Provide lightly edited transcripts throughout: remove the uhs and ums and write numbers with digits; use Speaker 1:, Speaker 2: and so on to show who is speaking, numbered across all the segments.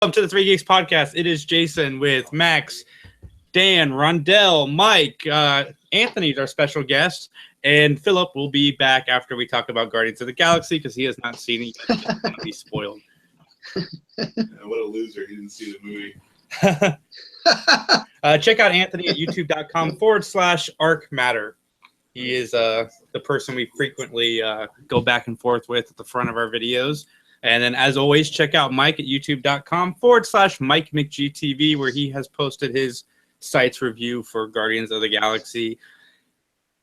Speaker 1: Welcome to the Three Geeks podcast. It is Jason with Max, Dan, Rondell, Mike, Anthony's our special guest, and Philip will be back after we talk about Guardians of the Galaxy because he has not seen it yet. He's going to be spoiled.
Speaker 2: What a loser. He didn't see the movie.
Speaker 1: Check out Anthony at youtube.com/ArcMatter. He is the person we frequently go back and forth with at the front of our videos. And then, as always, check out Mike at youtube.com/Mike McGTV, where he has posted his site's review for Guardians of the Galaxy.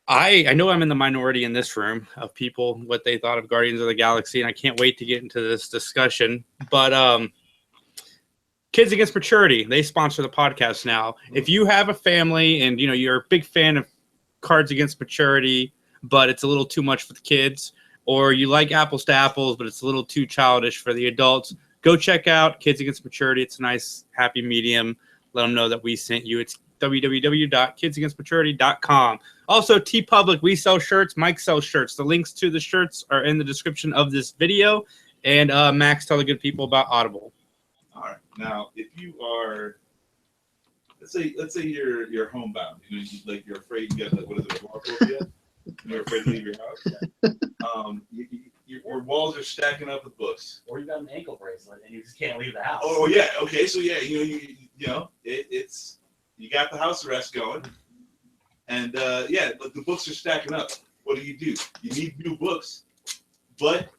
Speaker 1: I know I'm in the minority in this room of people, what they thought of Guardians of the Galaxy, and I can't wait to get into this discussion. But Kids Against Maturity, they sponsor the podcast now. If you have a family and you're a big fan of Cards Against Maturity, but it's a little too much for the kids, or you like apples to apples, but it's a little too childish for the adults, go check out Kids Against Maturity. It's a nice, happy medium. Let them know that we sent you. It's www.kidsagainstmaturity.com. Also, TeePublic, we sell shirts. Mike sells shirts. The links to the shirts are in the description of this video. And Max, tell the good people about Audible.
Speaker 2: All right. Now, if you are, let's say you're homebound. You're afraid you got what is it, agoraphobia? You're afraid to leave your house. Your walls are stacking up with books.
Speaker 3: Or you got an ankle bracelet and you just can't leave the house.
Speaker 2: Oh yeah. Okay. So yeah, it's you got the house arrest going, and but the books are stacking up. What do? You need new books, but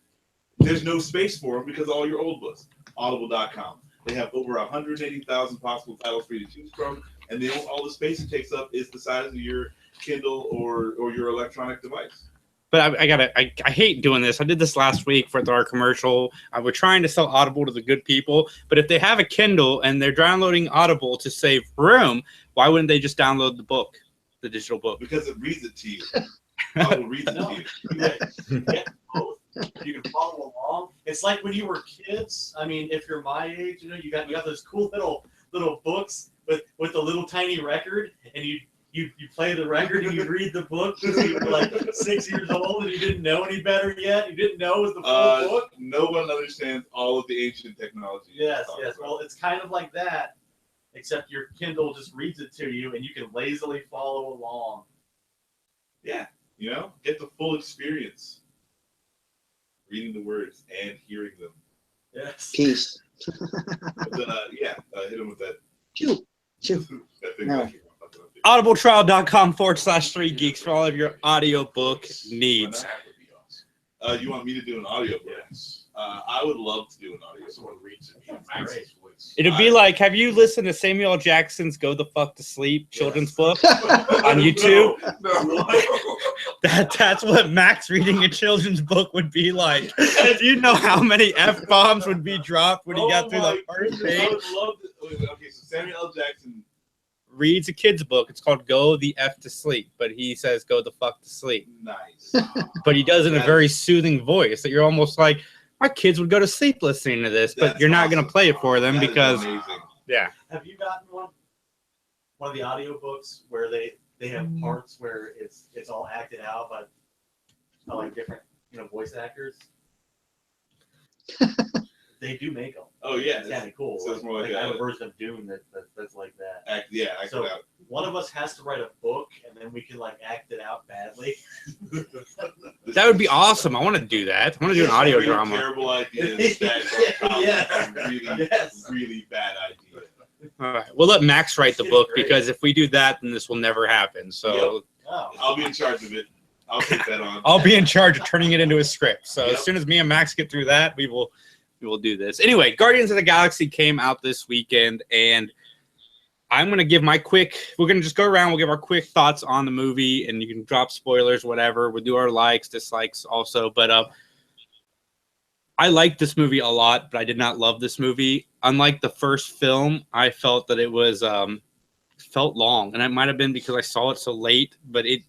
Speaker 2: there's no space for them because of all your old books. Audible.com. They have over 180,000 possible titles for you to choose from, and all the space it takes up is the size of your Kindle or your electronic device.
Speaker 1: But I hate doing this. I did this last week for our commercial. We're trying to sell Audible to the good people, but if they have a Kindle and they're downloading Audible to save room, why wouldn't they just download the book, the digital book?
Speaker 2: Because it reads it to you. Audible reads it to you.
Speaker 3: Both. You can follow along. It's like when you were kids. I mean, if you're my age, you got those cool little books with a little tiny record, and you play the record and you read the book because you were like 6 years old and you didn't know any better yet. You didn't know it was the full book.
Speaker 2: No one understands all of the ancient technology.
Speaker 3: Yes. Well, it's kind of like that, except your Kindle just reads it to you and you can lazily follow along.
Speaker 2: Yeah, get the full experience. Reading the words and hearing them.
Speaker 3: Yes.
Speaker 4: Peace.
Speaker 2: Hit him with that.
Speaker 4: Chew. No.
Speaker 1: Audibletrial.com/3geeks for all of your audiobook needs.
Speaker 2: You want me to do an audiobook? Yes. I would love to do an audiobook. Someone reads it.
Speaker 1: It'd be like, have you listened to Samuel L. Jackson's Go the Fuck to Sleep children's book on YouTube?
Speaker 2: No.
Speaker 1: That's what Max reading a children's book would be like. Do you know how many F-bombs would be dropped when he got through the first page?
Speaker 2: I would love to. Okay, so Samuel L. Jackson
Speaker 1: reads a kid's book. It's called Go the F to Sleep, but he says go the fuck to sleep.
Speaker 2: Nice.
Speaker 1: But he does it in a very soothing voice that you're almost like, my kids would go to sleep listening to this, but you're not going to play it for them because, yeah.
Speaker 3: Have you gotten one of the audiobooks where they have parts where it's all acted out by like different voice actors? They do make them.
Speaker 2: Oh yeah,
Speaker 3: it's kind of cool.
Speaker 2: So it's more like
Speaker 3: I have a version of Dune that's like that.
Speaker 2: Act
Speaker 3: so
Speaker 2: it out.
Speaker 3: One of us has to write a book, and then we can act it out badly.
Speaker 1: That would be awesome. I want to do that. I want to do an audio drama.
Speaker 2: Terrible idea. Really bad idea.
Speaker 1: All right, we'll let Max write the book because if we do that, then this will never happen. So
Speaker 2: I'll be in charge of it. I'll take that on.
Speaker 1: I'll be in charge of turning it into a script. So as soon as me and Max get through that, we will do this. Anyway, Guardians of the Galaxy came out this weekend, and I'm going to give we're going to just go around. We'll give our quick thoughts on the movie, and you can drop spoilers, whatever. We'll do our likes, dislikes also. But I liked this movie a lot, but I did not love this movie. Unlike the first film, I felt that it was felt long, and it might have been because I saw it so late, but it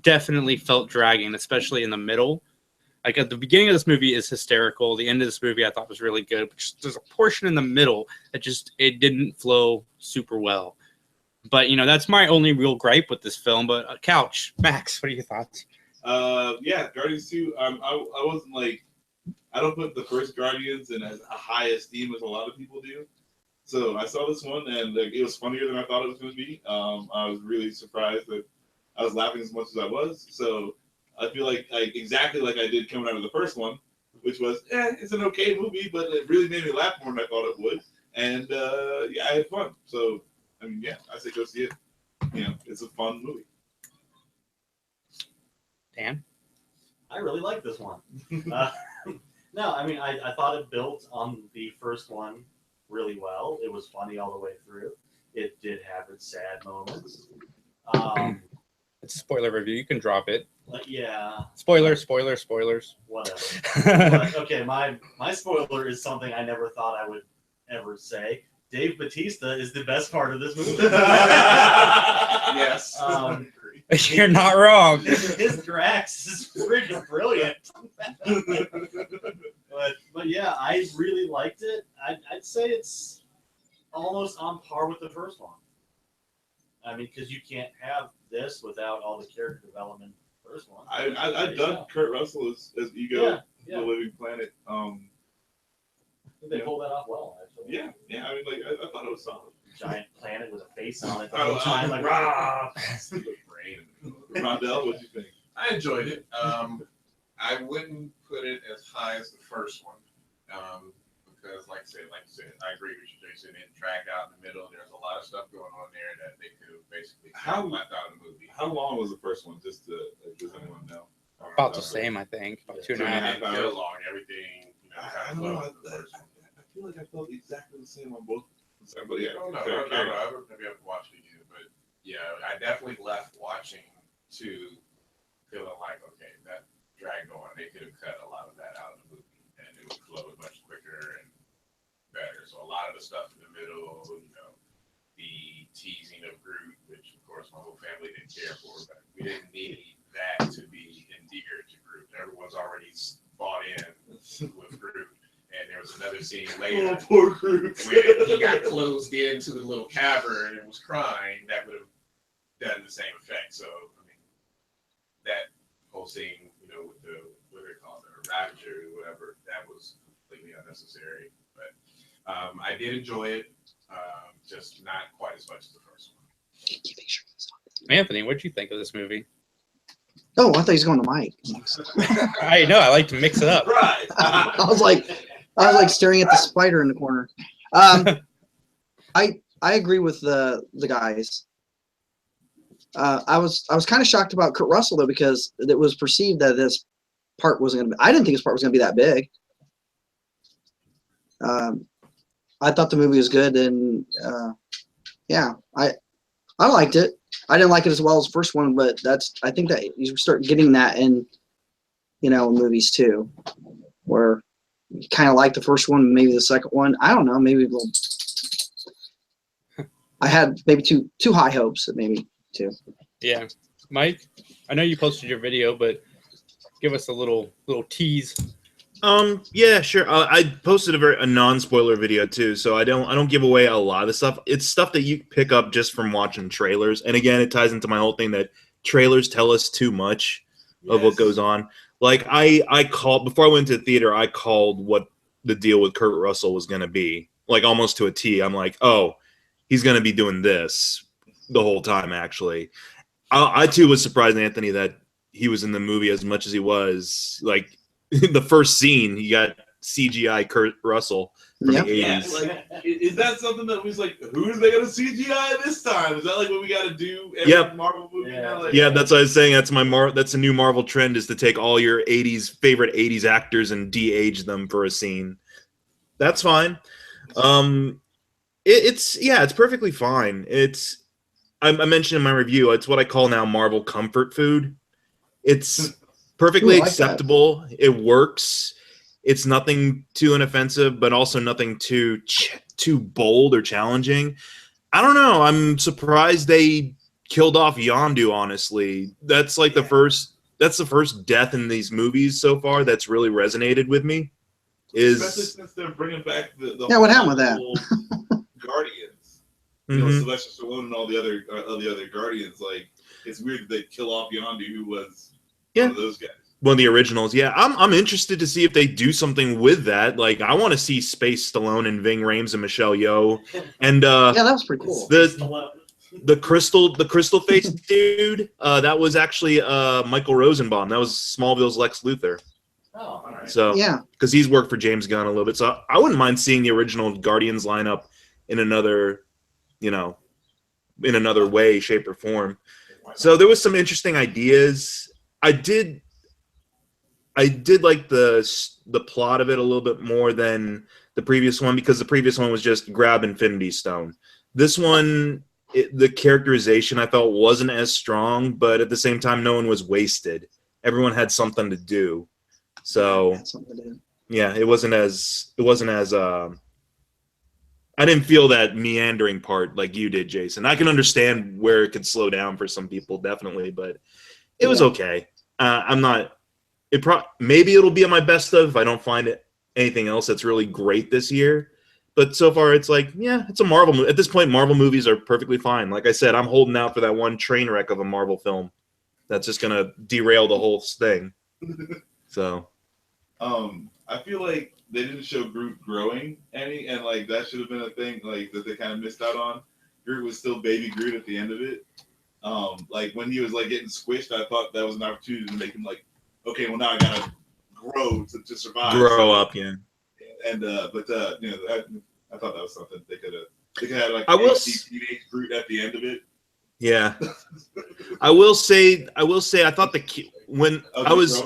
Speaker 1: definitely felt dragging, especially in the middle. Like at the beginning of this movie is hysterical. The end of this movie I thought was really good. But there's a portion in the middle that it didn't flow super well. But that's my only real gripe with this film. But Couch, Max, what are your thoughts?
Speaker 2: Guardians 2. I wasn't like, I don't put the first Guardians in as a high esteem as a lot of people do. So I saw this one, and like, it was funnier than I thought it was going to be. I was really surprised that I was laughing as much as I was. So I feel like exactly like I did coming out of the first one, which was, it's an okay movie, but it really made me laugh more than I thought it would. And yeah, I had fun. So I mean, yeah, I say go see it. You know, it's a fun movie.
Speaker 1: Dan?
Speaker 3: I really like this one. No, I mean, I thought it built on the first one really well. It was funny all the way through. It did have its sad moments.
Speaker 1: It's a spoiler review. You can drop it.
Speaker 3: Yeah.
Speaker 1: Spoilers.
Speaker 3: Whatever. But, okay, my spoiler is something I never thought I would ever say. Dave Bautista is the best part of this movie.
Speaker 2: Yes.
Speaker 1: You're not wrong.
Speaker 3: His Drax is freaking brilliant. but yeah, I really liked it. I'd say it's almost on par with the first one. I mean, because you can't have this without all the character development first one.
Speaker 2: I dug Kurt Russell as Ego, the Living Planet.
Speaker 3: They pulled that off well, actually.
Speaker 2: Yeah. I mean, like I thought it was solid.
Speaker 3: Giant planet with a face on it the whole time, like rah.
Speaker 2: Rondell, what do you think?
Speaker 5: I enjoyed it. I wouldn't put it as high as the first one because, like I said, I agree with you, Jason. It dragged out in the middle. There's a lot of stuff going on there that they could have basically left out of the movie.
Speaker 2: How long was the first one? Just to does anyone know?
Speaker 1: About the same, I think. About 2.5
Speaker 5: It
Speaker 2: hours.
Speaker 5: felt long. Everything,
Speaker 2: I don't know. I feel like I felt exactly the same on both. But yeah,
Speaker 5: I haven't watched it yet, but yeah, I definitely left watching to feeling like, okay, that dragged on. They could have cut a lot of that out of the movie, and it would flow much quicker and better. So a lot of the stuff in the middle, the teasing of Groot, which of course my whole family didn't care for, but we didn't need that to be endeared to Groot. Everyone's already bought in with Groot. And there was another scene later
Speaker 2: poor Groot.
Speaker 5: when he got closed into the little cavern and was crying. That would have done the same effect. So, I mean, that whole scene, with what they call it, a Ravager or whatever, that was completely unnecessary. But I did enjoy it, just not quite as much as the first one.
Speaker 1: Anthony, what'd you think of this movie?
Speaker 4: Oh, I thought he was going to Mike.
Speaker 1: I know. I like to mix it up.
Speaker 2: Right.
Speaker 4: I was like staring at the spider in the corner. I agree with the guys. I was kind of shocked about Kurt Russell though, because it was perceived that this part wasn't going to be. I didn't think this part was going to be that big. I thought the movie was good, and yeah, I liked it. I didn't like it as well as the first one, but I think that you start getting that in movies too, where you kind of like the first one, maybe the second one. I don't know, maybe a little. I had maybe too high hopes, maybe too.
Speaker 1: Yeah, Mike, I know you posted your video, but give us a little tease.
Speaker 6: Yeah, sure. I posted a non-spoiler video too, so I don't give away a lot of the stuff. It's stuff that you pick up just from watching trailers. And again, it ties into my whole thing that trailers tell us too much of what goes on. Like I called before I went to the theater, I called what the deal with Kurt Russell was going to be, like almost to a T. I'm like, oh, he's going to be doing this the whole time. Actually, I too was surprised, Anthony, that he was in the movie as much as he was. Like, in the first scene, you got CGI Kurt Russell from the 80s.
Speaker 2: Yeah, like, is that something that was like, who are they going to CGI this time? Is that like what we got to do every Marvel movie now? Like,
Speaker 6: yeah, that's what I was saying. That's a new Marvel trend, is to take all your favorite 80s actors and de-age them for a scene. That's fine. It's perfectly fine. I mentioned in my review, it's what I call now Marvel comfort food. It's perfectly acceptable. It works. It's nothing too inoffensive, but also nothing too bold or challenging. I don't know. I'm surprised they killed off Yondu, honestly. That's like the first death in these movies so far that's really resonated with me.
Speaker 2: Especially since they're bringing back the
Speaker 4: what happened with that?
Speaker 2: Guardians. Sylvester Stallone and all the other Guardians. Like, it's weird that they kill off Yondu, who was one of those guys.
Speaker 6: One of the originals. Yeah, I'm interested to see if they do something with that. Like, I want to see Space Stallone and Ving Rhames and Michelle Yeoh, and
Speaker 4: Yeah, that was pretty cool.
Speaker 6: the crystal face dude. That was actually Michael Rosenbaum. That was Smallville's Lex Luthor.
Speaker 3: Oh, all right.
Speaker 6: So
Speaker 4: Yeah.
Speaker 6: because he's worked for James Gunn a little bit, so I wouldn't mind seeing the original Guardians lineup in another, in another way, shape, or form. So there was some interesting ideas. I did like the plot of it a little bit more than the previous one, because the previous one was just grab Infinity Stone. This one, the characterization I felt wasn't as strong, but at the same time, no one was wasted. Everyone had something to do. So yeah, it wasn't as I didn't feel that meandering part like you did, Jason. I can understand where it could slow down for some people, definitely, but it was okay. I'm not. Maybe it'll be on my best of if I don't find anything else that's really great this year. But so far, it's like, yeah, it's a Marvel movie. At this point, Marvel movies are perfectly fine. Like I said, I'm holding out for that one train wreck of a Marvel film that's just gonna derail the whole thing. So,
Speaker 2: I feel like they didn't show Groot growing any, and like that should have been a thing like that they kind of missed out on. Groot was still baby Groot at the end of it. Like when he was like getting squished, I thought that was an opportunity to make him like, okay, well now I gotta grow to survive.
Speaker 6: Grow up, yeah.
Speaker 2: And I thought that was something they could have had like teenage Groot at the end of it.
Speaker 6: Yeah. I will say I thought when I was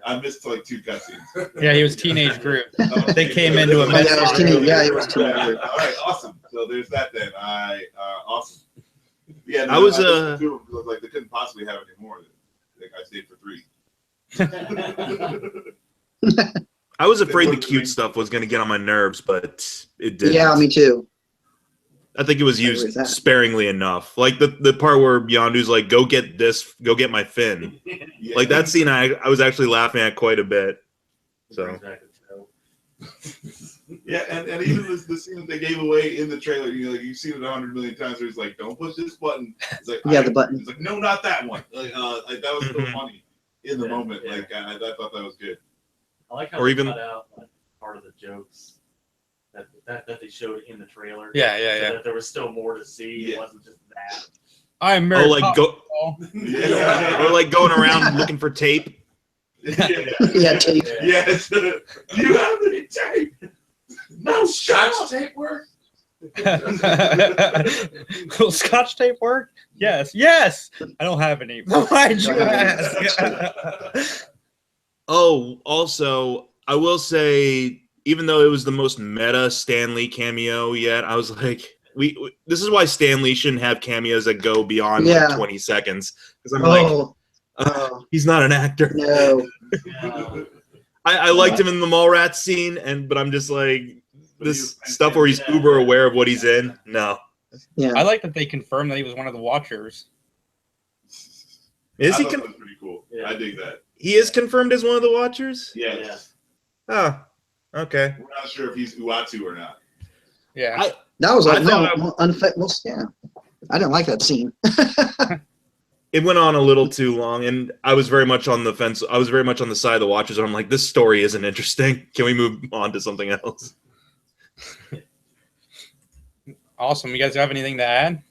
Speaker 2: I missed like 2 cutscenes.
Speaker 1: Yeah, he was teenage Groot. They came into a mess.
Speaker 4: Yeah, he was teenage Groot.
Speaker 2: All right, awesome. So there's that then. Awesome. Yeah,
Speaker 6: I was
Speaker 2: like they couldn't possibly have any more. Like I stayed for 3.
Speaker 6: I was afraid the cute stuff was going to get on my nerves, but it didn't.
Speaker 4: Yeah, me too.
Speaker 6: I think it was used sparingly enough. Like the part where Yondu's like, "Go get this, go get my fin."
Speaker 2: Yeah.
Speaker 6: Like that scene, I was actually laughing at quite a bit. So
Speaker 2: yeah, and even the scene that they gave away in the trailer, like you've seen it 100 million times. Where he's like, "Don't push this button." It's like,
Speaker 4: the button.
Speaker 2: He's like, "No, not that one." Like that was so funny in the moment. Yeah. Like I thought that was good.
Speaker 3: I like how
Speaker 6: or
Speaker 3: they
Speaker 6: even
Speaker 3: cut out like, part of the jokes that they showed in the trailer.
Speaker 1: Yeah.
Speaker 3: So that there was still more to see. Yeah. It wasn't just that.
Speaker 1: I'm
Speaker 6: or like or like going around looking for tape.
Speaker 4: Yeah, tape.
Speaker 2: Yes. You have any tape? No
Speaker 5: Scotch tape work?
Speaker 1: Will Scotch tape work? Yes. I don't have any. Why'd you ask?
Speaker 6: Oh, also, I will say, even though it was the most meta Stan Lee cameo yet, I was like, this is why Stan Lee shouldn't have cameos that go beyond like 20 seconds. Because I'm like, he's not an actor.
Speaker 4: No.
Speaker 6: I liked him in the Mallrats scene, but I'm just like, this stuff where he's uber aware of what he's in. No.
Speaker 4: Yeah.
Speaker 1: I like that they confirmed that he was one of the Watchers.
Speaker 6: Is he?
Speaker 2: That was pretty cool. Yeah. I dig that.
Speaker 6: He is confirmed as one of the Watchers?
Speaker 2: Yes.
Speaker 6: Oh, okay.
Speaker 2: We're not sure if he's Uatu or not.
Speaker 1: Yeah.
Speaker 4: That was like unfit. Yeah. I didn't like that scene.
Speaker 6: It went on a little too long, and I was very much on the fence. I was very much on the side of the Watchers, and I'm like, this story isn't interesting. Can we move on to something else?
Speaker 2: Awesome.
Speaker 1: You guys have anything to add?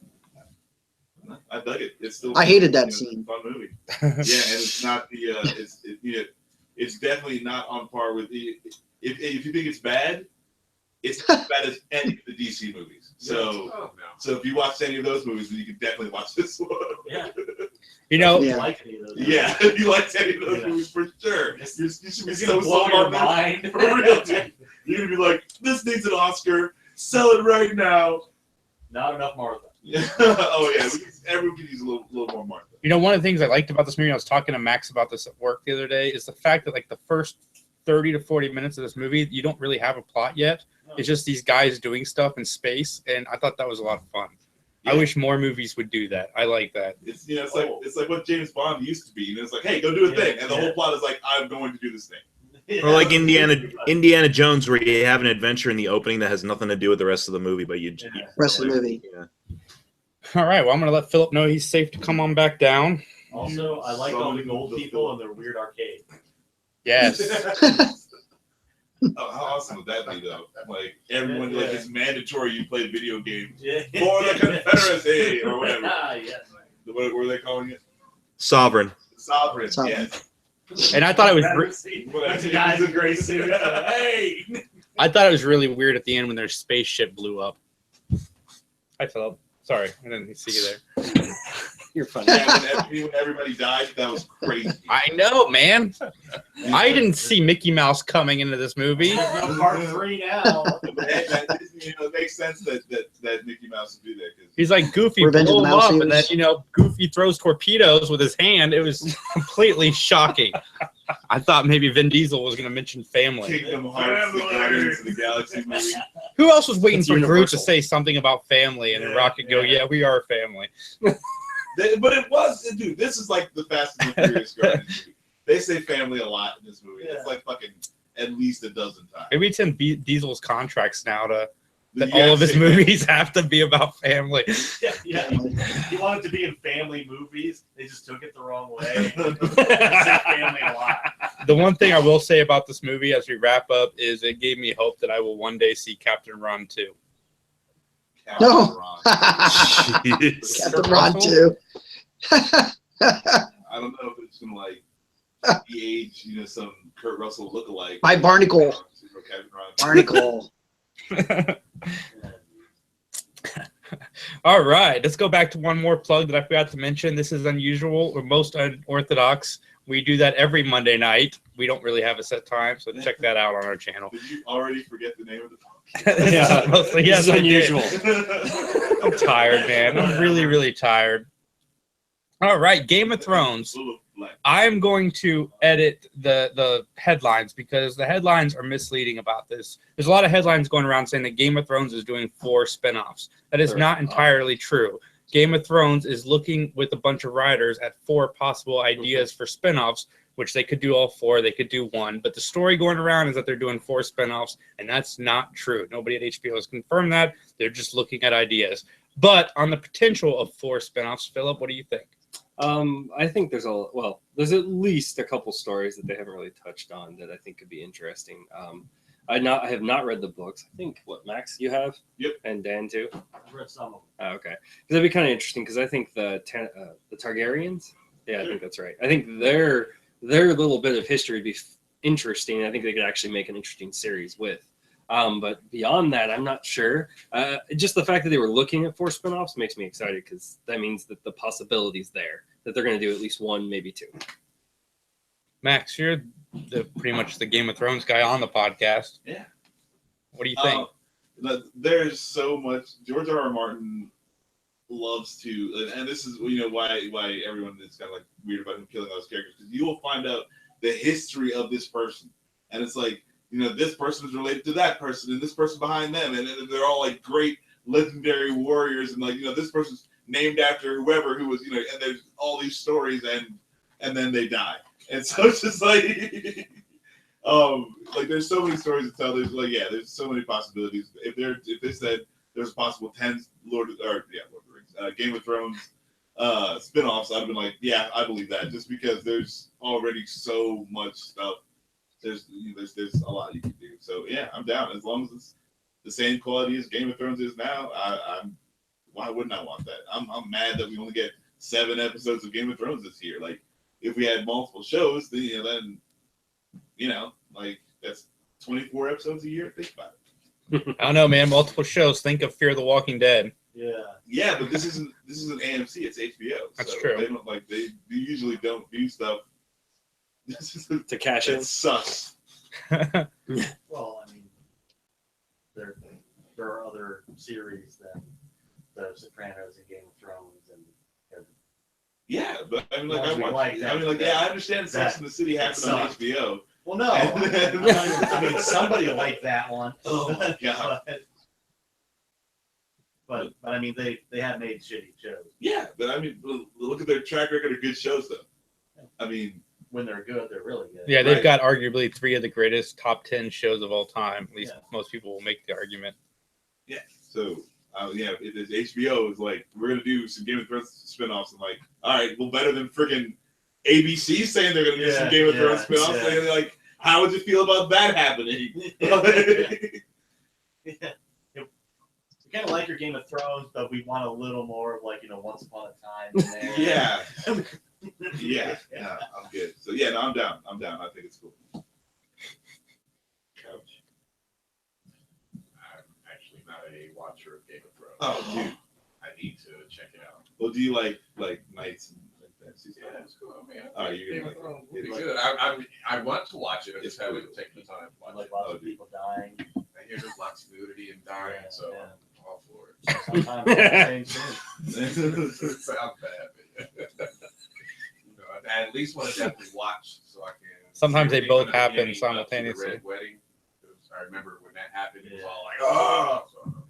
Speaker 2: I dug it. It's still.
Speaker 4: I hated that scene.
Speaker 2: Fun movie. Yeah, and it's not the. It's definitely not on par with the. If you think it's bad, it's not as bad as any of the DC movies. So, so if you watched any of those movies, then you can definitely watch this one.
Speaker 3: Yeah.
Speaker 1: You know.
Speaker 3: You like any of those movies.
Speaker 2: Yeah, if you liked any of those movies for sure. You should be so
Speaker 3: blow your mind.
Speaker 2: For real, dude. You're gonna be like, this needs an Oscar. Sell it right now.
Speaker 3: Not enough Martha.
Speaker 2: Yeah. Oh yeah. Everyone could use a little more Martha.
Speaker 1: You know, one of the things I liked about this movie, I was talking to Max about this at work the other day, is the fact that like the first 30 to 40 minutes of this movie, you don't really have a plot yet. No. It's just these guys doing stuff in space, and I thought that was a lot of fun. Yeah. I wish more movies would do that. I like that.
Speaker 2: It's it's like what James Bond used to be. It's like, hey, go do a thing, and the whole plot is like, I'm going to do this thing.
Speaker 6: Or like Indiana Jones, where you have an adventure in the opening that has nothing to do with the rest of the movie, but
Speaker 4: rest of the movie.
Speaker 6: Yeah.
Speaker 1: All right. Well, I'm going to let Philip know he's safe to come on back down.
Speaker 3: Also, I like all the gold people and their weird arcade.
Speaker 1: Yes.
Speaker 2: Oh, how awesome would that be, though? Like, everyone, like, it's mandatory you play video games
Speaker 3: Yeah.
Speaker 2: for the Confederacy or whatever.
Speaker 3: Yes.
Speaker 2: What were they calling it?
Speaker 6: Sovereign.
Speaker 2: Sovereign,
Speaker 4: Sovereign.
Speaker 2: yes.
Speaker 1: And I thought it was
Speaker 3: The guy's in gray suit. Hey.
Speaker 1: I thought it was really weird at the end when their spaceship blew up. Hi, Philip. Sorry, I didn't see you there.
Speaker 7: You're funny.
Speaker 2: Yeah, when everybody died, that was crazy.
Speaker 1: I know, man. I didn't see Mickey Mouse coming into this movie.
Speaker 3: There's no part 3 now.
Speaker 2: It makes sense that Mickey Mouse would do that.
Speaker 1: He's like Goofy,
Speaker 4: Revenge of
Speaker 1: blow
Speaker 4: the
Speaker 1: him up, and then
Speaker 4: Mouseiers.
Speaker 1: Goofy throws torpedoes with his hand. It was completely shocking. I thought maybe Vin Diesel was going to mention family.
Speaker 2: Kingdom Hearts, the Guardians of the Galaxy movie.
Speaker 1: Who else was waiting
Speaker 7: It's
Speaker 1: for Groot
Speaker 7: universal.
Speaker 1: to say something about family and
Speaker 2: Yeah,
Speaker 1: Rocket go, yeah, we are family.
Speaker 2: But it was, dude. This is like the Fast and the Furious Guardians movie. They say family a lot in this movie.
Speaker 3: Yeah.
Speaker 2: It's like fucking at least a dozen times.
Speaker 1: Maybe it's in Diesel's contracts now that
Speaker 2: You
Speaker 1: all of his
Speaker 2: gotta say
Speaker 1: movies have to be about family.
Speaker 3: Yeah. He wanted to be in family movies. They just took it the wrong way. Said family a lot.
Speaker 1: The one thing I will say about this movie as we wrap up is it gave me hope that I will one day see Captain Ron 2.
Speaker 2: Captain
Speaker 4: No.
Speaker 2: Ron.
Speaker 6: Jeez.
Speaker 4: Captain Ron too.
Speaker 2: I don't know if it's gonna like de-age, some Kurt Russell lookalike.
Speaker 4: My Barnacle.
Speaker 2: Captain Ron.
Speaker 4: Barnacle.
Speaker 1: All right, let's go back to one more plug that I forgot to mention. This is unusual or most unorthodox. We do that every Monday night. We don't really have a set time, so check that out on our channel.
Speaker 2: Did you already forget the name of the podcast?
Speaker 1: Yeah, mostly, yes,
Speaker 7: This is
Speaker 1: I did.
Speaker 7: unusual.
Speaker 1: I'm tired, man. I'm really, really tired. All right, Game of Thrones.
Speaker 2: Full of black.
Speaker 1: I'm going to edit the headlines because the headlines are misleading about this. There's a lot of headlines going around saying that Game of Thrones is doing 4 spinoffs. That is not entirely true. Game of Thrones is looking with a bunch of writers at 4 possible ideas for spinoffs, which they could do all 4, they could do 1. But the story going around is that they're doing 4 spinoffs, and that's not true. Nobody at HBO has confirmed that. They're just looking at ideas. But on the potential of 4 spinoffs, Philip, what do you think?
Speaker 7: I think there's at least a couple stories that they haven't really touched on that I think could be interesting. I have not read the books. I think Max, you have?
Speaker 2: Yep.
Speaker 7: And Dan too.
Speaker 3: I've read some of them.
Speaker 7: Oh, okay, because that'd be kind of interesting because I think the Targaryens. Yeah, I think that's right. I think their little bit of history would be interesting. I think they could actually make an interesting series with. But beyond that, I'm not sure. Just the fact that they were looking at 4 spinoffs makes me excited because that means that the possibility's there, that they're going to do at least 1, maybe 2.
Speaker 1: Max, you're pretty much the Game of Thrones guy on the podcast.
Speaker 2: Yeah.
Speaker 1: What do you think?
Speaker 2: There's so much. George R.R. Martin loves to, and this is why everyone is kind of like weird about him killing those characters, because you will find out the history of this person, and it's like, this person is related to that person, and this person behind them, and they're all like great legendary warriors, and like this person's named after whoever who was and there's all these stories, and then they die, and so it's just like like there's so many stories to tell. There's so many possibilities. If they said there's possible 10 Lord of the Rings, Game of Thrones spinoffs, I'd have been like, yeah, I believe that, just because there's already so much stuff. There's a lot you can do. So yeah, I'm down as long as it's the same quality as Game of Thrones is now. Why wouldn't I want that? I'm mad that we only get 7 episodes of Game of Thrones this year. Like if we had multiple shows, then like that's 24 episodes a year. Think about it.
Speaker 1: I don't know, man. Multiple shows. Think of Fear the Walking Dead.
Speaker 3: Yeah.
Speaker 2: Yeah, but this isn't AMC. It's HBO.
Speaker 1: That's
Speaker 2: so
Speaker 1: true.
Speaker 2: They don't they usually don't do stuff. This is
Speaker 7: To cash in.
Speaker 2: it sucks.
Speaker 3: Well, I mean, there are other series than The Sopranos and Game of Thrones, and
Speaker 2: Yeah, but I mean, like
Speaker 3: Well,
Speaker 2: I watch.
Speaker 3: like that-
Speaker 2: I mean, like I understand Sex
Speaker 3: that-
Speaker 2: in the City
Speaker 3: that
Speaker 2: happened on
Speaker 3: sucks.
Speaker 2: HBO.
Speaker 3: well, no, I mean somebody liked that one.
Speaker 2: Oh my god.
Speaker 3: But I mean, they have made shitty shows.
Speaker 2: Yeah, but I mean, look at their track record of good shows, though. I mean,
Speaker 3: When they're good, they're really good.
Speaker 1: Yeah, they've
Speaker 2: Right.
Speaker 1: got arguably 3 of the greatest top 10 shows of all time. At least
Speaker 3: Yeah.
Speaker 1: most people will make the argument.
Speaker 2: yeah. So yeah, if HBO is like, we're gonna do some Game of Thrones spinoffs, and like, all right, well, better than freaking ABC saying they're gonna do some Game of Thrones spinoffs.
Speaker 3: Yeah.
Speaker 2: Like, how would you feel about that happening?
Speaker 3: Yeah. We kind of like your Game of Thrones, but we want a little more of like, Once Upon a Time in there.
Speaker 2: Yeah. Yeah, I'm good. So yeah, no, I'm down. I think it's cool. Couch.
Speaker 5: I'm actually not a watcher of Game of Thrones.
Speaker 2: Oh, dude.
Speaker 5: I need to check it out.
Speaker 2: Well, do you like Knights and fantasy stuff?
Speaker 5: Yeah, it's cool. Man,
Speaker 2: Oh, you're
Speaker 5: Game
Speaker 2: gonna
Speaker 5: of
Speaker 2: like
Speaker 5: Thrones
Speaker 2: it.
Speaker 5: will be good. I want to watch it. I just haven't taken the time to watch
Speaker 3: Like
Speaker 5: it.
Speaker 3: lots of people dying.
Speaker 5: I hear there's lots of nudity and dying, so
Speaker 3: Yeah.
Speaker 5: I'm all for it.
Speaker 3: Sometimes it's the same thing.
Speaker 5: It sounds bad, but I at least want to definitely watch so I can.
Speaker 1: Sometimes
Speaker 5: see
Speaker 1: they both
Speaker 5: everything from the
Speaker 1: happen
Speaker 5: beginning up to the
Speaker 1: simultaneously.
Speaker 5: Red Wedding. 'Cause I remember when that happened, it was
Speaker 3: Yeah.
Speaker 5: all like, oh. So,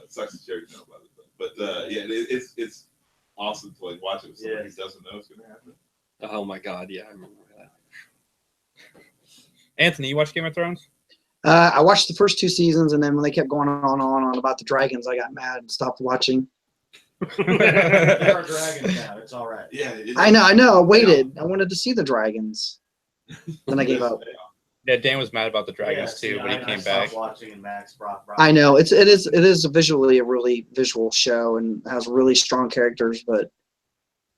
Speaker 2: It sucks that Jerry know about it, but yeah, it's awesome to like watch it with someone who doesn't know it's gonna happen.
Speaker 7: Oh my god, yeah, I remember that.
Speaker 1: Anthony, you watch Game of Thrones?
Speaker 4: I watched the first 2 seasons, and then when they kept going on about the dragons, I got mad and stopped watching.
Speaker 3: There are dragons now. It's all right.
Speaker 2: Yeah,
Speaker 4: I know. I waited. I wanted to see the dragons. Then I gave up.
Speaker 1: Yeah, Dan was mad about the dragons
Speaker 3: Yeah,
Speaker 1: too
Speaker 3: see,
Speaker 1: when he
Speaker 3: I
Speaker 1: came
Speaker 3: stopped
Speaker 1: back.
Speaker 3: watching, and Max brought
Speaker 4: I know it is visually a really visual show and has really strong characters, but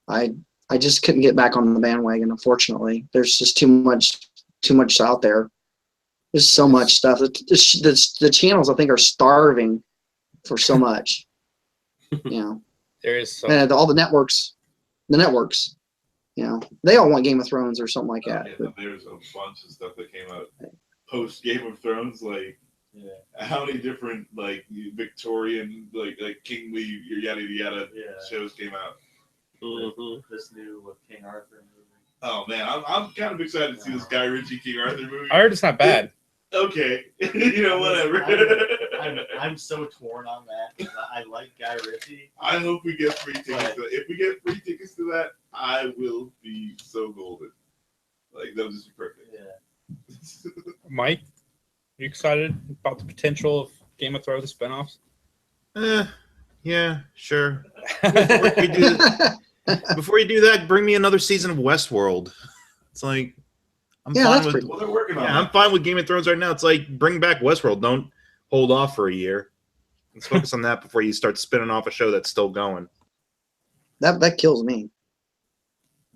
Speaker 4: I just couldn't get back on the bandwagon. Unfortunately, there's just too much out there. There's so much stuff. The channels I think are starving for so much.
Speaker 1: There is so
Speaker 4: And all the networks, they all want Game of Thrones or something like that.
Speaker 2: Yeah, there's a bunch of stuff that came out post Game of Thrones. Like, how many different like Victorian like kingly yada yada shows came out?
Speaker 3: This new King Arthur movie.
Speaker 2: Oh man, I'm kind of excited to see this Guy Ritchie King Arthur movie.
Speaker 1: I heard it's not bad.
Speaker 2: Okay, whatever.
Speaker 3: I'm so torn on that. I like Guy Ritchie.
Speaker 2: I hope we get free tickets. If we get free tickets to that, I will be so golden. Like, that'll just be perfect.
Speaker 3: Yeah.
Speaker 1: Mike, are you excited about the potential of Game of Thrones spinoffs?
Speaker 6: Yeah, sure. Before you do that, bring me another season of Westworld. It's like I'm fine with.
Speaker 2: Well, they're working on it.
Speaker 6: I'm fine with Game of Thrones right now. It's like bring back Westworld. Don't hold off for a year. Let's focus on that before you start spinning off a show that's still going.
Speaker 4: That kills me.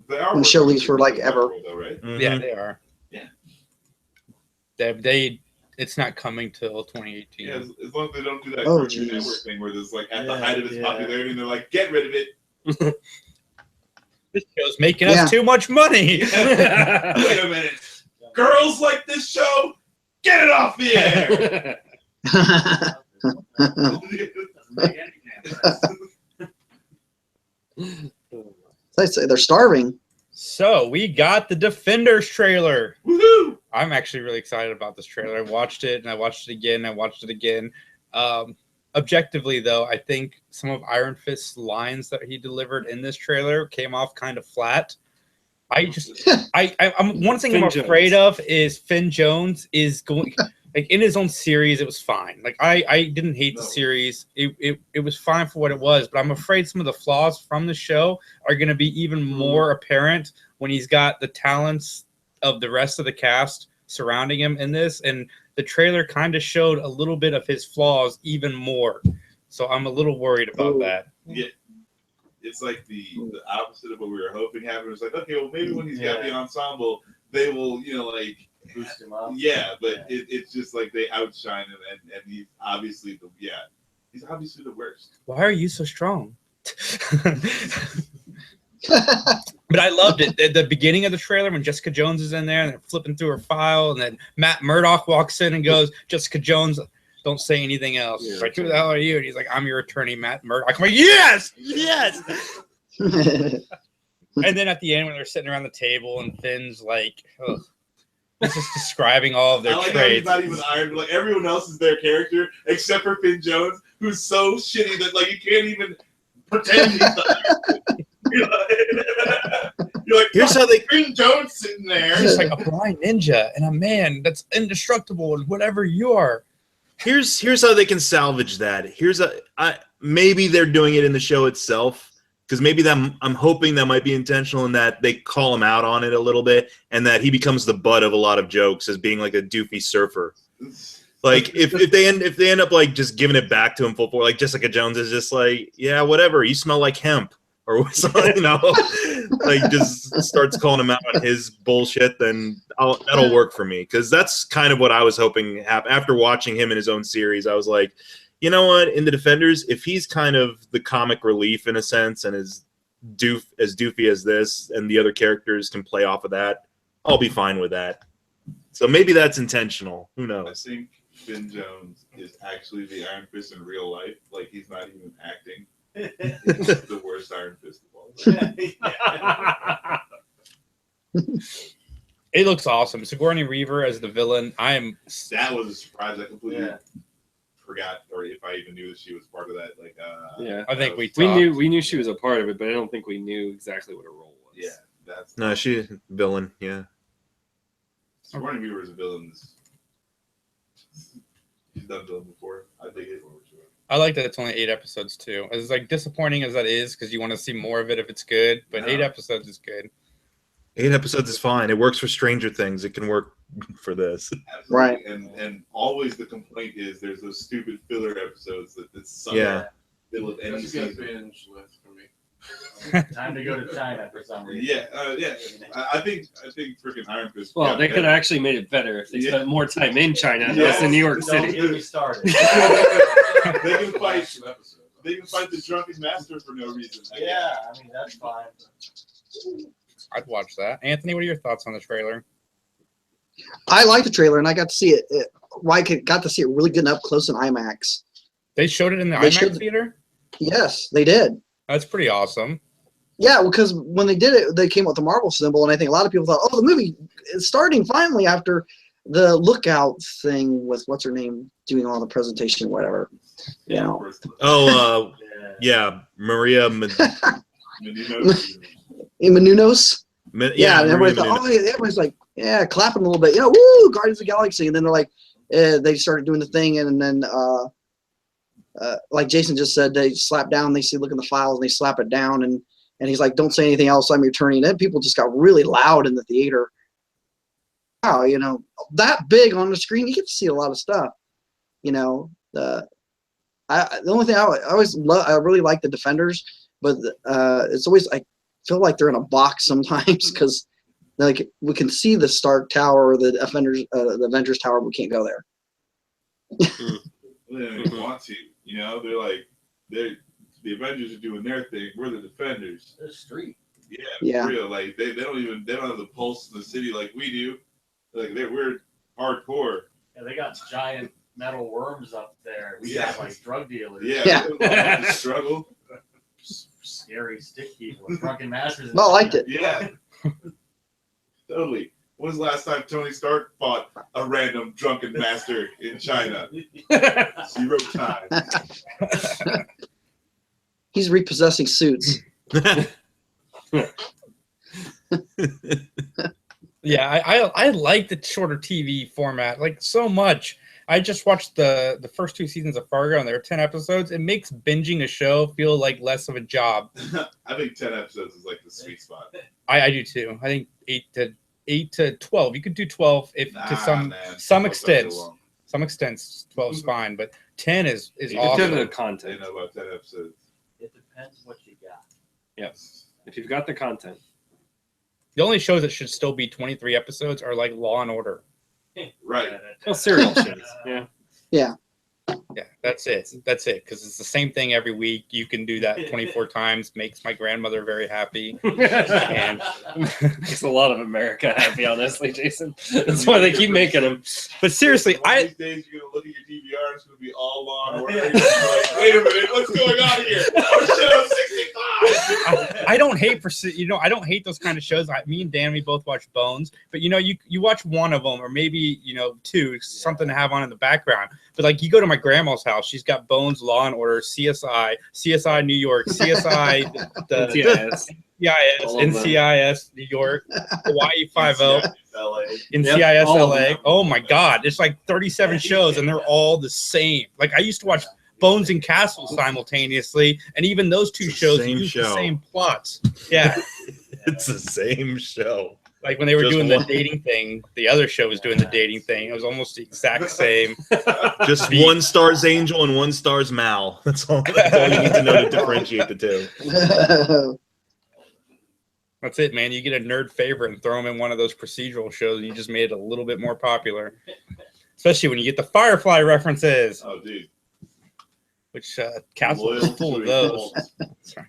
Speaker 2: They are
Speaker 4: When the show
Speaker 2: working
Speaker 4: leaves for
Speaker 2: on
Speaker 4: like
Speaker 2: Westworld,
Speaker 4: ever.
Speaker 2: though, right?
Speaker 1: Yeah, they are.
Speaker 2: Yeah.
Speaker 1: It's not coming till 2018.
Speaker 2: Yeah, as long as they don't do that
Speaker 4: Oh,
Speaker 2: Cartoon
Speaker 4: geez.
Speaker 2: Network thing where there's like at the
Speaker 3: Yeah,
Speaker 2: height of its
Speaker 3: yeah.
Speaker 2: popularity and they're like, get rid of it.
Speaker 1: This show's making us too much money.
Speaker 2: Wait a minute. Girls like this show, get it off the air.
Speaker 3: Doesn't make any sense.
Speaker 4: They say they're starving.
Speaker 1: So we got the Defenders trailer.
Speaker 2: Woohoo!
Speaker 1: I'm actually really excited about this trailer. I watched it and I watched it again. I watched it again. Objectively, though, I think some of Iron Fist's lines that he delivered in this trailer came off kind of flat. I'm one thing
Speaker 7: Finn
Speaker 1: I'm
Speaker 7: Jones.
Speaker 1: afraid of is Finn Jones is going like in his own series. It was fine. Like I didn't hate the series. It was fine for what it was. But I'm afraid some of the flaws from the show are going to be even more apparent when he's got the talents of the rest of the cast surrounding him in this. And the trailer kind of showed a little bit of his flaws even more. So I'm a little worried about that.
Speaker 2: Yeah. It's like the opposite of what we were hoping happened. It's like, okay, well, maybe when he's got the ensemble, they will, like,
Speaker 3: Boost him up.
Speaker 2: yeah, but it's just like they outshine him, and he's obviously he's obviously the worst.
Speaker 1: Why are you so strong? But I loved it. At the beginning of the trailer, when Jessica Jones is in there and they're flipping through her file, and then Matt Murdock walks in and goes, Jessica Jones, don't say anything else.
Speaker 7: Yeah,
Speaker 1: Like, who the hell are you? And he's like, I'm your attorney, Matt Murdock. I'm like, yes! And then at the end, when they're sitting around the table and Finn's like, ugh, he's just describing all of their
Speaker 2: I like how he's
Speaker 1: traits.
Speaker 2: not even Iron. Like, everyone else is their character except for Finn Jones, who's so shitty that like you can't even pretend he's not. You're like,
Speaker 6: Here's how they.
Speaker 2: Finn Jones sitting there.
Speaker 1: He's just like a blind ninja and a man that's indestructible and whatever you are.
Speaker 6: Here's how they can salvage that. Maybe they're doing it in the show itself, because maybe I'm hoping that might be intentional in that they call him out on it a little bit, and that he becomes the butt of a lot of jokes as being like a doofy surfer. Like if they end up like just giving it back to him full force, like Jessica Jones is just like, yeah, whatever, you smell like hemp or something, you know, like just starts calling him out on his bullshit, then that'll work for me, because that's kind of what I was hoping happen after watching him in his own series. I was like, you know what, in the Defenders, if he's kind of the comic relief in a sense and as doofy as this, and the other characters can play off of that, I'll be fine with that. So maybe that's intentional. Who knows?
Speaker 2: I think Finn Jones is actually the Iron Fist in real life. Like, he's not even acting. He's the worst Iron Fist of all time.
Speaker 1: It looks awesome. Sigourney Weaver as the villain.
Speaker 2: That was a surprise. I completely forgot, or if I even knew that she was part of that. Like,
Speaker 1: I think we
Speaker 7: knew she was a part of it, but I don't think we knew exactly what her role was.
Speaker 2: Yeah, that's
Speaker 6: No, she's villain. Yeah.
Speaker 2: Sigourney Weaver is a villain. She's done villain before. I think it.
Speaker 1: I like that it's only 8 episodes too. As like disappointing as that is, because you want to see more of it if it's good, but 8 episodes is good.
Speaker 6: 8 episodes is fine. It works for Stranger Things. It can work for this.
Speaker 2: Absolutely.
Speaker 4: Right.
Speaker 2: And always the complaint is there's those stupid filler episodes that suck.
Speaker 6: Yeah.
Speaker 2: Middle of any
Speaker 5: That's a good
Speaker 2: season.
Speaker 5: binge list for me.
Speaker 3: Time to go to China for some reason.
Speaker 2: Yeah. I think freaking Iron Fist.
Speaker 7: Well, they could have actually made it better if they spent more time in China and less in New York
Speaker 3: Don't
Speaker 7: City.
Speaker 3: get me started.
Speaker 2: They can fight. They can fight the drunken master for no reason.
Speaker 3: Yeah, I mean, that's fine.
Speaker 1: I'd watch that. Anthony, what are your thoughts on the trailer?
Speaker 4: I like the trailer, and I got to see it. Got to see it really good up close in IMAX.
Speaker 1: They showed it in the
Speaker 4: They
Speaker 1: IMAX
Speaker 4: showed-
Speaker 1: theater?
Speaker 4: Yes, they did.
Speaker 1: That's pretty awesome.
Speaker 4: Yeah, because when they did it, they came with the Marvel symbol, and I think a lot of people thought, "Oh, the movie is starting finally after the Lookout thing with what's her name doing all the presentation, whatever." You know.
Speaker 6: Oh,
Speaker 3: Yeah.
Speaker 6: Maria.
Speaker 4: Menounos. Yeah, and everybody
Speaker 6: Maria
Speaker 4: thought, everybody's like, yeah, clapping a little bit, woo, Guardians of the Galaxy, and then they're like, they started doing the thing, and then like Jason just said, they slap down, they look in the files, and they slap it down, and he's like, don't say anything else, I'm returning. And then people just got really loud in the theater. Wow, that big on the screen, you get to see a lot of stuff. The only thing I really like the Defenders, but it's always, I feel like they're in a box sometimes, because like we can see the Stark Tower or the Avengers Tower, but we can't go there.
Speaker 2: They don't even want to. They're like, the Avengers are doing their thing. We're the Defenders.
Speaker 3: The street.
Speaker 2: Yeah, for real. Like they don't have the pulse in the city like we do. Like we're hardcore.
Speaker 3: Yeah, they got giant metal worms up there. We got like drug dealers.
Speaker 2: Yeah. Struggle.
Speaker 3: Scary stick people. Drunken masters.
Speaker 4: No, I liked it.
Speaker 2: Yeah. Totally. When was the last time Tony Stark fought a random drunken master in China? 0 times.
Speaker 4: He's repossessing suits.
Speaker 1: Yeah, I like the shorter TV format like so much. I just watched the first 2 seasons of Fargo, and there are 10 episodes. It makes binging a show feel like less of a job.
Speaker 2: I think 10 episodes is like the sweet spot.
Speaker 1: I do too. I think 8 to 12. You could do 12 if to some
Speaker 2: That's
Speaker 1: extent.
Speaker 2: too long.
Speaker 1: Some extent 12 is fine, but 10 is
Speaker 7: It depends on
Speaker 1: awesome.
Speaker 7: the
Speaker 2: They
Speaker 7: content.
Speaker 2: know about 10 episodes.
Speaker 3: It depends what you got.
Speaker 7: Yes. If you've got the content.
Speaker 1: The only shows that should still be 23 episodes are like Law and Order.
Speaker 2: Right.
Speaker 7: Well, serial shows. Yeah.
Speaker 1: Yeah, that's it. That's it. Because it's the same thing every week. You can do that 24 times. Makes my grandmother very happy. And
Speaker 7: Makes a lot of America happy, honestly, Jason. That's why they keep making them.
Speaker 1: but seriously,
Speaker 2: One of these days you're gonna look at your DVR, it's gonna be all Law and Order. You're gonna be like, wait a minute, what's going on here? Our show's 65.
Speaker 1: I don't hate I don't hate those kind of shows. Me and Dan, we both watch Bones, but you watch one of them or maybe 2, something to have on in the background. But like you go to my grandma's house, she's got Bones, Law and Order, CSI New York, CSI CIS,
Speaker 7: All of them.
Speaker 1: NCIS, New York, Hawaii 5-0,
Speaker 2: LA.
Speaker 1: NCIS,
Speaker 7: all of
Speaker 1: LA.
Speaker 7: them.
Speaker 1: Oh my God, it's like 37 shows and they're all the same. Like I used to watch Bones and Castles simultaneously, and even those two
Speaker 6: It's the
Speaker 1: shows
Speaker 6: same
Speaker 1: use the
Speaker 6: show.
Speaker 1: same plots. Yeah,
Speaker 6: It's the same show.
Speaker 1: like when they were
Speaker 6: Just
Speaker 1: doing the
Speaker 6: one.
Speaker 1: dating thing, the other show was doing the dating thing. It was almost the exact same.
Speaker 6: Just one star's Angel and one star's Mal. That's all you need to know to differentiate the two.
Speaker 1: That's it, man. You get a nerd favorite and throw them in one of those procedural shows, and you just made it a little bit more popular. Especially when you get the Firefly references,
Speaker 2: Oh, dude.
Speaker 1: which Castle is
Speaker 2: Loyal
Speaker 1: full
Speaker 2: to
Speaker 1: of
Speaker 2: a
Speaker 1: those.
Speaker 2: cult.
Speaker 1: That's right.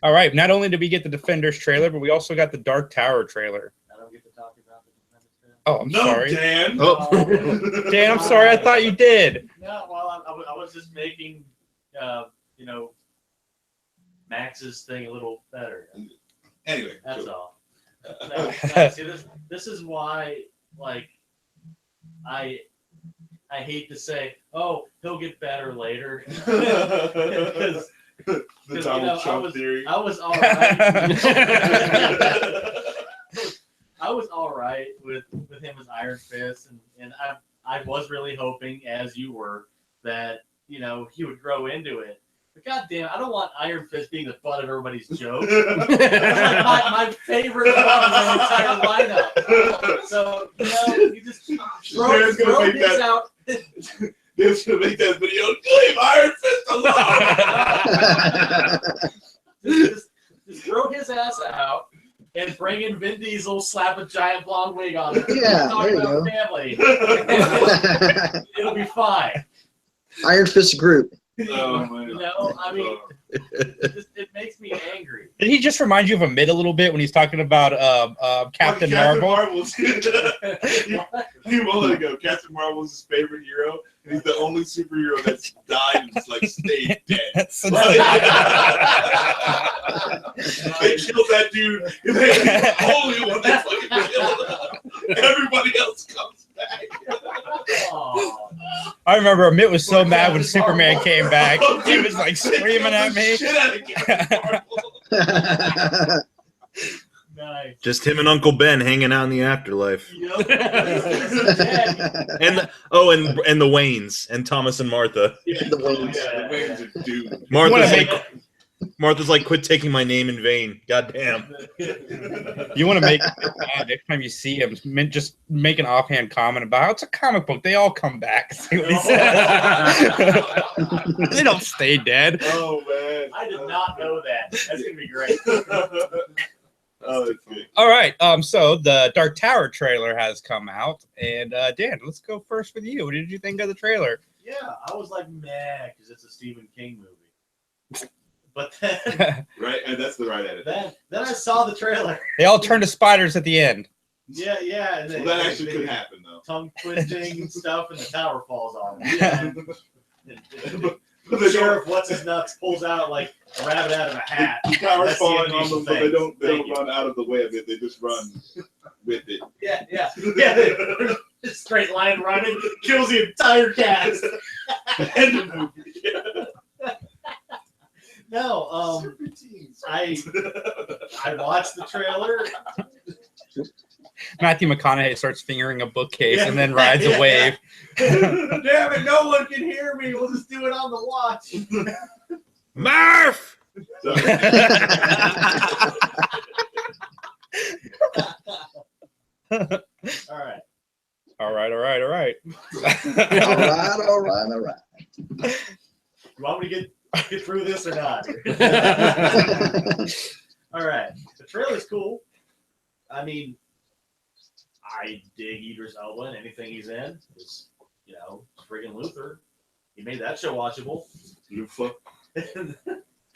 Speaker 1: All right. Not only did we get the Defenders trailer, but we also got the Dark Tower trailer.
Speaker 3: I don't get to talk about the Defenders.
Speaker 1: Oh, I'm
Speaker 2: No,
Speaker 1: sorry.
Speaker 2: Dan.
Speaker 6: Oh,
Speaker 1: Dan, I'm sorry. I thought you did.
Speaker 3: No, well, I was just making, you know, Max's thing a little better.
Speaker 2: Anyway.
Speaker 3: That's
Speaker 2: so,
Speaker 3: all. No, see, this is why, like, I hate to say, oh, he'll get better later. Because
Speaker 2: the Donald Trump
Speaker 3: I
Speaker 2: theory.
Speaker 3: was all right. I was all right with him as Iron Fist, and I was really hoping, as you were, that he would grow into it. But goddamn, I don't want Iron Fist being the butt of everybody's joke. That's like my favorite one in the entire lineup. So you just
Speaker 2: Dan's gonna
Speaker 3: throw
Speaker 2: make
Speaker 3: his
Speaker 2: that-
Speaker 3: out.
Speaker 2: Dan's gonna make that video. Leave Iron Fist alone.
Speaker 3: just throw his ass out and bring in Vin Diesel, slap a giant blonde wig on him.
Speaker 4: Yeah,
Speaker 3: talk
Speaker 4: there you
Speaker 3: about
Speaker 4: go.
Speaker 3: family. It'll be fine.
Speaker 4: Iron Fist group.
Speaker 2: Oh, man.
Speaker 3: I mean, it makes me angry.
Speaker 1: Did he just remind you of a mid a little bit when he's talking about Captain Marvel?
Speaker 2: Marvel's he won't go. Captain Marvel's his favorite hero, and he's the only superhero that's died and like stayed dead.
Speaker 1: That's
Speaker 2: They killed that dude, and they're the only one that fucking killed him. Everybody else comes back.
Speaker 3: Oh,
Speaker 1: I remember Mitt was so mad when Superman came back. He was like screaming at me.
Speaker 2: Shit out of Captain Marvel.
Speaker 3: nice.
Speaker 6: just him and Uncle Ben hanging out in the afterlife.
Speaker 3: Yep.
Speaker 6: And the Waynes and Thomas and Martha.
Speaker 4: The
Speaker 2: Oh,
Speaker 4: Waynes.
Speaker 2: yeah, the Waynes are doomed.
Speaker 6: Martha's like, quit taking my name in vain. Goddamn.
Speaker 1: You want to make mad next time you see him, just make an offhand comment about how it's a comic book. They all come back. See what he says. They don't stay dead.
Speaker 2: Oh man.
Speaker 3: I did not know that. That's gonna be great.
Speaker 2: Oh, that's good.
Speaker 1: All right. So the Dark Tower trailer has come out, and Dan, let's go first with you. What did you think of the trailer?
Speaker 3: Yeah, I was like, meh, because it's a Stephen King movie. But then,
Speaker 2: Right, and that's the right edit.
Speaker 3: then I saw the trailer.
Speaker 1: They all turn to spiders at the end.
Speaker 3: Yeah. And
Speaker 2: Well,
Speaker 3: then,
Speaker 2: that actually could happen though.
Speaker 3: Tongue twisting and stuff, and the tower falls on him. Yeah. And
Speaker 2: But
Speaker 3: the
Speaker 2: they
Speaker 3: sheriff, what's his nuts, pulls out like a rabbit out of a hat.
Speaker 2: The tower's
Speaker 3: That's the
Speaker 2: falling on
Speaker 3: unusual
Speaker 2: them, but
Speaker 3: thing.
Speaker 2: they don't
Speaker 3: Thank you.
Speaker 2: run out of the way of it. They just run with it.
Speaker 3: Yeah. Just straight line running, kills the entire cast.
Speaker 2: End of movie.
Speaker 3: No, I watched the trailer.
Speaker 1: Matthew McConaughey starts fingering a bookcase and then rides a wave.
Speaker 3: Damn it, no one can hear me. We'll just do it on the watch.
Speaker 6: Murph!
Speaker 3: All right.
Speaker 1: All right.
Speaker 4: All right.
Speaker 3: You want me to get through this or not? All right. The trailer's cool. I mean, I dig Idris Elba and anything he's in. It's, friggin' Luther. He made that show watchable.
Speaker 2: You fuck.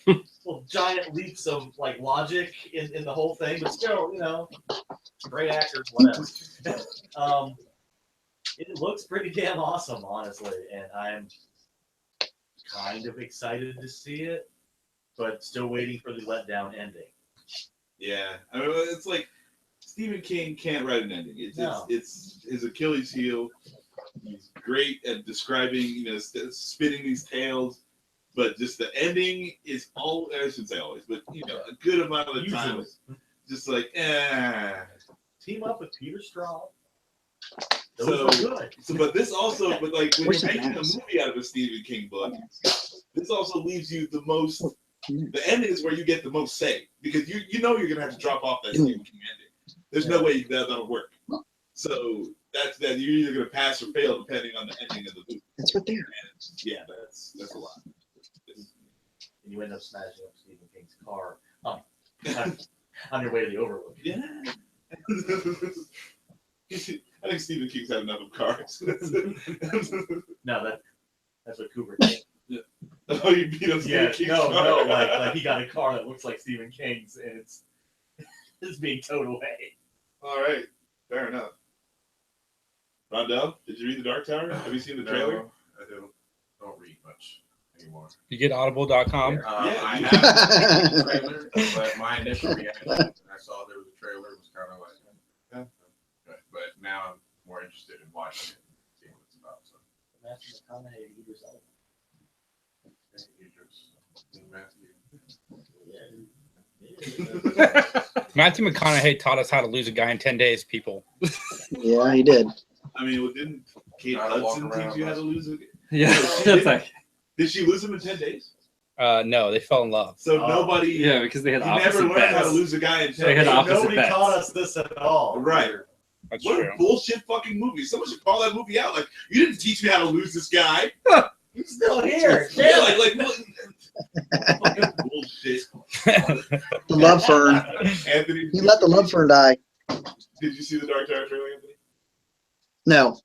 Speaker 3: Little giant leaps of like logic in the whole thing, but still, great actors, whatever. It looks pretty damn awesome, honestly, and I'm kind of excited to see it, but still waiting for the letdown ending.
Speaker 2: Yeah, I mean, it's like Stephen King can't write an ending. It's his Achilles heel. He's great at describing, spinning these tales. But just the ending is all, I shouldn't say always, but you know, a good amount of the time is just like,
Speaker 3: Team up with Peter Straub.
Speaker 2: So, but this also, but like when
Speaker 4: Where's
Speaker 2: you're
Speaker 4: the
Speaker 2: making a
Speaker 4: mouse?
Speaker 2: movie out of a Stephen King book, this also leaves you the most. The ending is where you get the most say because you know you're gonna have to drop off that Stephen King ending. There's no way that'll work. So that's that you're either gonna pass or fail depending on the ending of the movie.
Speaker 4: That's right there.
Speaker 2: And yeah, that's a lot.
Speaker 3: And you end up smashing up Stephen King's car on your way to the Overlook.
Speaker 2: Yeah. I think Stephen King's had enough of cars.
Speaker 3: No, that's what Kubrick did.
Speaker 2: Oh, you beat up Stephen King's car?
Speaker 3: No, like he got a car that looks like Stephen King's and it's being towed away.
Speaker 2: All right, fair enough. Rondell, did you read The Dark Tower? Have you seen the trailer?
Speaker 5: No, I don't read much anymore.
Speaker 1: You get audible.com.
Speaker 5: I have seen the trailer, but my initial reaction when I saw there was a trailer was kind of like, but now I'm more interested in watching it and seeing what it's about. So.
Speaker 3: Matthew McConaughey, Idris Elba.
Speaker 1: Matthew McConaughey taught us how to lose a guy in 10 days, people.
Speaker 4: Yeah, he did.
Speaker 2: I mean, well, didn't Kate Hudson teach you how to lose it?
Speaker 7: Yeah,
Speaker 2: Did,
Speaker 7: like,
Speaker 2: did she lose him in 10 days?
Speaker 1: No, they fell in love.
Speaker 2: So nobody.
Speaker 7: yeah, because they had
Speaker 2: You never
Speaker 7: opposite
Speaker 2: learned how to
Speaker 7: bets.
Speaker 2: lose a guy in 10
Speaker 7: They had
Speaker 2: days.
Speaker 7: opposite
Speaker 3: Nobody
Speaker 7: bets.
Speaker 3: taught us this at all.
Speaker 2: Right.
Speaker 1: That's
Speaker 2: What
Speaker 1: true.
Speaker 2: a bullshit fucking movie. Someone should call that movie out. Like, you didn't teach me how to lose this guy.
Speaker 3: He's still here.
Speaker 2: Yeah, like fucking bullshit.
Speaker 4: The love fern.
Speaker 2: Anthony,
Speaker 4: He let the love fern die.
Speaker 2: did you see the Dark Tower trailer, Anthony?
Speaker 4: No,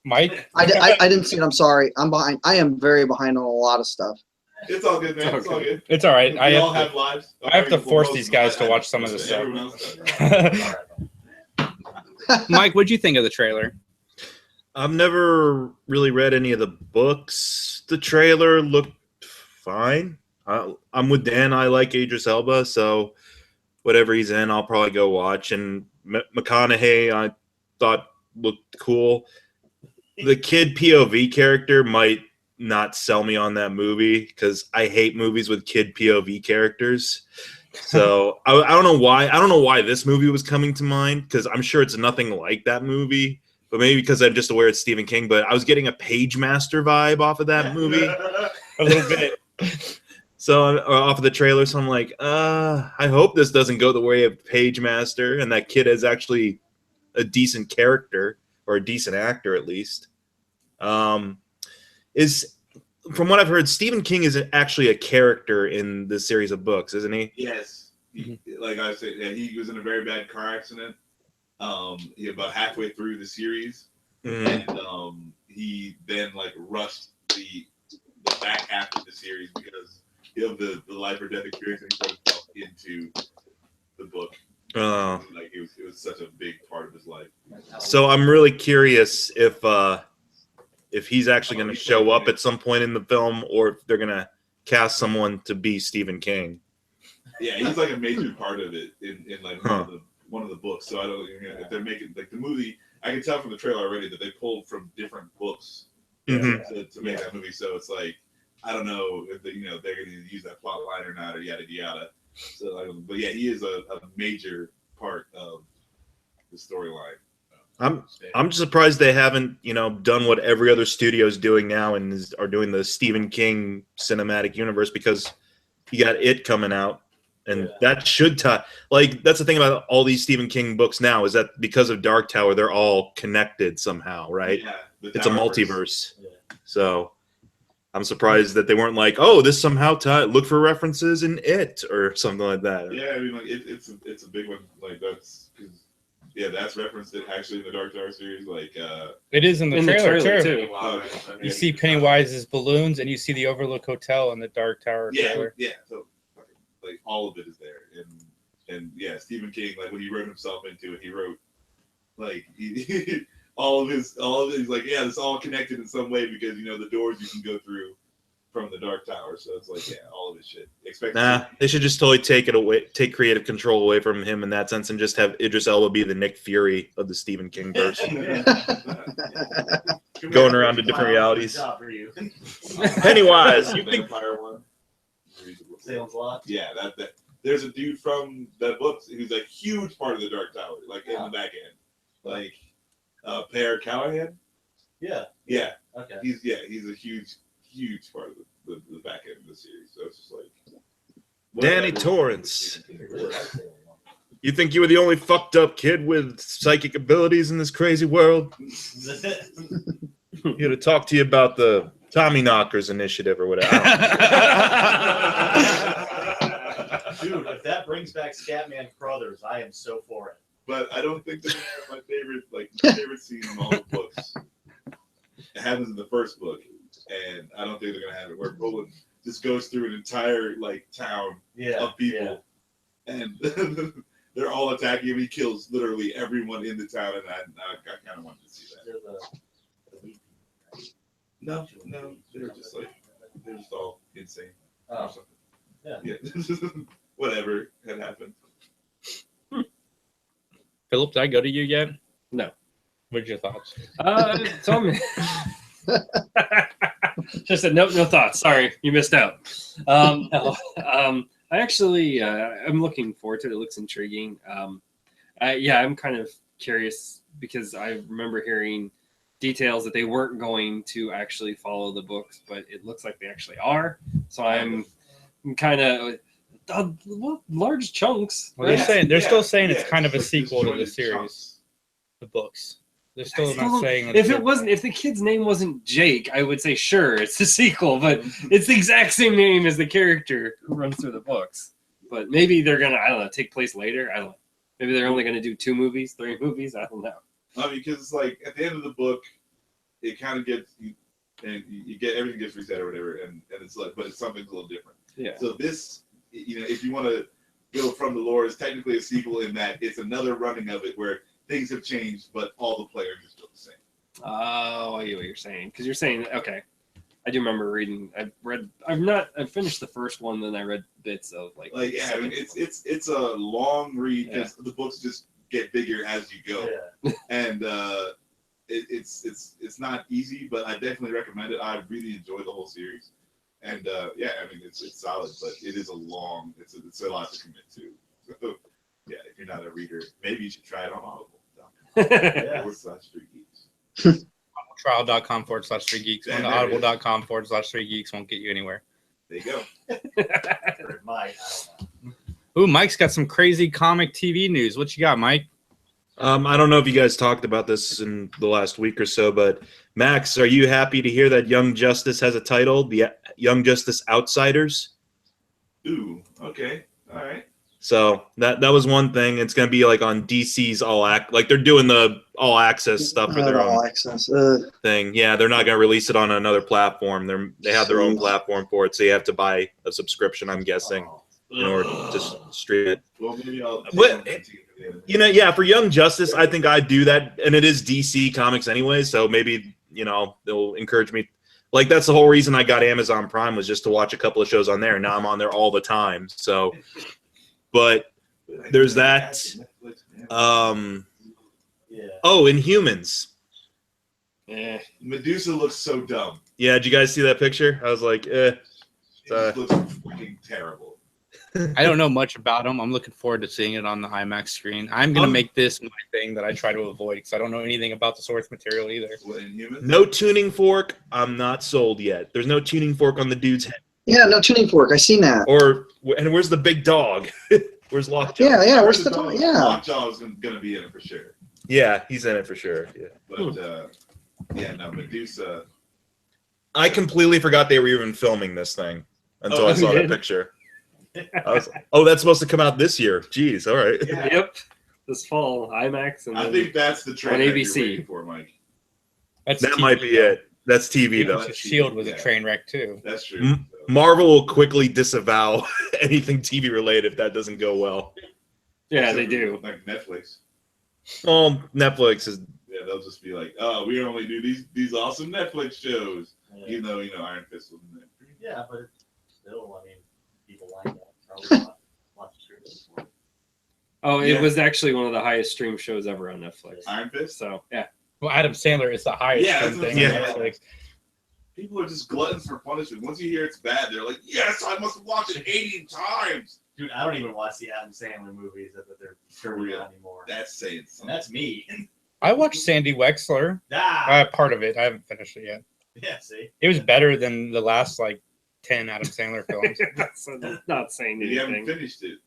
Speaker 1: Mike?
Speaker 4: I didn't see it. I'm sorry. I'm behind. I am very behind on a lot of stuff.
Speaker 2: It's all good, man. It's all good.
Speaker 1: It's all right.
Speaker 2: We all have lives.
Speaker 1: I have to force these guys to watch some of this stuff.
Speaker 2: Everyone else does.
Speaker 1: Mike, what'd you think of the trailer?
Speaker 6: I've never really read any of the books. The trailer looked fine. I'm with Dan. I like Idris Elba, so whatever he's in, I'll probably go watch. And McConaughey, I thought looked cool. The kid POV character might not sell me on that movie because I hate movies with kid POV characters. So I don't know why. I don't know why this movie was coming to mind because I'm sure it's nothing like that movie. But maybe because I'm just aware it's Stephen King. But I was getting a Page Master vibe off of that movie.
Speaker 1: A little bit.
Speaker 6: So off of the trailer, so I'm like, I hope this doesn't go the way of Page Master, and that kid is actually a decent character or a decent actor at least. Is from what I've heard, Stephen King is actually a character in this series of books, isn't he?
Speaker 2: Yes. Like I said, yeah, he was in a very bad car accident. About halfway through the series, and he then like rushed the back half of the series because of the life or death experience, and he put himself into the book. Like it was such a big part of his life.
Speaker 6: So I'm really curious if he's actually going to show up at some point in the film, or if they're going to cast someone to be Stephen King.
Speaker 2: Yeah, he's like a major part of it in like one of the books. So I don't, if they're making like the movie, I can tell from the trailer already that they pulled from different books to make that movie. So it's like I don't know if they're going to use that plot line or not, or yada yada. So, but yeah, he is a major part of the storyline.
Speaker 6: I'm just surprised they haven't, done what every other studio is doing now and are doing the Stephen King cinematic universe, because you got It coming out, and that should tie. Like, that's the thing about all these Stephen King books now, is that because of Dark Tower, they're all connected somehow, right?
Speaker 2: Yeah,
Speaker 6: it's a multiverse. Yeah. So I'm surprised that they weren't like, oh, this somehow look for references in It or something like that.
Speaker 2: Yeah, I mean, like it's a big one. Like that's referenced it actually in the Dark Tower series. Like
Speaker 1: it is in the trailer too.
Speaker 2: Wow.
Speaker 1: You see Pennywise's balloons, and you see the Overlook Hotel in the Dark Tower trailer.
Speaker 2: Yeah. So like all of it is there, and yeah, Stephen King, like when he wrote himself into it, he wrote like all of his like, yeah, it's all connected in some way because the doors you can go through from the Dark Tower. So it's like, yeah, all of his shit. Expect
Speaker 6: Nah, they should just totally take it away, take creative control away from him in that sense, and just have Idris Elba be the Nick Fury of the Stephen King verse, going around to different realities. Pennywise, you think?
Speaker 2: Vampire one?
Speaker 3: Salem's Lot.
Speaker 2: Yeah, that. There's a dude from the books who's a huge part of the Dark Tower, like in the back end, like Per Callahan.
Speaker 3: Yeah.
Speaker 2: Yeah.
Speaker 3: Okay.
Speaker 2: He's a huge part of the back end of the series. So it's just like
Speaker 6: Danny Torrance. You think you were the only fucked up kid with psychic abilities in this crazy world? Here to talk to you about the Tommy Knockers initiative or whatever.
Speaker 3: Dude, if that brings back Scatman Crothers, I am so for it.
Speaker 2: But I don't think that's my favorite scene in all the books. It happens in the first book, and I don't think they're gonna have it where Roland just goes through an entire town of people, and they're all attacking him. He kills literally everyone in the town, and I kind of wanted to see that. No, they're just all insane.
Speaker 3: Oh.
Speaker 2: Or something. Yeah. Whatever had happened.
Speaker 1: Philip, did I go to you yet?
Speaker 7: No.
Speaker 1: What's your thoughts?
Speaker 7: Tom. Just said no thoughts. Sorry, you missed out. No. I actually, I'm looking forward to it. It looks intriguing. I'm kind of curious because I remember hearing details that they weren't going to actually follow the books, but it looks like they actually are. So I'm kind of large chunks.
Speaker 1: Well, they're still saying it's
Speaker 2: yeah,
Speaker 1: kind of a
Speaker 2: it's
Speaker 1: sequel to the
Speaker 2: disjointed
Speaker 1: series,
Speaker 2: chunks.
Speaker 1: the books. They're still
Speaker 7: Still,
Speaker 1: not saying that
Speaker 7: if the kid's name wasn't Jake, I would say sure, it's a sequel, but it's the exact same name as the character who runs through the books. But maybe they're gonna, I don't know, take place later. I don't know. Maybe they're only gonna do 2 movies, 3 movies. I don't know.
Speaker 2: Because it's like at the end of the book, it kind of gets you get everything gets reset or whatever, and it's like, but it's something a little different.
Speaker 7: Yeah.
Speaker 2: So this, if you want to go from the lore, is technically a sequel in that it's another running of it where things have changed, but all the players are still the same.
Speaker 7: Oh, I get what you're saying. Because you're saying, okay, I do remember reading. I've finished the first one, then I read bits of
Speaker 2: I mean, it's a long read because the books just get bigger as you go, and it's not easy, but I definitely recommend it. I really enjoy the whole series, and I mean it's solid, but it is it's a lot to commit to. So, yeah, if you're not a reader, maybe you should try it on Audible. /3geeks.
Speaker 1: Trial.com/3geeks.
Speaker 2: Yeah,
Speaker 1: Going to audible.com/3geeks won't get you anywhere.
Speaker 2: There you go.
Speaker 3: Mike, I don't know.
Speaker 1: Ooh, Mike's got some crazy comic TV news. What you got, Mike?
Speaker 6: I don't know if you guys talked about this in the last week or so, but Max, are you happy to hear that Young Justice has a title, the Young Justice Outsiders?
Speaker 2: Ooh, okay, all right.
Speaker 6: So that was one thing. It's gonna be like on DC's they're doing the all access stuff for their own thing. Yeah, they're not gonna release it on another platform. They have their own platform for it, so you have to buy a subscription, I'm guessing, in order to stream it.
Speaker 2: Well, maybe I'll.
Speaker 6: For Young Justice, I think I'd do that, and it is DC Comics anyway, so maybe they'll encourage me. Like that's the whole reason I got Amazon Prime was just to watch a couple of shows on there, and now I'm on there all the time. So. But there's that. Inhumans.
Speaker 7: Yeah.
Speaker 2: Medusa looks so dumb.
Speaker 6: Yeah, did you guys see that picture? I was like,
Speaker 2: It just looks fucking terrible.
Speaker 1: I don't know much about them. I'm looking forward to seeing it on the IMAX screen. I'm going to make this my thing that I try to avoid because I don't know anything about the source material either.
Speaker 6: No tuning fork. I'm not sold yet. There's no tuning fork on the dude's head.
Speaker 4: Yeah, no tuning fork. I seen that.
Speaker 6: And where's the big dog? Where's Lockjaw?
Speaker 4: Yeah. Where's the dog? Yeah.
Speaker 2: Lockjaw is going to be in it for sure.
Speaker 6: Yeah, he's in it for sure. Yeah.
Speaker 2: But Medusa.
Speaker 6: I completely forgot they were even filming this thing until I saw that picture. I was like, that's supposed to come out this year. Jeez, all right.
Speaker 2: Yeah.
Speaker 7: Yep. This fall, IMAX, and
Speaker 2: I think that's the trend
Speaker 7: on
Speaker 2: that
Speaker 7: ABC.
Speaker 2: you're waiting for, Mike.
Speaker 1: That
Speaker 6: Might be it. That's TV though.
Speaker 1: Shield was a train wreck too.
Speaker 2: That's true.
Speaker 6: Marvel will quickly disavow anything TV related if that doesn't go well.
Speaker 7: Yeah, they do.
Speaker 2: Like Netflix.
Speaker 6: Well, Netflix is.
Speaker 2: Yeah, they'll just be like, "Oh, we only do these awesome Netflix shows," even though Iron Fist was in there.
Speaker 3: Yeah, but it's still, I mean, people like that. Probably watch streaming for it.
Speaker 7: Oh,
Speaker 2: Yeah.
Speaker 7: it was actually one of the highest streamed shows ever on Netflix.
Speaker 2: Iron Fist.
Speaker 7: So yeah.
Speaker 1: Well, Adam Sandler is the highest
Speaker 2: Yeah, that's
Speaker 1: thing
Speaker 2: what
Speaker 1: on
Speaker 2: I'm
Speaker 6: saying.
Speaker 1: Netflix.
Speaker 2: People are just gluttons for punishment. Once you hear it's bad, they're like, "Yes, I must watch it 80 times."
Speaker 3: Dude, I don't even watch the Adam Sandler movies that they're turning
Speaker 2: real.
Speaker 3: on anymore.
Speaker 2: That's saying
Speaker 3: And
Speaker 2: something.
Speaker 3: that's me.
Speaker 1: I watched Sandy Wexler. Part of it. I haven't finished it yet.
Speaker 3: Yeah, see?
Speaker 1: It was better than the last like 10 Adam Sandler films.
Speaker 7: That's not saying
Speaker 2: You haven't
Speaker 7: anything.
Speaker 2: finished it.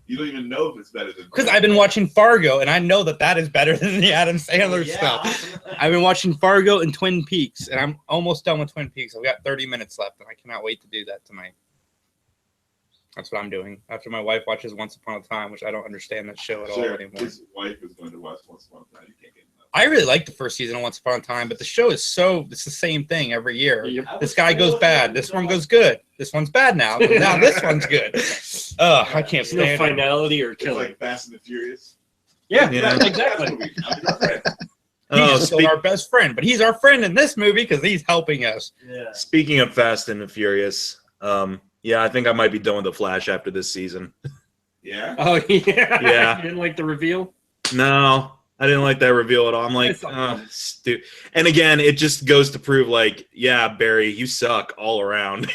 Speaker 2: You don't even know if it's better than.
Speaker 1: Because I've been watching Fargo, and I know that that is better than the Adam Sandler stuff. I've been watching Fargo and Twin Peaks, and I'm almost done with Twin Peaks. I've got 30 minutes left, and I cannot wait to do that tonight. That's what I'm doing. After my wife watches Once Upon a Time, which I don't understand that show at all
Speaker 2: Sure,
Speaker 1: anymore.
Speaker 2: his wife is going to watch Once Upon a Time. You can't get enough.
Speaker 1: I really like the first season of Once Upon a Time, but the show is it's the same thing every year.
Speaker 7: Yep.
Speaker 1: This guy goes bad. This one goes good. This one's bad now. Now this one's good. Ugh, I can't
Speaker 7: There's no
Speaker 1: stand it.
Speaker 7: finality or
Speaker 2: It's
Speaker 7: killing.
Speaker 2: like Fast and the Furious.
Speaker 1: Yeah,
Speaker 6: Yeah.
Speaker 1: exactly.
Speaker 6: Oh,
Speaker 1: He's still our best friend, but he's our friend in this movie because he's helping us.
Speaker 3: Yeah.
Speaker 6: speaking of Fast and the Furious, yeah, I think I might be done with the Flash after this season.
Speaker 2: Yeah.
Speaker 7: Oh yeah.
Speaker 6: Yeah.
Speaker 7: You didn't like the reveal?
Speaker 6: No, I didn't like that reveal at all. I'm like,
Speaker 7: It's not
Speaker 6: and again, it just goes to prove, like, yeah, Barry, you suck all around.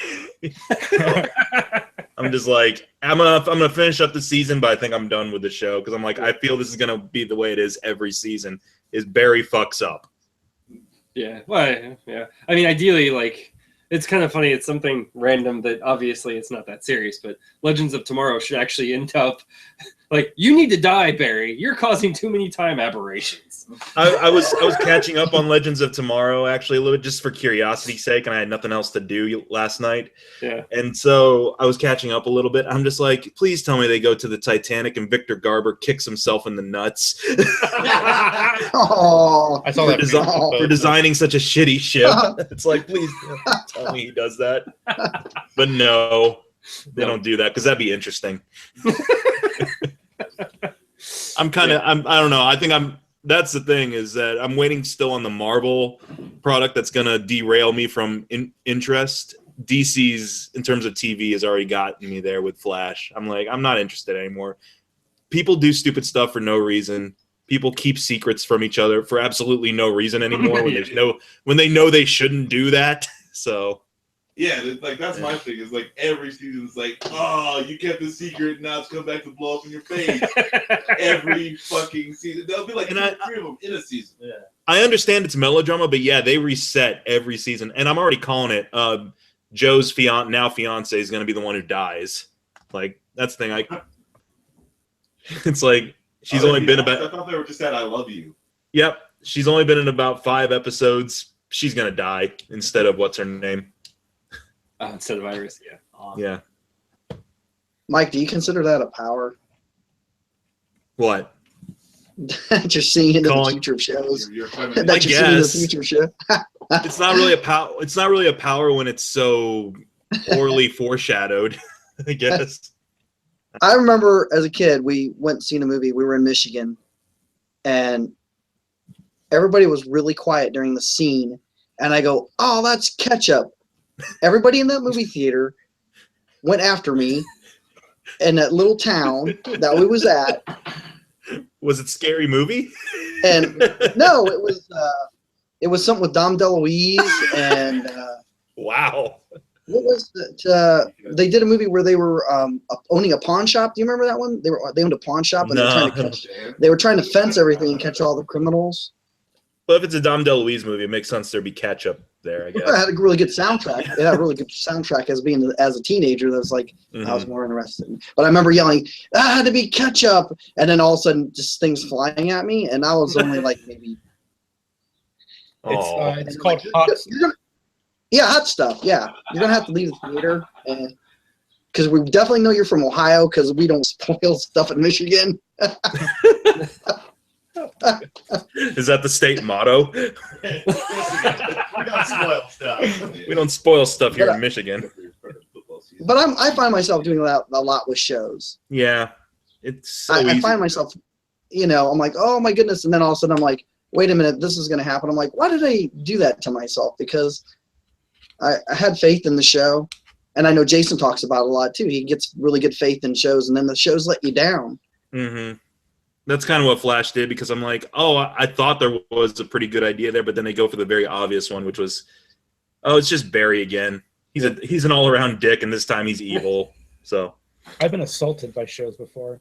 Speaker 6: I'm just like, I'm gonna finish up the season, but I think I'm done with the show because I'm like, I feel this is gonna be the way it is every season. Is Barry fucks up?
Speaker 7: Yeah. Well, yeah. I mean, ideally, like, it's kind of funny. It's something random that obviously it's not that serious, but Legends of Tomorrow should actually end up like, you need to die, Barry. You're causing too many time aberrations.
Speaker 6: I was catching up on Legends of Tomorrow actually a little bit just for curiosity's sake, and I had nothing else to do last night.
Speaker 7: Yeah.
Speaker 6: And so I was catching up a little bit. I'm just like, please tell me they go to the Titanic and Victor Garber kicks himself in the nuts
Speaker 4: Oh,
Speaker 1: I saw that
Speaker 6: for designing such a shitty ship. It's like, please tell me he does that. But no, they don't do that because that'd be interesting. I don't know. I think that's the thing is that I'm waiting still on the Marvel product that's going to derail me from interest. DC's, in terms of TV, has already gotten me there with Flash. I'm like, I'm not interested anymore. People do stupid stuff for no reason. People keep secrets from each other for absolutely no reason anymore when they know they shouldn't do that. So
Speaker 2: Yeah, like that's my thing. Is like every season is like, oh, you kept the secret, now it's come back to blow up in your face. Every fucking season, there'll be like 3 of them in a season.
Speaker 3: Yeah.
Speaker 6: I understand it's melodrama, but yeah, they reset every season, and I'm already calling it. Joe's fiance is going to be the one who dies. Like that's the thing. It's like she's only been about.
Speaker 2: I thought they were just that I love you.
Speaker 6: Yep, she's only been in about 5 episodes. She's going to die instead of what's her name.
Speaker 7: Instead of Iris, yeah.
Speaker 6: Yeah.
Speaker 4: Mike, do you consider that a power?
Speaker 6: What?
Speaker 4: Just seeing into the
Speaker 6: Calling-
Speaker 4: future of shows.
Speaker 2: You're
Speaker 4: That you're seeing in the
Speaker 6: guess.
Speaker 4: future show.
Speaker 6: It's not really a power. It's not really a power when it's so poorly foreshadowed. I guess.
Speaker 4: I remember as a kid, we went and seen a movie. We were in Michigan, and everybody was really quiet during the scene. And I go, "Oh, that's ketchup." Everybody in that movie theater went after me in that little town that we was at.
Speaker 6: Was it Scary Movie?
Speaker 4: And no, it was something with Dom DeLuise and
Speaker 6: Wow.
Speaker 4: what was it? They did a movie where they were owning a pawn shop. Do you remember that one? They owned a pawn shop and
Speaker 6: No.
Speaker 4: they were trying to fence everything and catch all the criminals.
Speaker 6: Well, if it's a Dom DeLuise movie, it makes sense there'd be ketchup there, I
Speaker 4: It
Speaker 6: guess.
Speaker 4: had a really good soundtrack. It had a really good soundtrack as a teenager. That was like I was
Speaker 6: Mhm.
Speaker 4: more interested in. But I remember yelling, "Ah, had to be ketchup!" And then all of a sudden, just things flying at me, and I was only like maybe.
Speaker 6: Aw.
Speaker 1: It's called Hot.
Speaker 4: Yeah, hot stuff. Yeah, you're gonna have to leave the theater, because we definitely know you're from Ohio because we don't spoil stuff in Michigan.
Speaker 6: Is that the state motto?
Speaker 3: We don't spoil stuff.
Speaker 6: We don't spoil stuff here in Michigan.
Speaker 4: But I find myself doing that a lot with shows.
Speaker 6: Yeah. It's so
Speaker 4: I
Speaker 6: easy.
Speaker 4: find myself, I'm like, oh my goodness, and then all of a sudden I'm like, wait a minute, this is gonna happen. I'm like, why did I do that to myself? Because I had faith in the show, And I know Jason talks about it a lot too. He gets really good faith in shows, and then the shows let you down.
Speaker 6: Mm-hmm. That's kind of what Flash did, because I'm like, oh, I thought there was a pretty good idea there, but then they go for the very obvious one, which was, oh, it's just Barry again. He's an all-around dick, and this time he's evil. So
Speaker 1: I've been assaulted by shows before.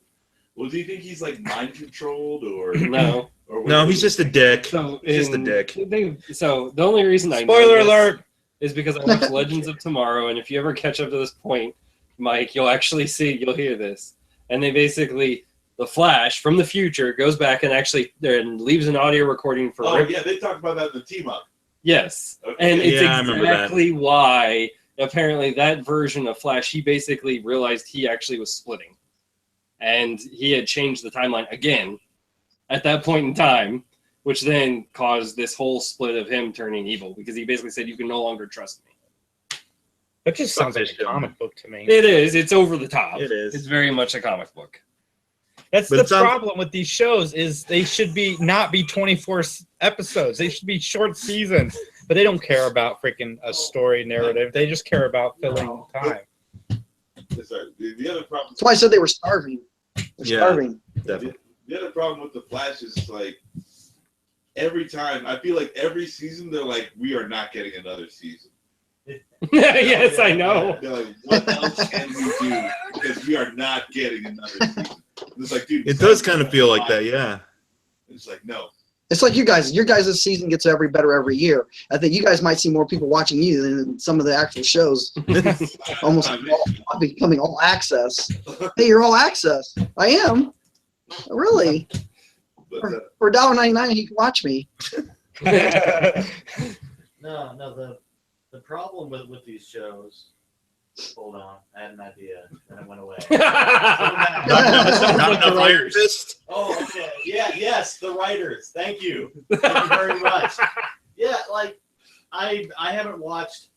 Speaker 2: Well, do you think he's like mind controlled or
Speaker 7: No.
Speaker 2: Or
Speaker 6: no, he's just a dick.
Speaker 7: So
Speaker 6: He's just a dick.
Speaker 7: So the only reason I know
Speaker 1: Spoiler
Speaker 7: this
Speaker 1: alert!
Speaker 7: is because I watched Legends of Tomorrow, and if you ever catch up to this point, Mike, you'll hear this. And they basically, the Flash from the future goes back and actually leaves an audio recording for
Speaker 2: Oh
Speaker 7: Rip.
Speaker 2: yeah, they talked about that in the team up.
Speaker 7: Yes.
Speaker 2: Okay.
Speaker 7: And it's
Speaker 6: Yeah, I remember that.
Speaker 7: exactly why apparently that version of Flash, he basically realized he actually was splitting. And he had changed the timeline again at that point in time, which then caused this whole split of him turning evil, because he basically said, you can no longer trust me.
Speaker 1: That just sounds like a comic book to me.
Speaker 7: It is. It's over the top.
Speaker 6: It is.
Speaker 7: It's very much a comic book.
Speaker 1: That's
Speaker 6: But
Speaker 1: the
Speaker 6: it sounds-
Speaker 1: problem with these shows is they should not be 24 episodes. They should be short seasons. But they don't care about freaking a story narrative. They just care about filling time.
Speaker 2: Sorry, the other problem.
Speaker 4: That's why I said they were starving. They're
Speaker 6: Yeah.
Speaker 4: starving.
Speaker 6: Definitely.
Speaker 2: The other problem with the Flash is like every time I feel like every season they're like, we are not getting another season.
Speaker 7: Yes, I know.
Speaker 2: They're like, what else can we do? Because we are not getting another season. It's like, dude,
Speaker 6: It does kind of feel like that, yeah.
Speaker 2: It's like, no.
Speaker 4: It's like you guys. Your guys' season gets better every year. I think you guys might see more people watching you than some of the actual shows. Almost all becoming all access. Hey, you're all access. I am. Really?
Speaker 2: But,
Speaker 4: For $1.99, you can watch me.
Speaker 3: No, the problem with these shows. Hold on, I had an idea, and it went away.
Speaker 6: Not enough Iron Fist?
Speaker 3: Oh, okay. Yeah, yes, the writers. Thank you. Thank you very much. Yeah, like I haven't watched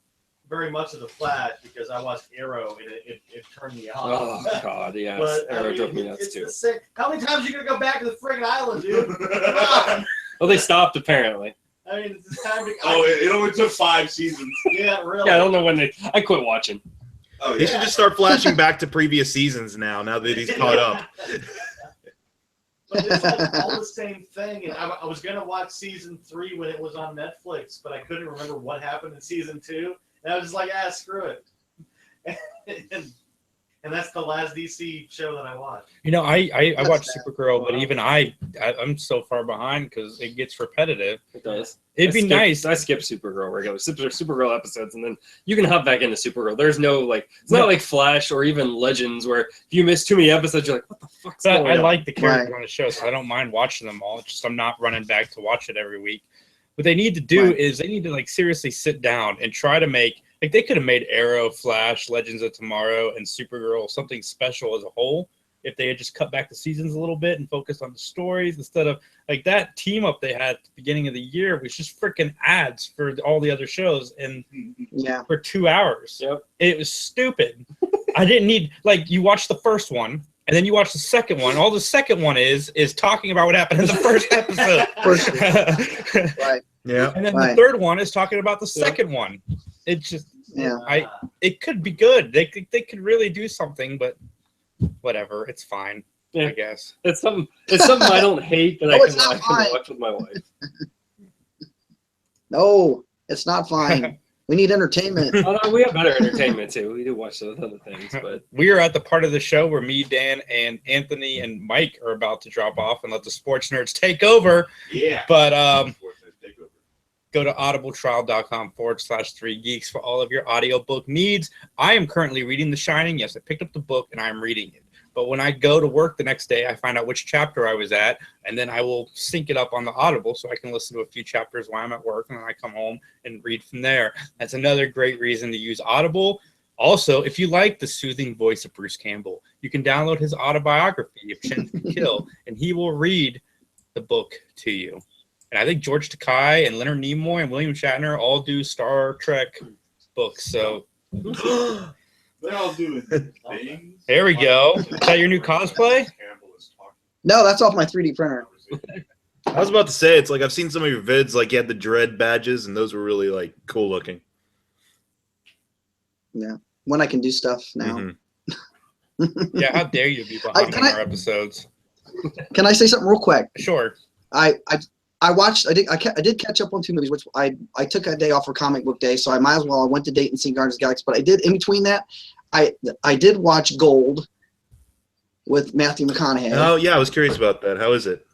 Speaker 3: very much of The Flash because I watched Arrow and it turned me off.
Speaker 7: Oh, God, yes.
Speaker 3: But
Speaker 7: Arrow drove me nuts,
Speaker 3: it's
Speaker 7: too.
Speaker 3: the same. How many times are you gonna go back to the friggin' island, dude? Come on.
Speaker 7: Well, they stopped, apparently.
Speaker 3: I mean, it's time to.
Speaker 2: oh, it only took 5 seasons.
Speaker 3: Yeah, really.
Speaker 7: Yeah, I don't know when I quit watching.
Speaker 2: Oh,
Speaker 6: He should just start flashing back to previous seasons now that he's caught up.
Speaker 3: But it's like all the same thing. And I was going to watch season 3 when it was on Netflix, but I couldn't remember what happened in season 2. And I was just like, screw it. And that's the last DC show that I watched.
Speaker 1: You know, I watch Supergirl, but even I'm so far behind because it gets repetitive.
Speaker 7: It does.
Speaker 1: It'd be nice.
Speaker 7: I skip Supergirl regular Supergirl episodes, and then you can hop back into Supergirl. There's no it's not like Flash or even Legends where if you miss too many episodes, you're like, what the fuck's
Speaker 1: But
Speaker 7: going
Speaker 1: I
Speaker 7: on?
Speaker 1: like the character on the show, so I don't mind watching them all. It's just I'm not running back to watch it every week. What they need to do is they need to seriously sit down and try to make they could have made Arrow, Flash, Legends of Tomorrow, and Supergirl something special as a whole if they had just cut back the seasons a little bit and focused on the stories instead of that team up they had at the beginning of the year was just freaking ads for all the other shows and for 2 hours.
Speaker 7: Yep.
Speaker 1: It was stupid. I didn't need you watch the first one and then you watch the second one. All the second one is talking about what happened in the first episode.
Speaker 4: Right.
Speaker 6: Yeah.
Speaker 1: And then the third one is talking about the second one. It's just it could be good. They could really do something, but whatever, it's fine.
Speaker 7: Yeah.
Speaker 1: I guess
Speaker 7: It's something I don't hate that I can watch with my wife.
Speaker 4: No, it's not fine. We need entertainment.
Speaker 7: Oh, no, we have better entertainment too. We do watch those other things, but
Speaker 1: we are at the part of the show where me, Dan, and Anthony and Mike are about to drop off and let the sports nerds take over.
Speaker 2: Yeah.
Speaker 1: But go to audibletrial.com/3geeks for all of your audiobook needs. I am currently reading The Shining. Yes, I picked up the book and I'm reading it. But when I go to work the next day, I find out which chapter I was at, and then I will sync it up on the Audible so I can listen to a few chapters while I'm at work, and then I come home and read from there. That's another great reason to use Audible. Also, if you like the soothing voice of Bruce Campbell, you can download his autobiography, If Chins Could Kill, and he will read the book to you. And I think George Takei and Leonard Nimoy and William Shatner all do Star Trek books. So
Speaker 2: they're all doing things.
Speaker 1: there we go. Is that your new cosplay?
Speaker 4: No, that's off my 3D printer.
Speaker 6: I was about to say, it's I've seen some of your vids, you had the Dread badges, and those were really cool looking.
Speaker 4: Yeah. when I can do stuff now.
Speaker 6: Mhm.
Speaker 1: Yeah, how dare you be behind on our episodes?
Speaker 4: Can I say something real quick?
Speaker 1: Sure.
Speaker 4: I did catch up on 2 movies, which I took a day off for comic book day, so I might as well. I went to date and see Guardians of the Galaxy, but I did in between that. I did watch Gold with Matthew McConaughey.
Speaker 6: Oh yeah, I was curious about that. How is it?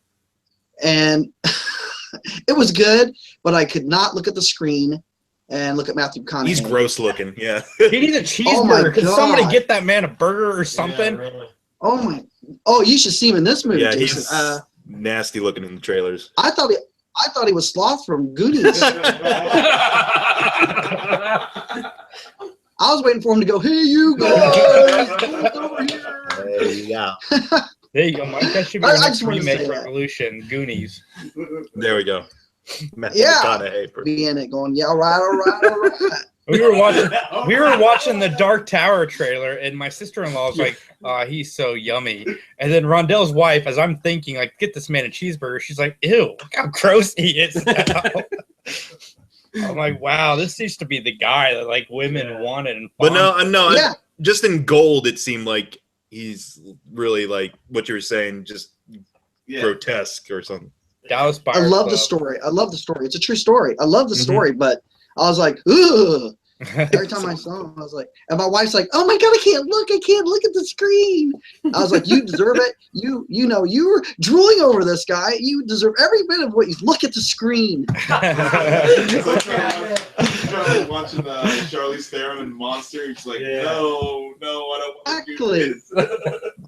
Speaker 4: And it was good, but I could not look at the screen and look at Matthew McConaughey.
Speaker 6: He's gross looking. Yeah.
Speaker 1: He needs a cheeseburger. Could somebody
Speaker 4: God.
Speaker 1: get that man a burger or something?
Speaker 3: Yeah, really.
Speaker 4: Oh my! Oh, you should see him in this movie,
Speaker 6: Yeah,
Speaker 4: Jason.
Speaker 6: he's nasty looking in the trailers.
Speaker 4: I thought he was Sloth from Goonies. I was waiting for him to go, "Hey, you guys, come over here."
Speaker 6: Yeah.
Speaker 1: There you go, Mike. That should be
Speaker 4: I
Speaker 1: our next
Speaker 4: just wanted to
Speaker 1: remake
Speaker 4: say that.
Speaker 1: revolution, Goonies.
Speaker 6: There we go. Matthew
Speaker 4: Yeah.
Speaker 6: McConaughey.
Speaker 4: Be in it, going, "Yeah, all right, all right, all right."
Speaker 1: We were watching the Dark Tower trailer, and my sister-in-law was like, he's so yummy. And then Rondell's wife, as I'm thinking, like, get this man a cheeseburger, she's like, ew, look how gross he is now. I'm like, wow, this used to be the guy that like women wanted. And
Speaker 6: But no,
Speaker 4: Yeah.
Speaker 6: just in Gold, it seemed like he's really like what you were saying, just grotesque or something.
Speaker 1: Dallas Buyers
Speaker 4: I love the
Speaker 1: Club.
Speaker 4: story. I love the story. It's a true story. I love the story, but I was like, ugh. Every time I saw him, I was like, and my wife's like, "Oh my God, I can't look at the screen." I was like, "You deserve it. You know, you were drooling over this guy. You deserve every bit of what you look at the screen."
Speaker 2: It's like watching Charlize Theron and Monster. He's like, no, I don't want to do this.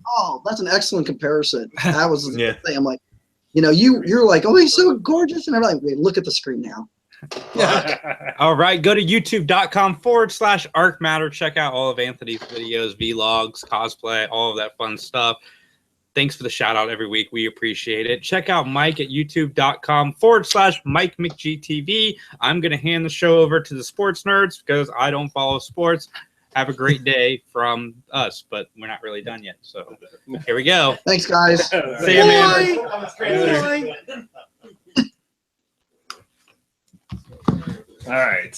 Speaker 4: Oh, that's an excellent comparison. That was the
Speaker 6: Yeah.
Speaker 4: thing. I'm like, you know, you're like, "Oh, he's so gorgeous," and I'm like, "Wait, look at the screen now."
Speaker 1: All right, go to youtube.com/ArcMatter. Check out all of Anthony's videos, vlogs, cosplay, all of that fun stuff. Thanks for the shout out every week. We appreciate it. Check out Mike at youtube.com/Mike McGTV. I'm going to hand the show over to the sports nerds because I don't follow sports. Have a great day from us, but we're not really done yet. So here we go.
Speaker 4: Thanks, guys.
Speaker 1: See you, man.
Speaker 7: All right.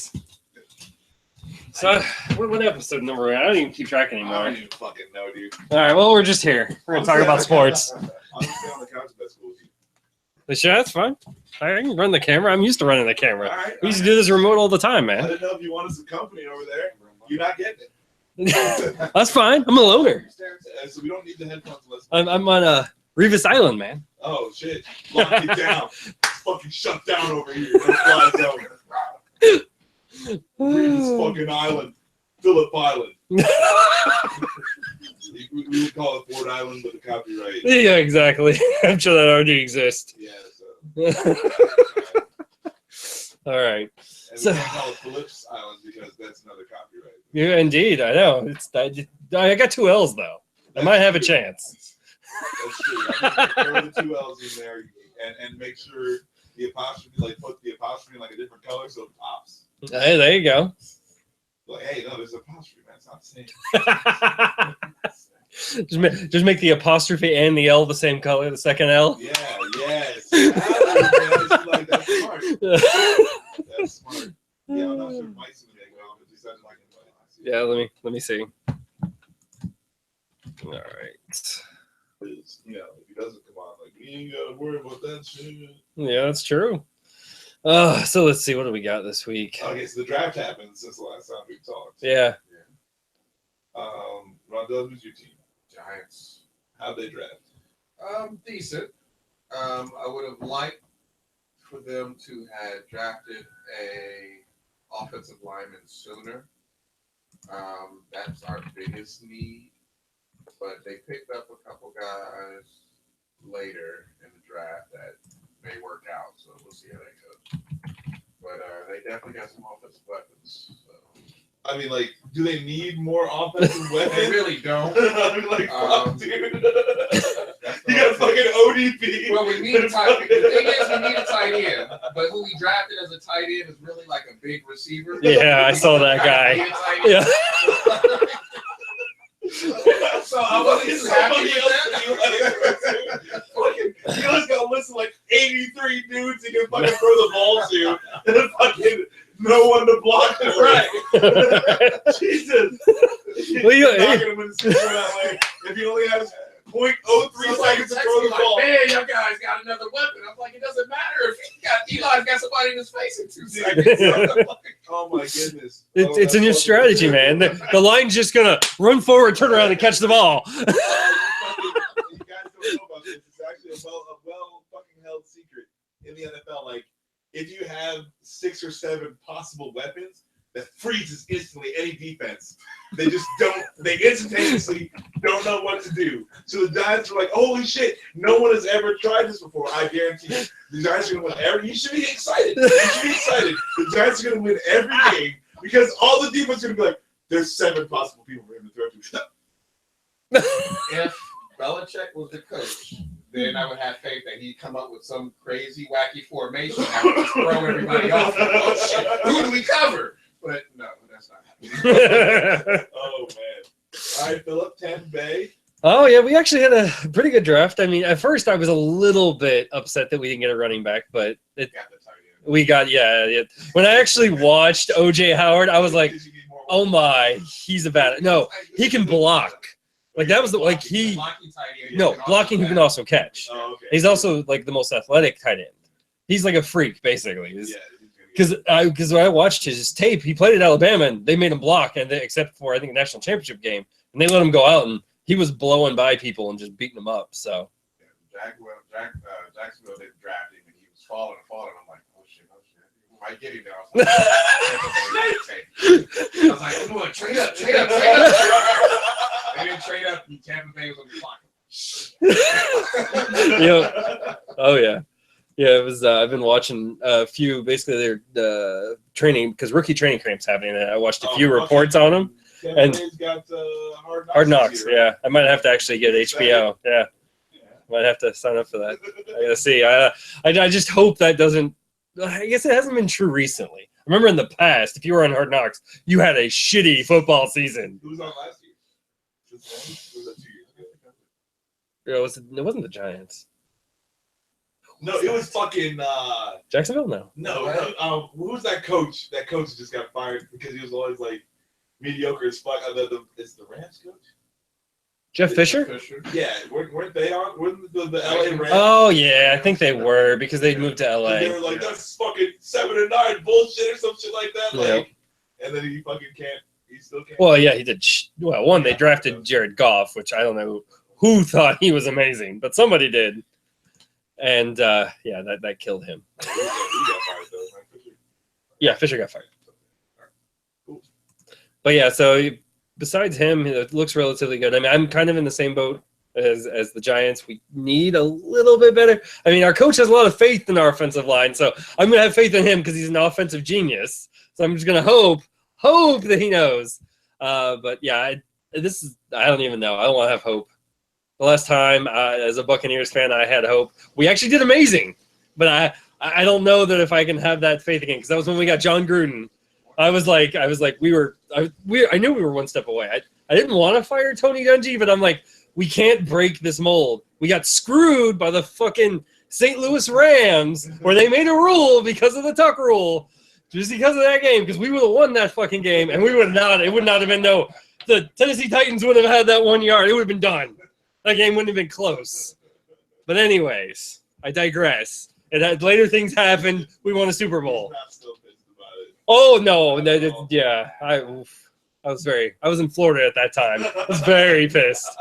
Speaker 7: So, what episode number are we at? I don't even keep track anymore.
Speaker 2: I don't even fucking know, dude.
Speaker 7: All right, well, we're just here. We're going to talk about sports.
Speaker 2: I'm stay on the couch if that's cool with you.
Speaker 7: The show, that's fine. I can run the camera. I'm used to running the camera.
Speaker 2: All right,
Speaker 7: We used to do this remote all the time,
Speaker 2: I
Speaker 7: man.
Speaker 2: didn't know if you wanted some company over there. You're not getting it.
Speaker 7: That's fine. I'm a loner.
Speaker 2: So we don't need the headphones to listen.
Speaker 7: I'm on Revis Island, man.
Speaker 2: Oh, shit. Lock it down. It's fucking shut down over here. No flies over. Reed's fucking island. Phillip Island. We would call it Ford Island with a copyright.
Speaker 7: Yeah, exactly. I'm sure that already exists.
Speaker 2: Yeah, so.
Speaker 7: All right.
Speaker 2: And
Speaker 7: So-
Speaker 2: we can't call it Phillips Island because that's another copyright.
Speaker 7: Yeah, indeed. I know. I got 2 L's, though. I might have a chance.
Speaker 2: That's true. I think throw the 2 L's in there and make sure the apostrophe, like put the apostrophe in like a different color so it pops.
Speaker 7: Hey, there you go.
Speaker 2: Like, hey, no, there's an apostrophe, man. It's not the same.
Speaker 7: just make the apostrophe and the L the same color, the second L.
Speaker 2: Yeah, yes. Like, that's smart. That's smart. Yeah, I'm not sure if Mike's gonna make well, but he said like
Speaker 7: Yeah, let me see. All right.
Speaker 2: you know, if he doesn't come on, like, we ain't gotta worry about that shit.
Speaker 7: Yeah, that's true. So let's see, what do we got this week?
Speaker 2: Okay, so the draft happened since the last time we talked.
Speaker 7: Yeah.
Speaker 2: Rondell, who's your team?
Speaker 5: Giants.
Speaker 2: How'd they draft?
Speaker 5: Decent. I would have liked for them to have drafted a offensive lineman sooner. That's our biggest need. But they picked up a couple guys later in the draft that may work out. So we'll see how that goes. But they definitely got some offensive weapons. So.
Speaker 2: I mean, like, do they need more offensive weapons?
Speaker 5: They really don't.
Speaker 2: I mean, like, fuck, dude. You got fucking ODP.
Speaker 5: Well, we need a tight end. The thing is, we need a tight end. But who we drafted as a tight end is really like a big receiver.
Speaker 7: Yeah, I saw that guy. Yeah.
Speaker 5: So I wasn't happy with that.
Speaker 2: You just gotta listen like 83 dudes you can fucking throw the ball to, and fucking no one to block it right. Jesus.
Speaker 7: Well,
Speaker 2: You're not gonna win the Super Bowl that way if he only has 0.03 seconds to throw the ball.
Speaker 5: Man, y'all guys got another weapon. I'm like, it doesn't matter if Eli's got somebody in his face in 2 seconds.
Speaker 2: Oh my goodness!
Speaker 7: It's a new strategy, man. The line's just gonna run forward, turn around, and catch the ball.
Speaker 2: You guys don't know about this. It's actually a well fucking held secret in the NFL. Like, if you have 6 or 7 possible weapons, that freezes instantly any defense. They just don't. They instantaneously don't know what to do. So the Giants are like, "Holy shit! No one has ever tried this before." I guarantee you, the Giants are gonna win every. You should be excited. You should be excited. The Giants are gonna win every game because all the defense are gonna be like, "There's 7 possible people for him to throw to."
Speaker 5: If Belichick was the coach, then I would have faith that he'd come up with some crazy, wacky formation that would just throw everybody off. Oh shit! Who do we cover? But no, that's not happening.
Speaker 2: Oh man! All right, Philip, Tampa Bay.
Speaker 7: Oh yeah, we actually had a pretty good draft. I mean, at first I was a little bit upset that we didn't get a running back, but we got yeah. When I actually watched OJ Howard, I was like, oh my, he's a bad. No, he can block. Like that was blocking he can also catch.
Speaker 2: Oh, okay.
Speaker 7: He's also like the most athletic tight end. He's like a freak basically. Because when I watched his tape, he played at Alabama and they made him block, and except for I think a national championship game, and they let him go out and he was blowing by people and just beating them up. So
Speaker 5: Jacksonville didn't draft him, and he was falling. I'm like, oh shit. We might get him now. I was like, come on, trade up. They didn't trade up. Tampa Bay was on the clock.
Speaker 7: Yeah. Oh yeah. Yeah, it was. I've been watching a few, basically their training because rookie training camp's happening, and I watched a few reports on them. And
Speaker 2: got
Speaker 7: Hard Knocks. Yeah, I might have to actually get HBO. Yeah, might have to sign up for that. I gotta see. I just hope that doesn't. I guess it hasn't been true recently. I remember in the past, if you were on Hard Knocks, you had a shitty football season.
Speaker 2: Who was on last year? Was that 2 years ago?
Speaker 7: It wasn't the Giants.
Speaker 2: No, it was fucking
Speaker 7: Jacksonville. No.
Speaker 2: Who's that coach? That coach just got fired because he was always like mediocre as fuck. It's the Rams coach.
Speaker 7: Jeff Fisher?
Speaker 2: Yeah, weren't they on? Weren't the LA Rams?
Speaker 7: Oh yeah, I think they were because they moved to LA.
Speaker 2: And they were like, "That's fucking 7-9 bullshit" or some shit like that. Like, and then he fucking can't. He still can't.
Speaker 7: Well, yeah, he did. Well, one, they drafted Jared Goff, which I don't know who thought he was amazing, but somebody did. And yeah, that killed him. Yeah, Fisher got fired. But yeah, so besides him, it looks relatively good. I mean, I'm kind of in the same boat as the Giants. We need a little bit better. I mean, our coach has a lot of faith in our offensive line, so I'm going to have faith in him because he's an offensive genius. So I'm just going to hope that he knows. But yeah, I don't even know. I don't want to have hope. The last time, as a Buccaneers fan, I had hope. We actually did amazing, but I don't know that if I can have that faith again because that was when we got John Gruden. I was like, I knew we were one step away. I didn't want to fire Tony Dungy, but I'm like, we can't break this mold. We got screwed by the fucking St. Louis Rams, where they made a rule because of the Tuck rule, just because of that game, because we would have won that fucking game, and we would not. It would not have been the Tennessee Titans would have had that 1 yard. It would have been done. That game wouldn't have been close. But anyways, I digress. It had later things happened. We won a Super Bowl. Oh no, yeah. I was in Florida at that time. I was very pissed.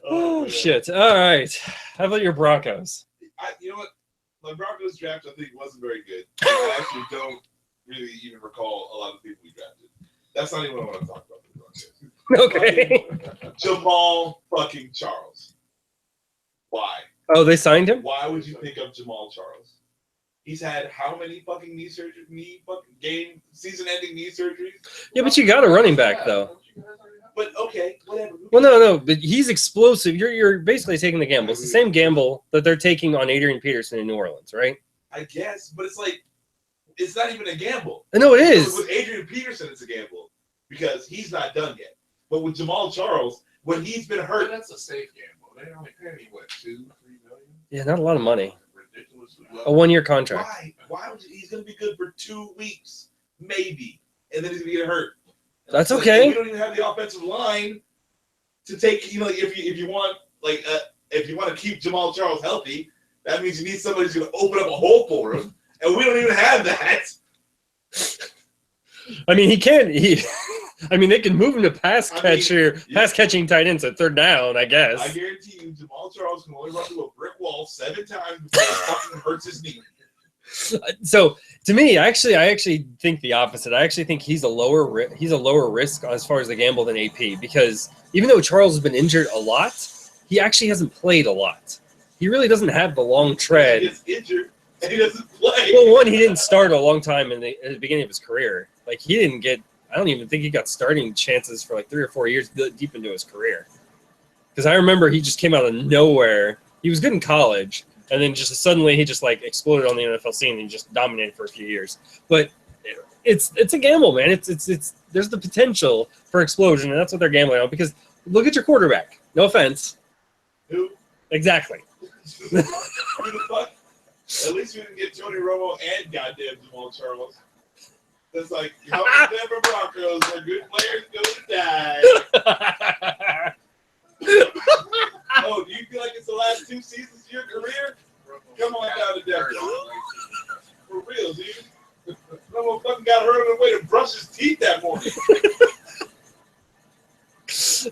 Speaker 7: Oh shit. All right. How about your Broncos?
Speaker 2: You know what? My Broncos draft I think wasn't very good. I actually don't really even recall a lot of people we drafted. That's not even what I want to talk about.
Speaker 7: Okay.
Speaker 2: Jamal fucking Charles. Why?
Speaker 7: Oh, they signed him?
Speaker 2: Why would you pick up Jamal Charles? He's had how many fucking season-ending knee surgeries?
Speaker 7: Yeah, but you got a running back though.
Speaker 2: But okay, whatever.
Speaker 7: Well, no, but he's explosive. You're basically taking the gamble. It's the same gamble that they're taking on Adrian Peterson in New Orleans, right?
Speaker 2: I guess, but it's like it's not even a gamble.
Speaker 7: I know it is.
Speaker 2: With Adrian Peterson, it's a gamble because he's not done yet. But with Jamal Charles, when he's been hurt,
Speaker 5: that's a safe gamble. They only pay me what, $2-3 million?
Speaker 7: Yeah, not a lot of money.
Speaker 5: Ridiculously low.
Speaker 7: A 1 year contract.
Speaker 2: Why? He's going to be good for 2 weeks, maybe. and then he's gonna get hurt.
Speaker 7: That's
Speaker 2: Like,
Speaker 7: okay.
Speaker 2: we don't even have the offensive line to take. You know, if you want if you want to keep Jamal Charles healthy, that means you need somebody who's gonna open up a hole for him, and we don't even have that.
Speaker 7: I mean, I mean, they can move him to pass catching tight ends at third down, I guess.
Speaker 2: I guarantee you, Jamal Charles can only run through a brick wall 7 times before he fucking hurts his knee.
Speaker 7: So to me, I actually think the opposite. I actually think he's a lower risk as far as the gamble than AP, because even though Charles has been injured a lot, he actually hasn't played a lot. He really doesn't have the long tread.
Speaker 2: He gets injured and he doesn't play.
Speaker 7: Well, one, he didn't start a long time at the beginning of his career. Like, he didn't get. I don't even think he got starting chances for like 3 or 4 years deep into his career. Because I remember he just came out of nowhere. He was good in college, and then just suddenly he just like exploded on the NFL scene and he just dominated for a few years. But it's a gamble, man. It's there's the potential for explosion, and that's what they're gambling on. Because look at your quarterback. No offense.
Speaker 2: Who?
Speaker 7: Exactly.
Speaker 2: Who the fuck? At least we didn't get Tony Romo and goddamn Jamal Charles. It's like, how many Denver Broncos are good players going to die? Oh, do you feel like it's the last 2 seasons of your career? Come on down to Denver. For real, dude. Romo fucking got hurt on the way to brush his teeth that morning.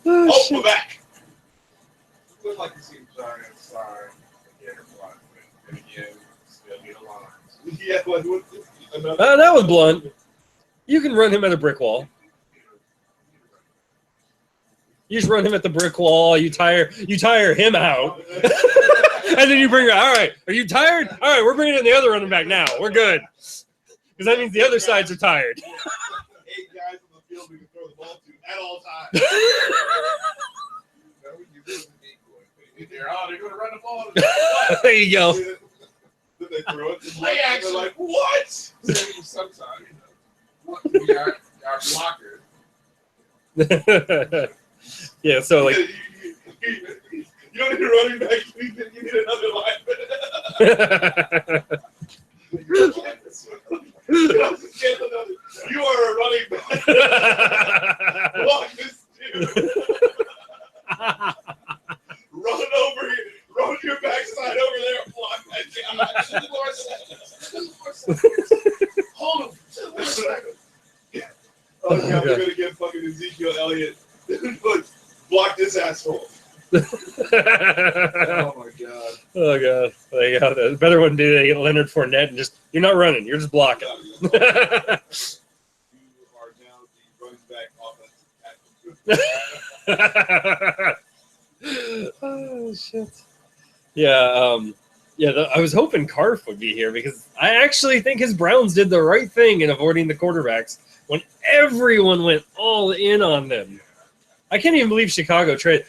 Speaker 2: Oh, we're back.
Speaker 5: Would like to see Giants sign again or what, and again, still get a line.
Speaker 2: Yeah, like,
Speaker 7: That was blunt. You can run him at a brick wall. You just run him at the brick wall. You tire him out, and then you bring her. All right, are you tired? All right, we're bringing in the other running back now. We're good, because that means the other sides are tired.
Speaker 2: 8 guys on the field we can throw the ball to at all times.
Speaker 5: They're going to run the ball.
Speaker 7: There you go.
Speaker 2: Then they throw it. Play action. They're like, what?
Speaker 5: Sometimes, you know, our blocker.
Speaker 7: Yeah, so like.
Speaker 2: You don't need a running back. You need another lineman. You are a running back. Block this dude. Run over here. Run your backside over there and block that guy. Hold him. Oh, God, we're going to get fucking Ezekiel Elliott. Block this asshole. Oh, my God.
Speaker 7: Oh, God. They got a better one, do they get Leonard Fournette and just, you're not running, you're just blocking.
Speaker 2: You are now the running back offensive tackle.
Speaker 7: Oh, shit. Yeah, I was hoping Karf would be here because I actually think his Browns did the right thing in avoiding the quarterbacks when everyone went all in on them. I can't even believe Chicago traded.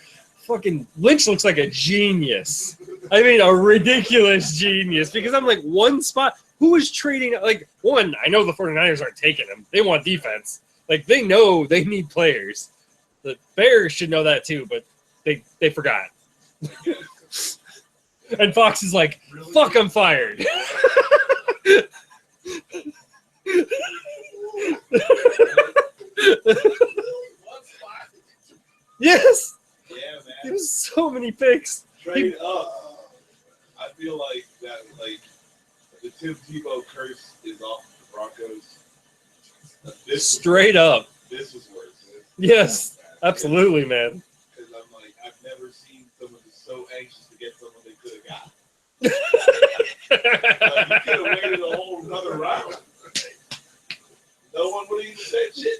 Speaker 7: Fucking Lynch looks like a genius. I mean, a ridiculous genius, because I'm like, one spot. Who is trading? Like, one, I know the 49ers aren't taking him. They want defense. Like, they know they need players. The Bears should know that too, but they forgot. And Fox is like, fuck, I'm fired. Yes.
Speaker 2: Yeah, man.
Speaker 7: There's so many picks.
Speaker 2: Trade up. I feel like that, like, the Tim Tebow curse is off the Broncos.
Speaker 7: Straight up.
Speaker 2: This was worse.
Speaker 7: Yes, absolutely, man.
Speaker 2: Because I'm like, I've never seen someone just so anxious to get someone they could have got. Like, you could have waited a whole another round. No one would even say shit.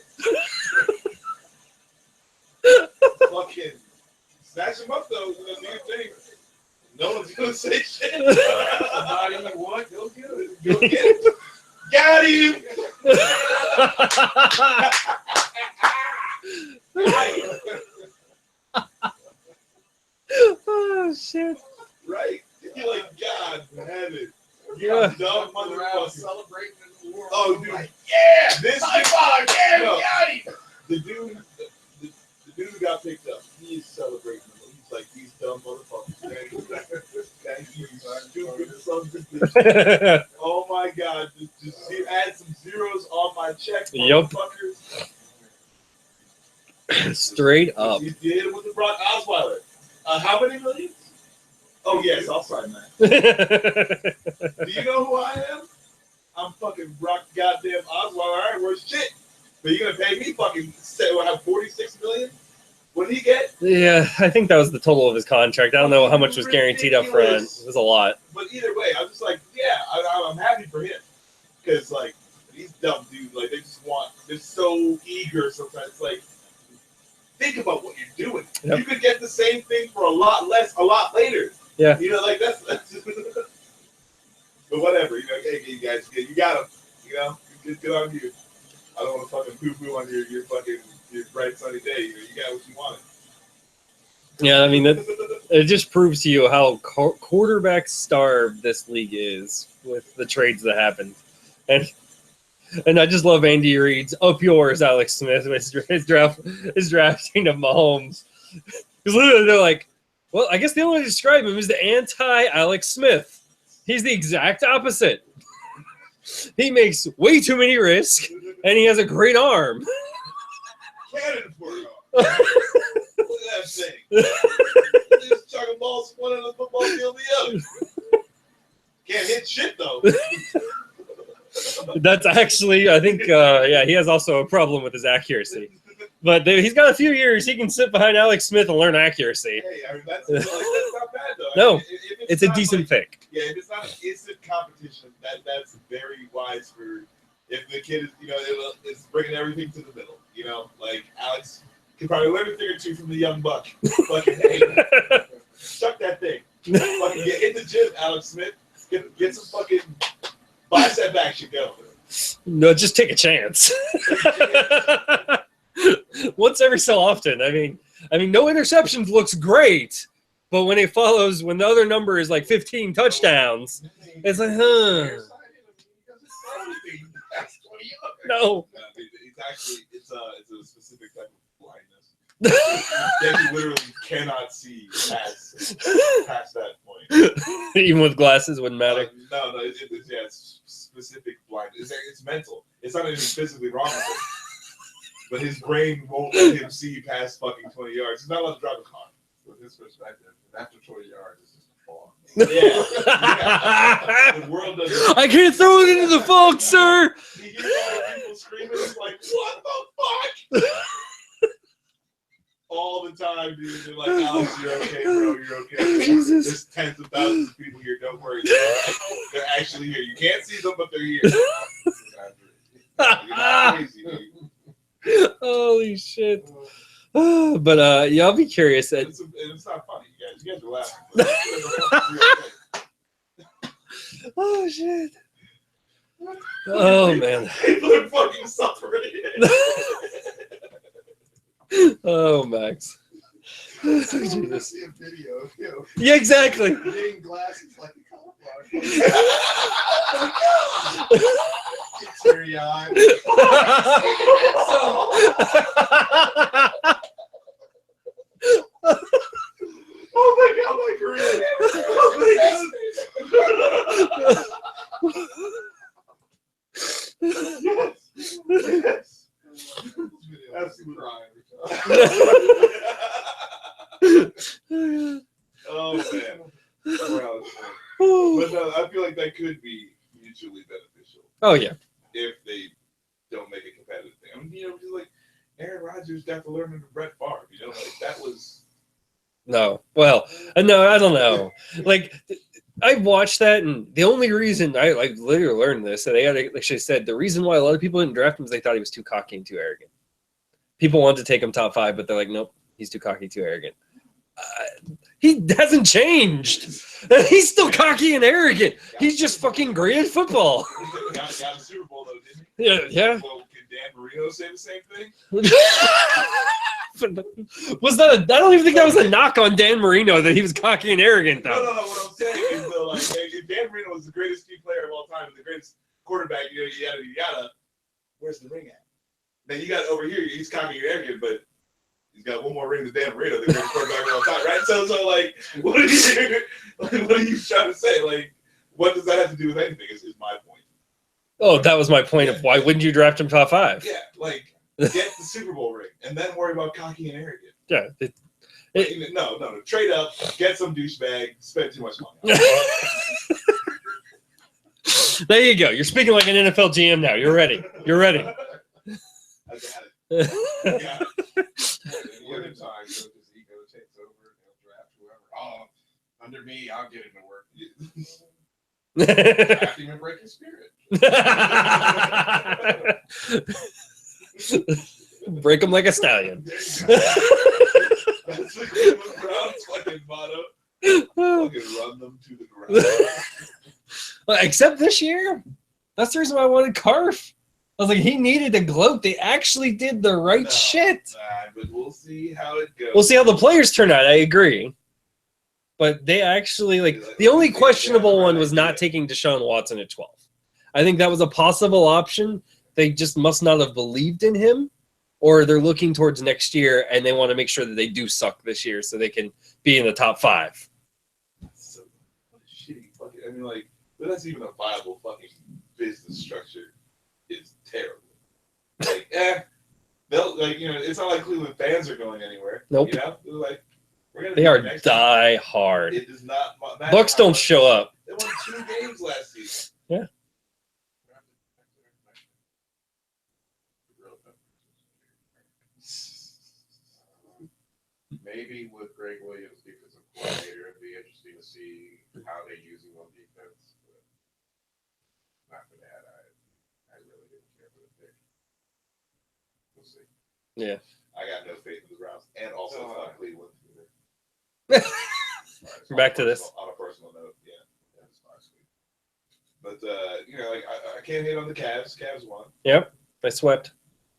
Speaker 2: Fucking snatch him up though. Do your thing. No one's gonna say shit. Not even one. Go get it. Go get it. Got him.
Speaker 7: Oh shit!
Speaker 2: Right? You're like, God damn it.
Speaker 7: Yeah.
Speaker 2: Dumb motherfucker.
Speaker 5: Celebrating in the world.
Speaker 2: Oh, dude.
Speaker 5: Like,
Speaker 2: Yeah. This
Speaker 5: high five. Yeah,
Speaker 2: No.
Speaker 5: we got him.
Speaker 2: The dude who got picked up, he is celebrating. He's like, these dumb motherfuckers. Thank you, stupid sons of bitches. Oh my God. Just add some zeros on my check,
Speaker 7: Yup.
Speaker 2: motherfucker.
Speaker 7: Straight up.
Speaker 2: You hit him with the Brock Osweiler. How many millions? Oh yes, I'll sign that. Do you know who I am? I'm fucking Brock goddamn Osweiler. All right, where's shit? But you're gonna pay me fucking say what? Have 46 million? What did he get?
Speaker 7: Yeah, I think that was the total of his contract. I don't know how much was guaranteed up front. It was a lot.
Speaker 2: But either way, I'm just like, yeah, I'm happy for him because like these dumb dudes, like they're so eager sometimes. It's like, think about what you're doing. Yep. You could get the same thing for a lot less, a lot later.
Speaker 7: Yeah.
Speaker 2: You know, like that's but whatever. You know, hey, you guys, you got him. You know, good on you. I don't want to fucking poo-poo on your bright sunny day. You know, you got what you wanted.
Speaker 7: Yeah, I mean, it just proves to you how quarterback starved this league is with the trades that happened. And I just love Andy Reid's up yours, Alex Smith, his drafting of Mahomes. Because literally they're like, well, I guess the only way to describe him is the anti-Alex Smith. He's the exact opposite. He makes way too many risks, and he has a great arm.
Speaker 2: Cannon for it all. Look at that thing. He's chucking balls from one end of the football field to the other. Can't hit shit, though.
Speaker 7: That's actually, I think, yeah, he has also a problem with his accuracy. But he's got a few years. He can sit behind Alex Smith and learn accuracy.
Speaker 2: Hey, I mean, that's not bad, though.
Speaker 7: No,
Speaker 2: I mean, if
Speaker 7: it's a decent pick.
Speaker 2: Yeah, if it's not an instant competition, that's very wise for if the kid is, you know, it's bringing everything to the middle. You know, like Alex can probably learn a thing or two from the young buck. Fucking hey, chuck that thing. Fucking get in the gym, Alex Smith. Get some fucking bicep action going.
Speaker 7: No, just take a chance. Once every so often. I mean, no interceptions looks great, but when it follows, when the other number is like 15 touchdowns, it's like, huh? No.
Speaker 2: It's a specific type of blindness. That you literally cannot see past that point.
Speaker 7: Even with glasses wouldn't matter.
Speaker 2: No, it's specific blindness. It's mental. It's not even physically wrong with it. But his brain won't let him see past fucking 20 yards. He's not allowed to drive a car.
Speaker 5: With his perspective, after 20 yards, it's just a fall.
Speaker 2: Yeah. The world doesn't.
Speaker 7: I can't throw it into the fog, sir.
Speaker 2: He hears all people screaming. It's like, what the fuck? All the time, dude. They're like, Alex, you're okay, bro. You're okay.
Speaker 7: Jesus.
Speaker 2: There's tens of thousands of people here. Don't worry. They're actually here. You can't see them, but they're here. You're not crazy, dude.
Speaker 7: Holy shit. But yeah, I'll be curious.
Speaker 2: It's not funny, you guys. You guys are laughing.
Speaker 7: Oh shit. Oh man.
Speaker 2: People are fucking suffering.
Speaker 7: Oh Max.
Speaker 5: Jesus. See a video of him
Speaker 7: Yeah, exactly.
Speaker 5: getting glasses like a cauliflower. Teary-eyed.
Speaker 2: Oh my god, my career. Oh my god. Yes. Absolutely. Oh man. Wow. But no, I feel like that could be mutually beneficial.
Speaker 7: Oh yeah.
Speaker 2: If they don't make a competitive thing. I mean, you know, just like Aaron Rodgers got to learn under Brett Favre, you know, like that was.
Speaker 7: No. Well, no, I don't know. Like, I watched that, and the only reason I literally learned this, and they actually said the reason why a lot of people didn't draft him is they thought he was too cocky and too arrogant. People wanted to take him top 5, but they're like, nope, he's too cocky, too arrogant. He hasn't changed. He's still cocky and arrogant. He's just fucking great at football.
Speaker 2: Got the Super Bowl though, didn't he?
Speaker 7: Yeah.
Speaker 2: Well, can Dan Marino say the same thing?
Speaker 7: Was that? I don't even think that was a knock on Dan Marino that he was cocky and arrogant, though.
Speaker 2: No. What I'm saying is, though, like, if Dan Marino was the greatest team player of all time, and the greatest quarterback, you know, yada, where's the ring at? Then you got over here, he's cocky and arrogant, but he's got one more ring than Dan Marino, the greatest quarterback of all time, right? So like, what are you trying to say? Like, what does that have to do with anything? Is my point.
Speaker 7: Oh, that was my point of why wouldn't you draft him top 5?
Speaker 2: Yeah, like Get the Super Bowl ring, and then worry about cocky and arrogant.
Speaker 7: Yeah.
Speaker 2: No. Trade up, get some douchebag, spend too much money.
Speaker 7: There you go. You're speaking like an NFL GM now. You're ready. You're ready.
Speaker 2: I got it. Yeah.
Speaker 5: The other time, so his ego takes over and he'll draft whoever. Oh, under me, I'll get him to work. Draft him and break his spirit.
Speaker 7: Break him like a stallion.
Speaker 2: That's the Cleveland Browns fucking motto. Fucking run them to the ground.
Speaker 7: Except this year, that's the reason why I wanted Carf. I was like, he needed to gloat. They actually did the right shit.
Speaker 2: But we'll see how it goes.
Speaker 7: We'll see how the players turn out. I agree. But they actually, like, the only questionable one was not taking Deshaun Watson at 12. I think that was a possible option. They just must not have believed in him, or they're looking towards next year and they want to make sure that they do suck this year so they can be in the top 5.
Speaker 2: So shitty fucking. I mean, like, that's even a viable fucking business structure. Is terrible. Like, they'll it's not like Cleveland fans are going anywhere.
Speaker 7: Nope.
Speaker 2: You know, they're like, we're gonna.
Speaker 7: They are die hard.
Speaker 2: It does not.
Speaker 7: Bucks don't show up.
Speaker 2: They won 2 games last season.
Speaker 7: Yeah.
Speaker 5: Maybe with Greg Williams, defensive coordinator, it'd be interesting to see how they use him on defense. But not for that. I really didn't care for the pick. We'll see.
Speaker 7: Yeah.
Speaker 2: I got no faith in the Browns, and also not Cleveland.
Speaker 7: We're back to this.
Speaker 2: On a personal note, yeah, that's sweet. But like I can't hate on the Cavs. Cavs won.
Speaker 7: Yep, they swept.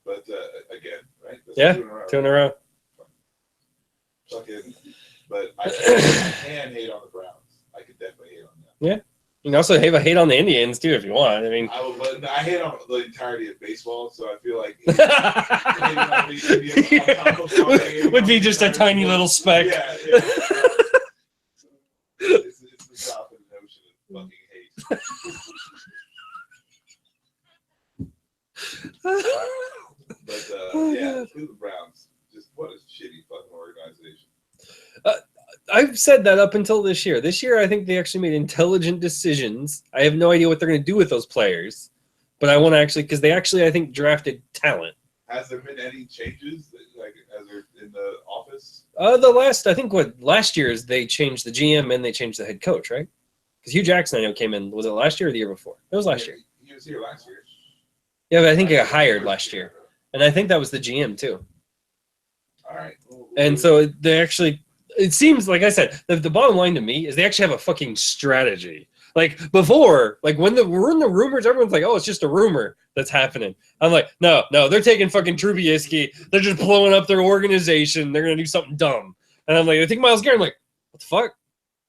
Speaker 2: But again, right? That's
Speaker 7: Yeah,
Speaker 2: 2 in a row.
Speaker 7: 2 in a row.
Speaker 2: Fucking, but I can hate on the Browns. I could definitely hate on them.
Speaker 7: Yeah. You can also hate on the Indians too if you want. I mean,
Speaker 2: I hate on the entirety of baseball, so I feel like
Speaker 7: would be just a tiny little speck.
Speaker 2: Yeah. It's the top of the notion of fucking hate. But yeah, Cleveland Browns, just what a shitty fucking organization.
Speaker 7: I've said that up until this year. This year, I think they actually made intelligent decisions. I have no idea what they're going to do with those players, but I want to actually, because they actually, I think, drafted talent.
Speaker 2: Has there been any changes, like, as they're in the office?
Speaker 7: Last year is they changed the GM and they changed the head coach, right? Because Hugh Jackson, I know, came in. Was it last year or the year before? It was last year.
Speaker 2: He was here last year.
Speaker 7: Yeah, but I think he got hired last year, and I think that was the GM too.
Speaker 2: All right.
Speaker 7: And so they actually, it seems, like I said, the bottom line to me is they actually have a fucking strategy. Like before, like when we're in the rumors, everyone's like, oh, it's just a rumor that's happening. I'm like, no, they're taking fucking Trubisky. They're just blowing up their organization. They're going to do something dumb. And I'm like, I think Myles Garrett, I'm like, what the fuck?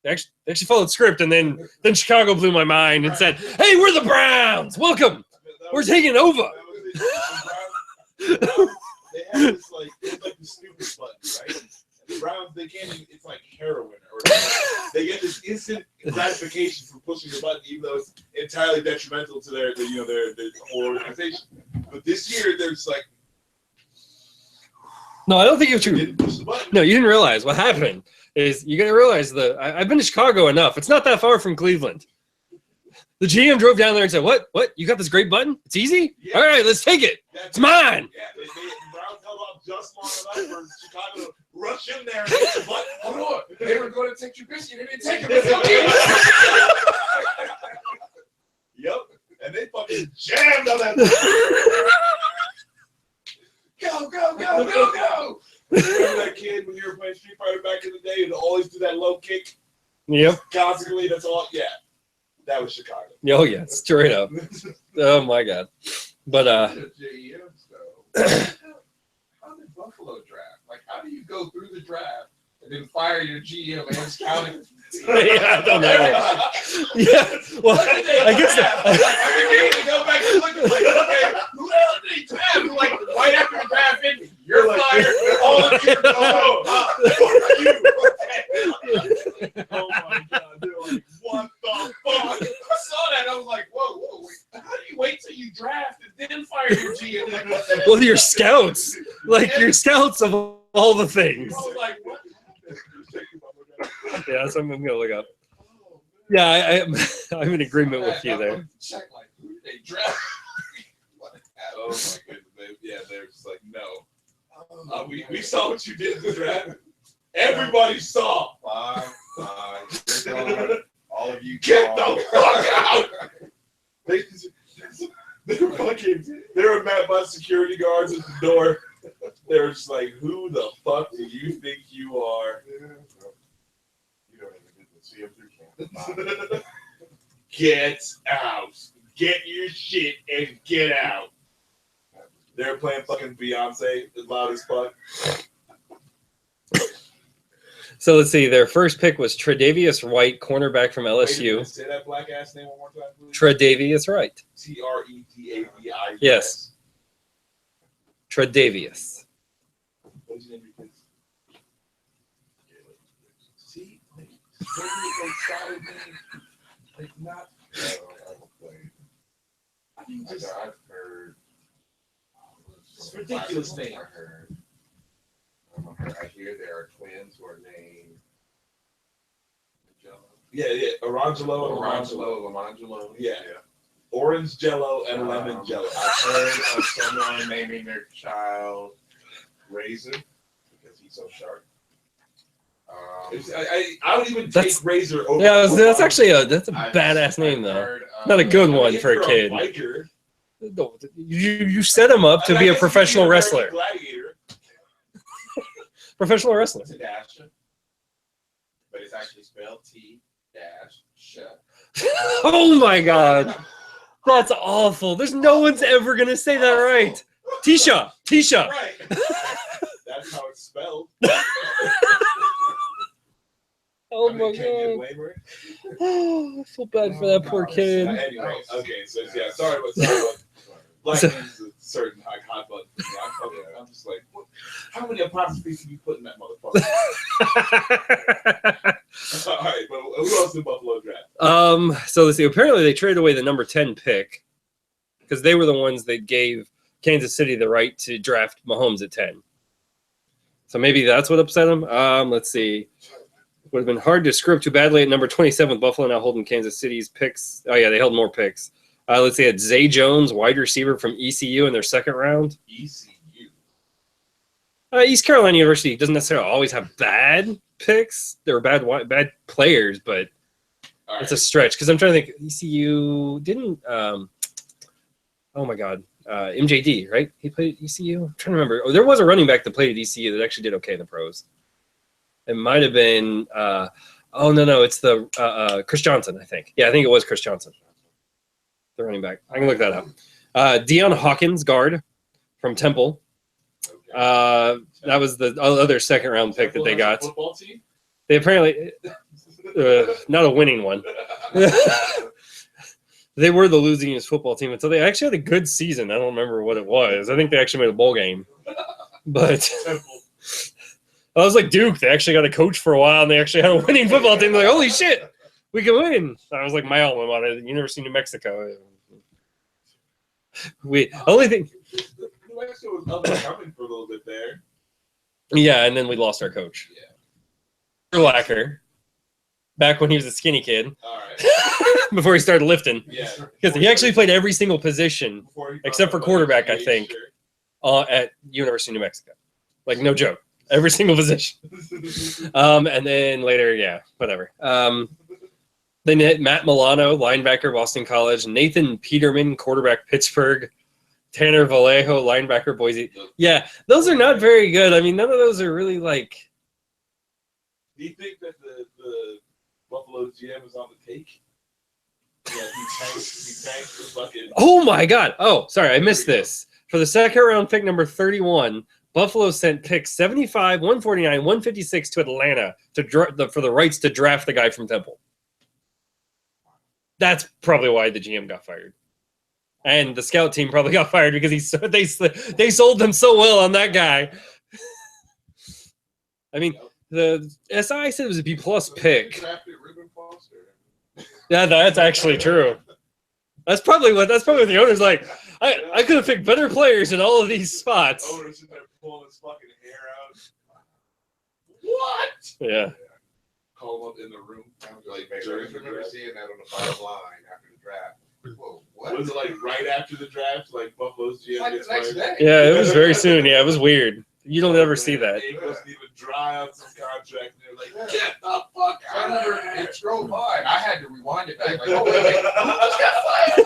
Speaker 7: They actually followed script. And then Chicago blew my mind and said, hey, we're the Browns. Welcome. We're taking over.
Speaker 2: They have this like the stupid button, right? And the Browns, they can't even, it's like heroin, or they get this instant gratification from pushing the button, even though it's entirely detrimental to their whole organization. But this year, there's like,
Speaker 7: no, I don't think it's true.
Speaker 2: didn't push the button.
Speaker 7: No, you didn't realize what happened. Is you got to realize I've been to Chicago enough. It's not that far from Cleveland. The GM drove down there and said, "What? You got this great button? It's easy.
Speaker 2: Yeah.
Speaker 7: All right, let's take it. It's mine."
Speaker 2: Yeah, the Browns held off just long enough for Chicago to rush in there and hit the button.
Speaker 5: Hold on. They were going to take Trubisky. They didn't take him.
Speaker 2: Yep. And they fucking jammed on that. Go. Remember that kid when you were playing Street Fighter back in the day and always do that low kick?
Speaker 7: Yep.
Speaker 2: Constantly, that's all. Yeah. That was Chicago.
Speaker 7: Oh yeah, straight up. Oh my god. But
Speaker 5: How did Buffalo draft? Like, how do you go through the draft and then fire your GM and scouting?
Speaker 7: yeah, I don't know. Yeah. Well, I guess
Speaker 2: I mean, go back and look at like, okay, who else did he draft? Like right after the draft, you're like, fired. All of you are oh my god, they're like, what the fuck? I saw that, I was like, whoa, wait, how do you wait till you draft and then fire your GM?
Speaker 7: Well, your scouts, like your scouts of all the things.
Speaker 2: I was like, what?
Speaker 7: Yeah, so I'm gonna look up. Yeah, I'm in agreement with you there.
Speaker 5: Check like who did they draft? Oh my goodness, yeah, they're just like no.
Speaker 2: We saw what you did in the draft. Everybody saw.
Speaker 5: Fine. All of you
Speaker 2: Get the fuck out. They were met by security guards at the door. They were just like, who the fuck do you think you are?
Speaker 5: You don't even get to see them through campus.
Speaker 2: Get out. Get your shit and get out. They were playing fucking Beyonce as loud as fuck.
Speaker 7: So let's see. Their first pick was Tre'Davious White, cornerback from LSU.
Speaker 2: Say that black ass name one more time, please.
Speaker 7: Tre'Davious White.
Speaker 2: Tredavious.
Speaker 7: Yes. Tre'Davious.
Speaker 2: What's your name? See, like not. I mean, just,
Speaker 5: I've heard.
Speaker 2: It's ridiculous name.
Speaker 5: I hear there are twins who are named Jello.
Speaker 2: Yeah. Orangelo and
Speaker 5: Lamangelo.
Speaker 2: Yeah. Orange Jello and lemon Jello.
Speaker 5: I've heard of someone naming their child Razor because he's so sharp.
Speaker 2: I would even take Razor over.
Speaker 7: Yeah, that's actually a
Speaker 5: I've
Speaker 7: badass name though.
Speaker 5: heard,
Speaker 7: Not a good one
Speaker 2: if
Speaker 7: for a
Speaker 2: you're
Speaker 7: kid.
Speaker 2: biker,
Speaker 7: No, you set him up to
Speaker 2: I
Speaker 7: be a
Speaker 2: guess
Speaker 7: professional
Speaker 2: you could be an
Speaker 7: wrestler.
Speaker 2: American Gladiator.
Speaker 7: Professional wrestler.
Speaker 5: It's a dash, but it's actually spelled T-Sh.
Speaker 7: Oh my god. That's awful. There's no one's ever gonna say that right. Tisha.
Speaker 2: Right. That's how it's spelled.
Speaker 7: Oh
Speaker 2: I
Speaker 7: my
Speaker 2: mean, can't get
Speaker 7: god.
Speaker 2: away with it.
Speaker 7: Oh, I feel bad for that poor kid.
Speaker 2: Anyway, okay, so yeah, sorry about black
Speaker 7: So-
Speaker 2: is a certain hot button. I'm just like, what? How many apostrophes can you put in that motherfucker? All right, but who else did Buffalo draft?
Speaker 7: So let's see. Apparently they traded away the number 10 pick because they were the ones that gave Kansas City the right to draft Mahomes at 10. So maybe that's what upset them. Let's see. Would have been hard to screw up too badly at number 27 with Buffalo now holding Kansas City's picks. Oh yeah, they held more picks. Let's see, it's Zay Jones, wide receiver from ECU in their second round.
Speaker 2: ECU.
Speaker 7: East Carolina University doesn't necessarily always have bad picks. They were bad players, but
Speaker 2: All
Speaker 7: it's a stretch because I'm trying to think. ECU didn't. Oh my God, MJD, right? He played at ECU. I'm trying to remember. Oh, there was a running back that played at ECU that actually did okay in the pros. It might have been. Oh no, it's the Chris Johnson. I think. Yeah, I think it was Chris Johnson. The running back. I can look that up. Deion Hawkins, guard from Temple. That was the other second round pick that they got.
Speaker 2: Football team?
Speaker 7: They apparently not a winning one. They were the losing football team until they actually had a good season. I don't remember what it was. I think they actually made a bowl game. But I was like Duke. They actually got a coach for a while, and they actually had a winning football team. They're like, holy shit, we can win. I was like my alma mater, the University of New Mexico. Only thing.
Speaker 2: New Mexico was up and coming for a little bit there.
Speaker 7: Yeah, and then we lost our coach.
Speaker 2: Yeah.
Speaker 7: Urlacher, back when he was a skinny kid,
Speaker 2: All right.
Speaker 7: before he started lifting.
Speaker 2: Yeah.
Speaker 7: Because he actually played every single position except for quarterback, I think, at University of New Mexico. Like, no joke. Every single position. And then later, yeah, whatever. Then Matt Milano, linebacker, Boston College. Nathan Peterman, quarterback, Pittsburgh. Tanner Vallejo, linebacker, Boise. Yeah, those are not very good. I mean, none of those are really like.
Speaker 2: Do you think that the Buffalo GM is on the take? Yeah, he tanked the fucking.
Speaker 7: Oh my God! Oh, sorry, I missed this. For the second round pick number 31, Buffalo sent picks 75, 149, 156 to Atlanta for the rights to draft the guy from Temple. That's probably why the GM got fired. And the scout team probably got fired because they sold them so well on that guy. I mean, the SI said it was a B+ pick. Yeah, that's actually true. That's probably what the owner's like. I could have picked better players in all of these spots.
Speaker 2: Owner's in there pulling his fucking hair out. What?
Speaker 7: Yeah.
Speaker 2: Call him up in the room.
Speaker 5: Like, I remember seeing that on the bottom line after the draft. Whoa, what?
Speaker 2: Was it like right after the draft, like Buffalo's GM
Speaker 5: Like
Speaker 2: gets
Speaker 5: the next
Speaker 2: fired?
Speaker 5: day.
Speaker 7: Yeah, it was very soon. Yeah, it was weird. You don't ever see that.
Speaker 2: He wasn't even dry on some contract. And they're like,
Speaker 5: Yeah.
Speaker 2: get the fuck
Speaker 5: I
Speaker 2: out of
Speaker 5: remember
Speaker 2: here.
Speaker 5: it drove by. I had to rewind it back. Like, oh, wait, who just got fired?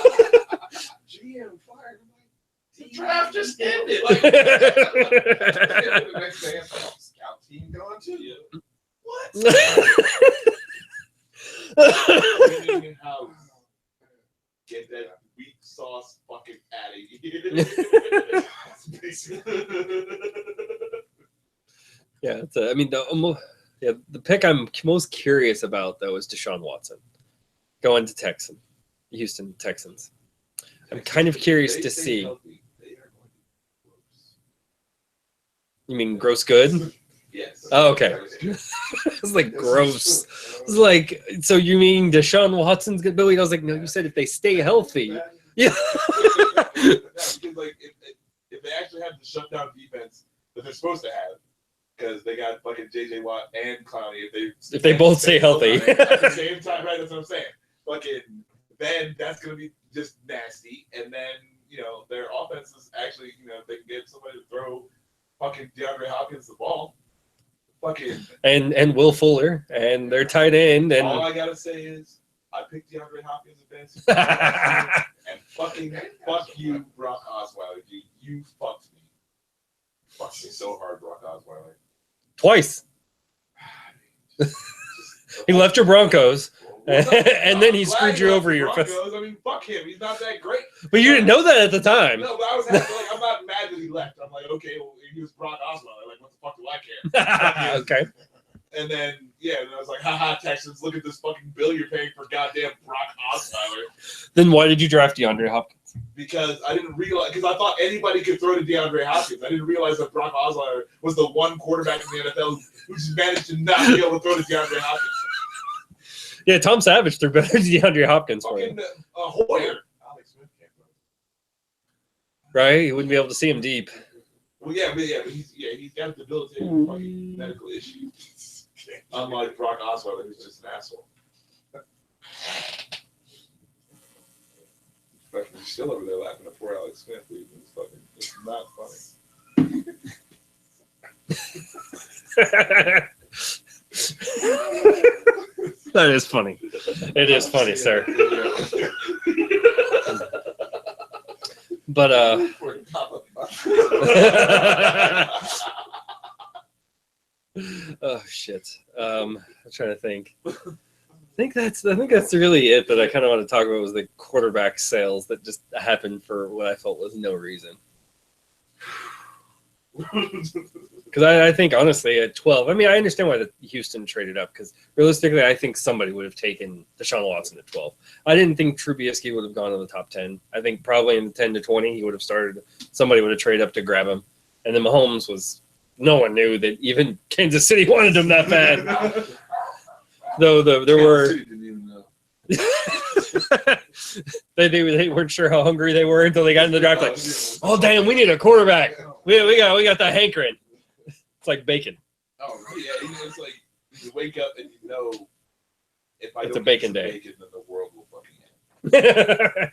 Speaker 5: GM fired. I'm like, the draft just ended. Like, the next day, I'm like, scout team gone too.
Speaker 2: Yeah.
Speaker 5: What?
Speaker 2: Cleaning house. Get that weak sauce fucking out of here.
Speaker 7: Yeah, it's I mean, the pick I'm most curious about though is Deshaun Watson going to Houston Texans. I'm kind of curious to see. You mean gross good?
Speaker 2: Yes.
Speaker 7: Oh, okay. It's like gross. It's like, so you mean Deshaun Watson's good, Billy? I was like, no, you said if they stay healthy. Yeah.
Speaker 2: Because like if they actually have the shutdown defense that they're supposed to have, because they got fucking JJ Watt and Clowney,
Speaker 7: If they both stay healthy.
Speaker 2: at the same time, right? That's what I'm saying. Fucking then that's gonna be just nasty, and then their offense is actually if they can get somebody to throw fucking DeAndre Hopkins the ball. Fucking
Speaker 7: and Will Fuller and their tight end and
Speaker 2: all I gotta say is I picked DeAndre Hopkins in fantasy and fucking fuck you, Brock Osweiler. You fucked me. Fucked me so hard, Brock Osweiler.
Speaker 7: twice. He left your Broncos. And then he screwed you over your
Speaker 2: Broncos. I mean, fuck him. He's not that great.
Speaker 7: But you didn't know that at the time.
Speaker 2: No, but I was happy, like, I'm not mad that he left. I'm like, okay, well, he was Brock Osweiler. Like, what the fuck do I care?
Speaker 7: Okay.
Speaker 2: And then, and I was like, haha, Texans, look at this fucking bill you're paying for goddamn Brock Osweiler.
Speaker 7: Then why did you draft DeAndre Hopkins?
Speaker 2: Because I didn't realize, because I thought anybody could throw to DeAndre Hopkins. I didn't realize that Brock Osweiler was the one quarterback in the NFL who just managed to not be able to throw to DeAndre Hopkins.
Speaker 7: Yeah, Tom Savage threw better than DeAndre Hopkins for him.
Speaker 2: Fucking Hoyer. Alex Smith can't throw.
Speaker 7: Right? You wouldn't be able to see him deep.
Speaker 2: Well, but he's got a debilitating fucking medical issue. Unlike Brock Osweiler, who's just an asshole. Fucking still over there laughing at poor Alex Smith. It's not funny.
Speaker 7: That is funny. It is funny, sir. But oh shit. I'm trying to think. I think that's really it that I kind of want to talk about was the quarterback sales that just happened for what I felt was no reason. Because I think honestly at 12, I mean I understand why the Houston traded up because realistically I think somebody would have taken Deshaun Watson at 12. I didn't think Trubisky would have gone in the top 10. I think probably in the 10 to 20 he would have started. Somebody would have traded up to grab him, and then Mahomes was. No one knew that even Kansas City wanted him that bad. Though there were.
Speaker 2: Didn't even know.
Speaker 7: they weren't sure how hungry they were until they got in the draft. Like, oh damn, we need a quarterback. We got that hankering. It's like bacon.
Speaker 2: Oh yeah, it's like you wake up and you know if I
Speaker 7: It's
Speaker 2: don't
Speaker 7: a bacon
Speaker 2: get some
Speaker 7: day.
Speaker 2: bacon, then the world will fucking end.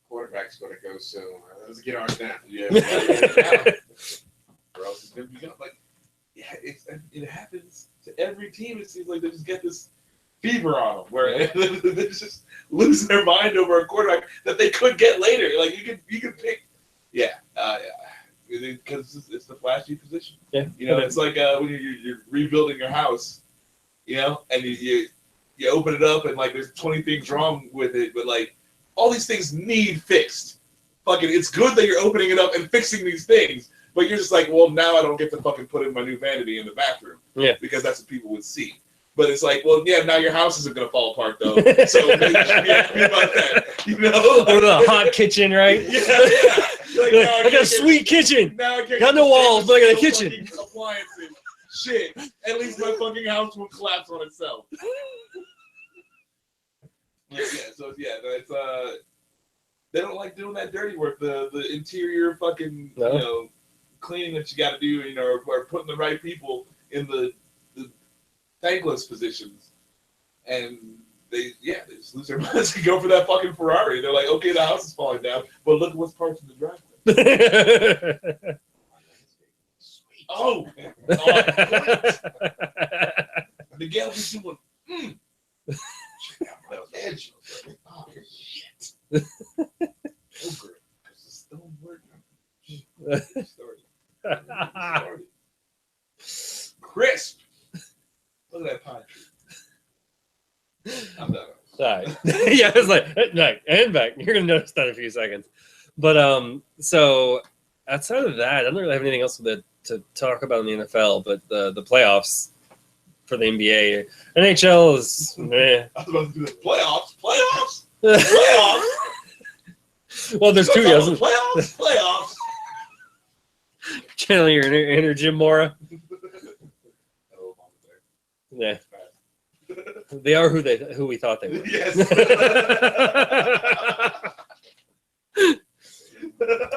Speaker 5: Quarterback's going to go soon. Let's get ours down.
Speaker 2: Yeah. Or else it's gonna be like, yeah, it happens to every team. It seems like they just get this fever on them where they just lose their mind over a quarterback that they could get later. Like you could pick, because it's the flashy position.
Speaker 7: Yeah,
Speaker 2: it's like when you're rebuilding your house, and you open it up and like there's 20 things wrong with it, but like all these things need fixed. Fucking, it's good that you're opening it up and fixing these things, but you're just like, well, now I don't get to fucking put in my new vanity in the bathroom.
Speaker 7: Yeah.
Speaker 2: Because that's what people would see. But it's like, well, yeah, now your house isn't going to fall apart, though. So maybe you should be happy about that.
Speaker 7: Or the hot kitchen, right?
Speaker 2: Yeah. Like,
Speaker 7: I got a sweet kitchen.
Speaker 2: Now I can't
Speaker 7: Got no walls, but I got a kitchen.
Speaker 2: Appliances. Shit. At least my fucking house won't collapse on itself. They don't like doing that dirty work, the interior fucking cleaning that you got to do, or putting the right people in the thankless positions, and they just lose their minds and go for that fucking Ferrari. They're like, okay, the house is falling down, but look at what's parked in the driveway. Oh, Miguel be doing. Check out that edge. Oh shit. Over it. Because the stone working. Started. Crisp. Look at that pine tree. I'm done.
Speaker 7: All right. Yeah, it's like and back. You're gonna notice that in a few seconds. But so outside of that, I don't really have anything else to talk about in the NFL. But the playoffs for the NBA, NHL is meh.
Speaker 2: I was about to do the playoffs.
Speaker 7: Well, there's two.
Speaker 2: Playoffs.
Speaker 7: Channel your inner Jim Mora. Yeah. They are who we thought they were.
Speaker 2: Yes.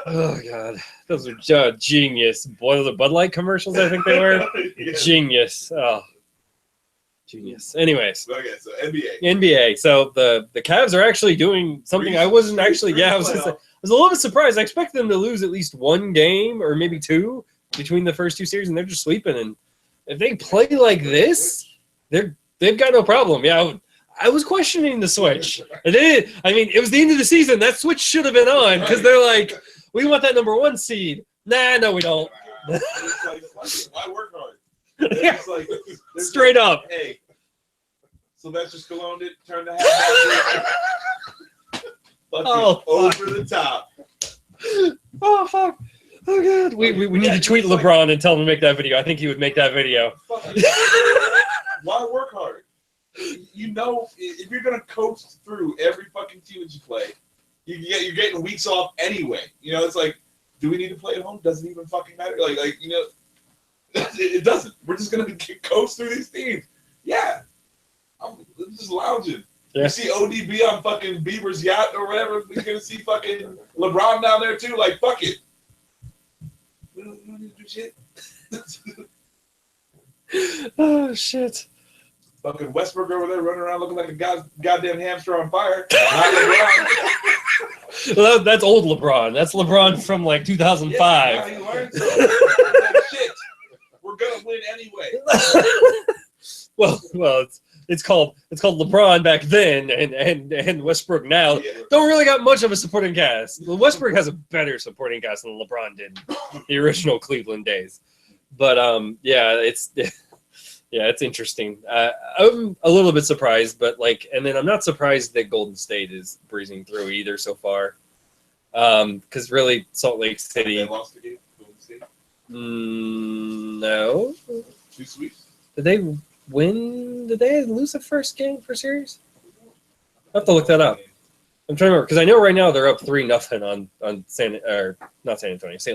Speaker 7: Oh God, those are genius. Boy, the Bud Light commercials, I think they were.
Speaker 2: Yeah.
Speaker 7: Genius. Oh, genius. Anyways,
Speaker 2: Okay, so NBA.
Speaker 7: NBA. So the Cavs are actually doing something I wasn't actually. Yeah, I was a little bit surprised. I expected them to lose at least one game or maybe two between the first two series, and they're just sweeping. And if they play like this, they've got no problem. Yeah, I was questioning the switch. And then, it was the end of the season. That switch should have been on because they're like, we want that number one seed. Nah, no, we don't.
Speaker 2: Why work hard?
Speaker 7: Yeah.
Speaker 2: Like,
Speaker 7: straight up.
Speaker 2: Hey, Sylvester Stallone did turn the hat over the top.
Speaker 7: Oh, fuck. Oh, God. We need to tweet LeBron and tell him to make that video. I think he would make that video.
Speaker 2: Why work hard? If you're gonna coast through every fucking team that you play, you're getting weeks off anyway. It's like, do we need to play at home? Doesn't even fucking matter. It doesn't. We're just gonna coast through these teams. Yeah, I'm just lounging.
Speaker 7: Yeah.
Speaker 2: You see ODB on fucking Bieber's yacht or whatever. You're gonna see fucking LeBron down there too. Like, fuck it. We don't need to do shit.
Speaker 7: Oh shit.
Speaker 2: Fucking Westbrook over there running around looking like a goddamn hamster on fire.
Speaker 7: Well, that's old LeBron. That's LeBron from like 2005.
Speaker 2: Yeah, he learned so. Shit. We're gonna win anyway.
Speaker 7: Well, it's called LeBron back then and Westbrook now.
Speaker 2: Yeah.
Speaker 7: Don't really got much of a supporting cast. Westbrook has a better supporting cast than LeBron did the original Cleveland days. But it's interesting. I'm a little bit surprised, but and then I'm not surprised that Golden State is breezing through either so far. Because really, Salt Lake City.
Speaker 2: They lost the game. Golden State.
Speaker 7: No.
Speaker 2: 2 sweeps.
Speaker 7: Did they win? Did they lose the first game for series? I have to look that up. I'm trying to remember because I know right now they're up 3-0 on St.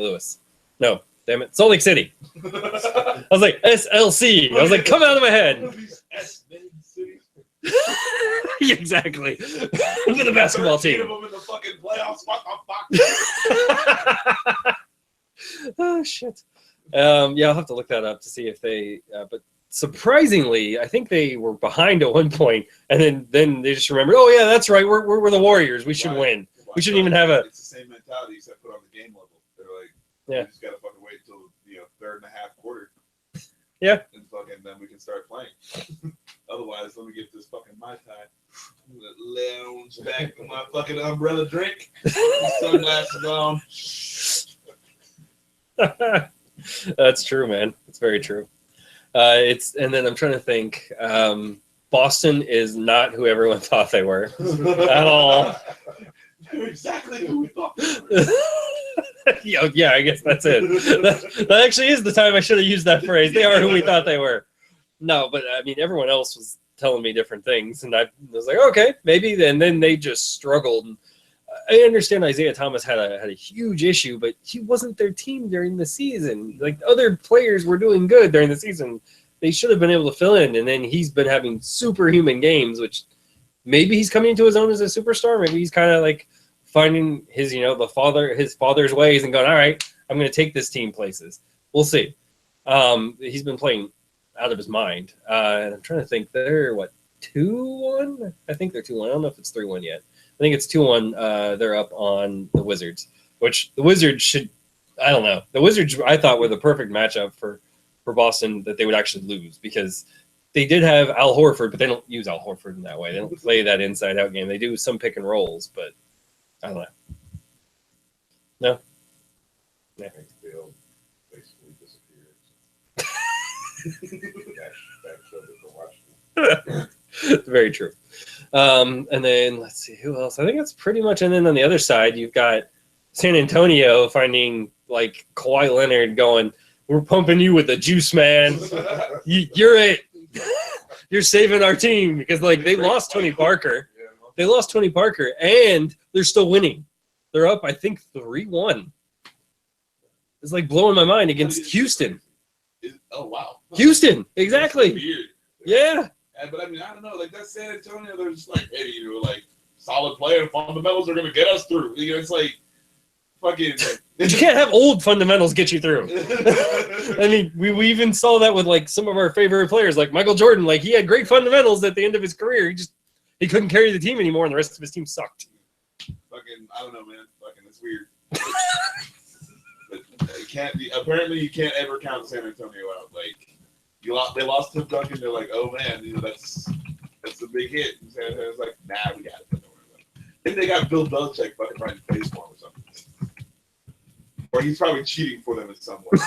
Speaker 7: Louis. No. Damn it. Salt Lake City. I was like, SLC. I was like, come out of my head. Exactly. For the basketball team.
Speaker 2: Them in the fucking playoffs.
Speaker 7: Oh, shit. I'll have to look that up to see if they, but surprisingly, I think they were behind at one point, and then they just remembered, oh, yeah, that's right. We're the Warriors. We should win. We shouldn't even have a.
Speaker 2: It's the same mentality except put on the game level. They're like,
Speaker 7: yeah.
Speaker 2: We just got to fucking wait until, third and a half quarter.
Speaker 7: Yeah.
Speaker 2: And fucking then we can start playing. Otherwise, let me get this fucking Mai Tai. I'm gonna lounge back with my fucking umbrella drink. Sunglasses on.
Speaker 7: That's true, man. It's very true. And then I'm trying to think. Boston is not who everyone thought they were at all.
Speaker 2: They're exactly who we thought they were.
Speaker 7: Yeah, I guess that's it. That actually is the time I should have used that phrase. They are who we thought they were. No, but everyone else was telling me different things, and I was like, okay, maybe. And then they just struggled. I understand Isaiah Thomas had a huge issue, but he wasn't their team during the season. Like, other players were doing good during the season. They should have been able to fill in, and then he's been having superhuman games, which maybe he's coming into his own as a superstar. Maybe he's kind of finding his, his father's ways and going, all right, I'm going to take this team places. We'll see. He's been playing out of his mind. And I'm trying to think, they're what, 2-1? I think they're 2-1. I don't know if it's 3-1 yet. I think it's 2-1. They're up on the Wizards, which the Wizards should, I don't know. The Wizards, I thought, were the perfect matchup for Boston, that they would actually lose, because they did have Al Horford, but they don't use Al Horford in that way. They don't play that inside-out game. They do some pick and rolls, but I don't know. No?
Speaker 5: I think Bill basically disappeared.
Speaker 7: Very true. And then let's see who else. I think that's pretty much. And then on the other side, you've got San Antonio finding like Kawhi Leonard going, "We're pumping you with the juice, man. You're it. You're saving our team," because like they lost Tony Parker. They lost Tony Parker, and they're still winning. They're up, I think, 3-1. It's like blowing my mind against Houston.
Speaker 2: Oh wow,
Speaker 7: Houston, exactly.
Speaker 2: Weird.
Speaker 7: Yeah.
Speaker 2: But I mean, I don't know. Like that's San Antonio. They're just like, hey, like solid play and fundamentals are gonna get us through. It's like fucking.
Speaker 7: You can't have old fundamentals get you through. I mean, we even saw that with like some of our favorite players, like Michael Jordan. Like he had great fundamentals at the end of his career. He couldn't carry the team anymore, and the rest of his team sucked.
Speaker 2: Fucking, I don't know, man. Fucking, it's weird. But it can't be. Apparently, you can't ever count San Antonio out. Like they lost Tim Duncan. They're like, oh man, that's a big hit. And San Antonio's like, nah, we got it. Maybe they got Bill Belichick fucking right in face for him or something. Or he's probably cheating for them in some way.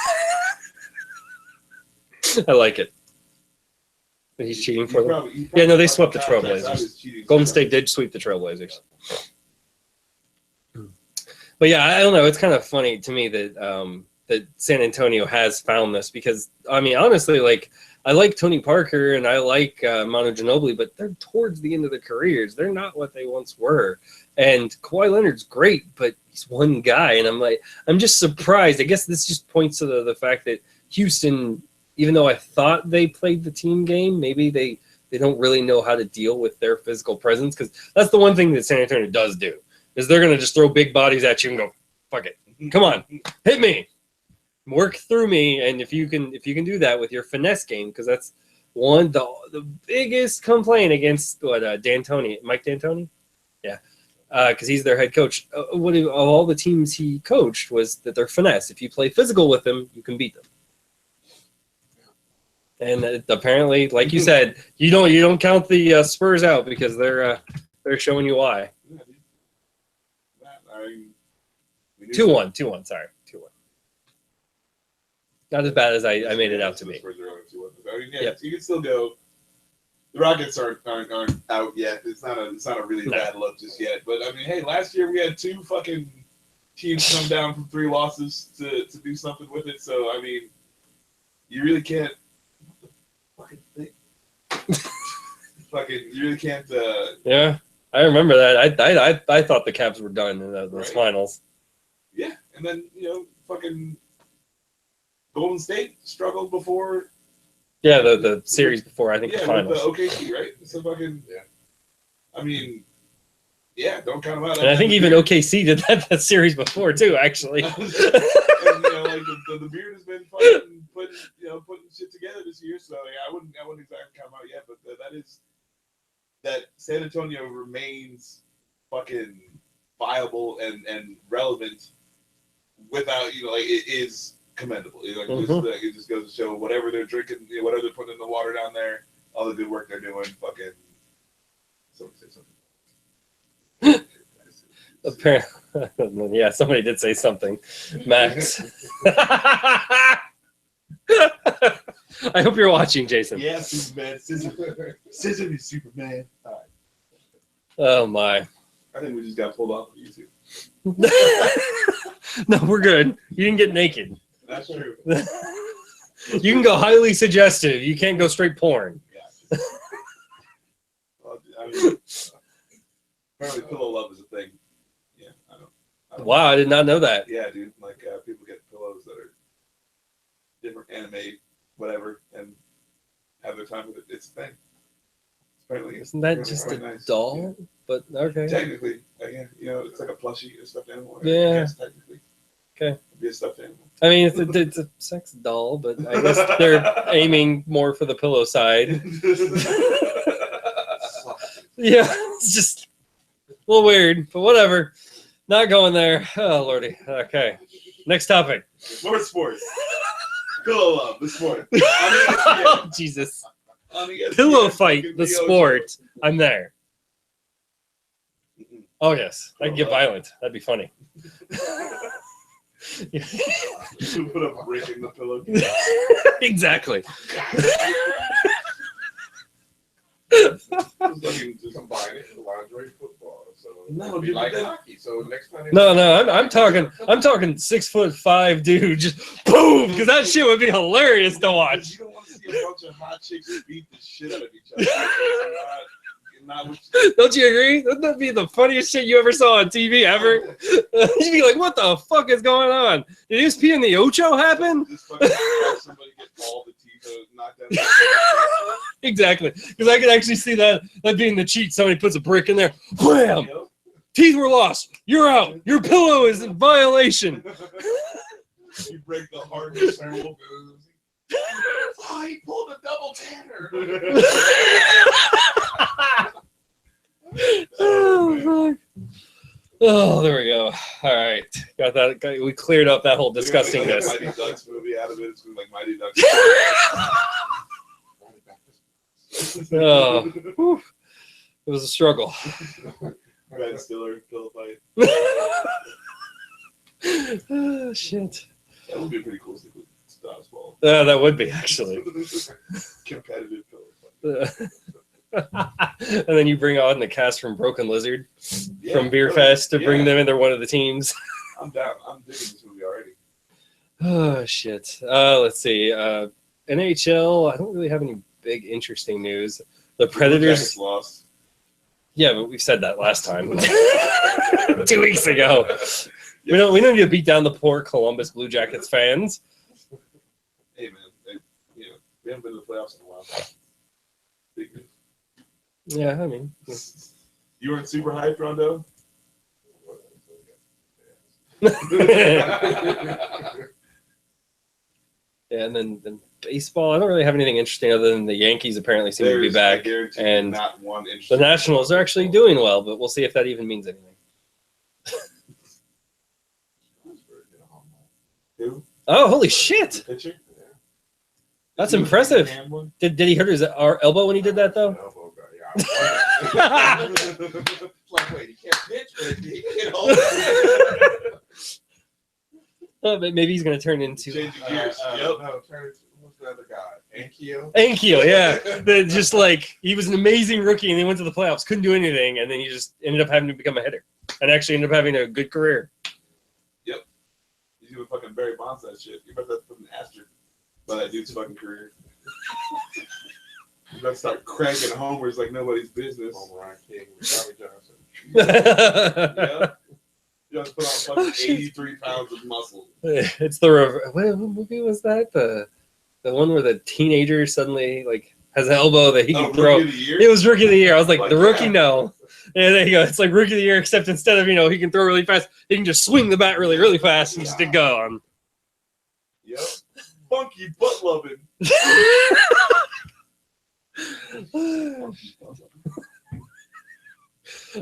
Speaker 7: I like it. But he's cheating for them. Yeah, no, they swept the Trailblazers. Golden State did sweep the Trailblazers. But yeah, I don't know. It's kind of funny to me that that San Antonio has found this, because I mean, honestly, like I like Tony Parker and I like Manu Ginobili, but they're towards the end of their careers. They're not what they once were. And Kawhi Leonard's great, but he's one guy, and I'm just surprised. I guess this just points to the fact that Houston, even though I thought they played the team game, maybe they don't really know how to deal with their physical presence, because that's the one thing that San Antonio does do, is they're going to just throw big bodies at you and go, fuck it, come on, hit me, work through me. And if you can do that with your finesse game, because that's the biggest complaint against Mike D'Antoni, yeah, because he's their head coach. Of all the teams he coached was that they're finesse. If you play physical with them, you can beat them. And apparently, like you said, you don't count the Spurs out, because they're showing you why. 2-1, sorry, 2-1. Not as bad as I made it out to be.
Speaker 2: I mean, yeah, you can still go. The Rockets aren't out yet. It's not a really bad look just yet. But I mean, hey, last year we had 2 fucking teams come down from 3 losses to do something with it. So I mean, you really can't. You really can't.
Speaker 7: Yeah, I remember that. I thought the Cavs were done in those finals.
Speaker 2: Yeah, and then fucking Golden State struggled before.
Speaker 7: Yeah, the series before, I think, the finals.
Speaker 2: With the OKC, right? So fucking. Yeah. I mean, yeah, don't count them out.
Speaker 7: And I think even OKC did that series before too, actually.
Speaker 2: And, like the beard has been fucking putting shit together this year. So yeah, I wouldn't exactly count them out yet, but that San Antonio remains fucking viable and relevant without it is commendable. It just goes to show whatever they're drinking, whatever they're putting in the water down there, all the good work they're doing. Fucking someone say something.
Speaker 7: Apparently, yeah, somebody did say something. Max. I hope you're watching, Jason.
Speaker 2: Yeah, Superman. Scissor me, Superman. All right.
Speaker 7: Oh my.
Speaker 2: I think we just got pulled off of YouTube.
Speaker 7: No, we're good. You didn't get naked.
Speaker 2: That's true.
Speaker 7: You can go highly suggestive. You can't go straight porn.
Speaker 2: Yeah. Well, I mean, apparently pillow love is a thing. Yeah, I don't
Speaker 7: Wow, I did not know that.
Speaker 2: Yeah, dude. Like people get pillows that are different anime, whatever, and have their time with it. It's a thing. Apparently,
Speaker 7: isn't that just a
Speaker 2: nice.
Speaker 7: doll?
Speaker 2: Yeah.
Speaker 7: but okay.
Speaker 2: Technically, yeah, you know, it's like a plushie, a stuffed animal.
Speaker 7: Yeah.
Speaker 2: Yes, technically.
Speaker 7: Okay.
Speaker 2: It'd be a stuffed animal.
Speaker 7: I mean, it's a sex doll, but I guess they're aiming more for the pillow side. Yeah, it's just a little weird, but whatever. Not going there. Oh, Lordy. Okay. Next topic.
Speaker 2: More sports. Pillow love, the sport.
Speaker 7: Oh, Jesus. Pillow fight, the sport. I'm there. Oh, yes. I can get violent. That'd be funny.
Speaker 2: You put a brick in the pillow.
Speaker 7: Exactly.
Speaker 5: Just combine it with lingerie football. So
Speaker 2: No,
Speaker 5: it'd be
Speaker 2: dude,
Speaker 5: like
Speaker 2: that-
Speaker 5: hockey. So next time.
Speaker 7: No, I'm talking 6'5" dude, just boom, because that shit would be hilarious to watch.
Speaker 2: You don't want to see a bunch of hot chicks beat the shit out of each other.
Speaker 7: Don't you agree? Wouldn't that be the funniest shit you ever saw on TV ever? You'd be like, what the fuck is going on? Did ESP and the Ocho happen?
Speaker 2: Just fucking somebody get all the teeth knocked out.
Speaker 7: Exactly. Because I could actually see that being the cheat. Somebody puts a brick in there. Wham! Teeth were lost. You're out. Your pillow is in violation.
Speaker 2: You break the hardest rule. Oh, he pulled a double tanner.
Speaker 7: Oh, fuck. Oh, there we go. All right. Got that. We cleared up that whole disgustingness.
Speaker 2: Mighty Ducks movie out of it. It's like Mighty Ducks.
Speaker 7: Oh, whew. It was a struggle.
Speaker 2: Ben Stiller, pillow fight.
Speaker 7: Oh, shit.
Speaker 2: That would be a pretty cool stick with dodgeball.
Speaker 7: That would be, actually.
Speaker 2: Competitive pillow fight.
Speaker 7: And then you bring on the cast from Broken Lizard
Speaker 2: Yeah,
Speaker 7: from Beer
Speaker 2: really.
Speaker 7: Fest to bring
Speaker 2: Yeah.
Speaker 7: them in. They're one of the teams.
Speaker 2: I'm down. I'm digging this movie already.
Speaker 7: Oh, shit. Let's see. NHL, I don't really have any big interesting news. The Predators.
Speaker 2: Jackets lost.
Speaker 7: Yeah, but we've said that last time. 2 weeks ago. We don't need to beat down the poor Columbus Blue Jackets fans.
Speaker 2: Hey man, we haven't been to the playoffs in a while. Big news.
Speaker 7: Yeah, I mean.
Speaker 2: You weren't super hyped, Rondo?
Speaker 7: Yeah, and then baseball. I don't really have anything interesting other than the Yankees apparently seem to be
Speaker 2: There's, I
Speaker 7: back.
Speaker 2: guarantee
Speaker 7: and
Speaker 2: not one
Speaker 7: The
Speaker 2: interesting.
Speaker 7: Nationals are actually doing well, but we'll see if that even means anything.
Speaker 2: Who?
Speaker 7: Oh, holy shit!
Speaker 2: The pitcher?
Speaker 7: That's impressive.
Speaker 2: Hand one?
Speaker 7: Did he hurt his elbow when he did that, though?
Speaker 5: Elbow guy, yeah. It's like, wait, he can't pitch, but he can hit home.
Speaker 7: Oh, but maybe he's going to turn into
Speaker 2: Changing gears. Yep.
Speaker 5: No, turn it to what's the other guy? Ankyo?
Speaker 7: Ankyo, yeah. Just like, he was an amazing rookie, and he went to the playoffs, couldn't do anything, and then he just ended up having to become a hitter, and actually ended up having a good career.
Speaker 2: He's gonna fucking Barry Bonds that shit. You better put an asterisk by that dude's fucking career. You better start cranking homers like nobody's business.
Speaker 5: Home run king with Tommy Johnson.
Speaker 2: Yeah. You have to put on fucking 83 pounds of muscle.
Speaker 7: It's the what movie was that? The one where the teenager suddenly like has an elbow that he can throw.
Speaker 2: Rookie of the year?
Speaker 7: It was Rookie of the Year. I was like,
Speaker 2: Like
Speaker 7: the rookie,
Speaker 2: that.
Speaker 7: no. Yeah, there you go. It's like Rookie of the Year, except instead of he can throw really fast, he can just swing the bat really, really fast and just to go on.
Speaker 2: Yep. Funky butt loving.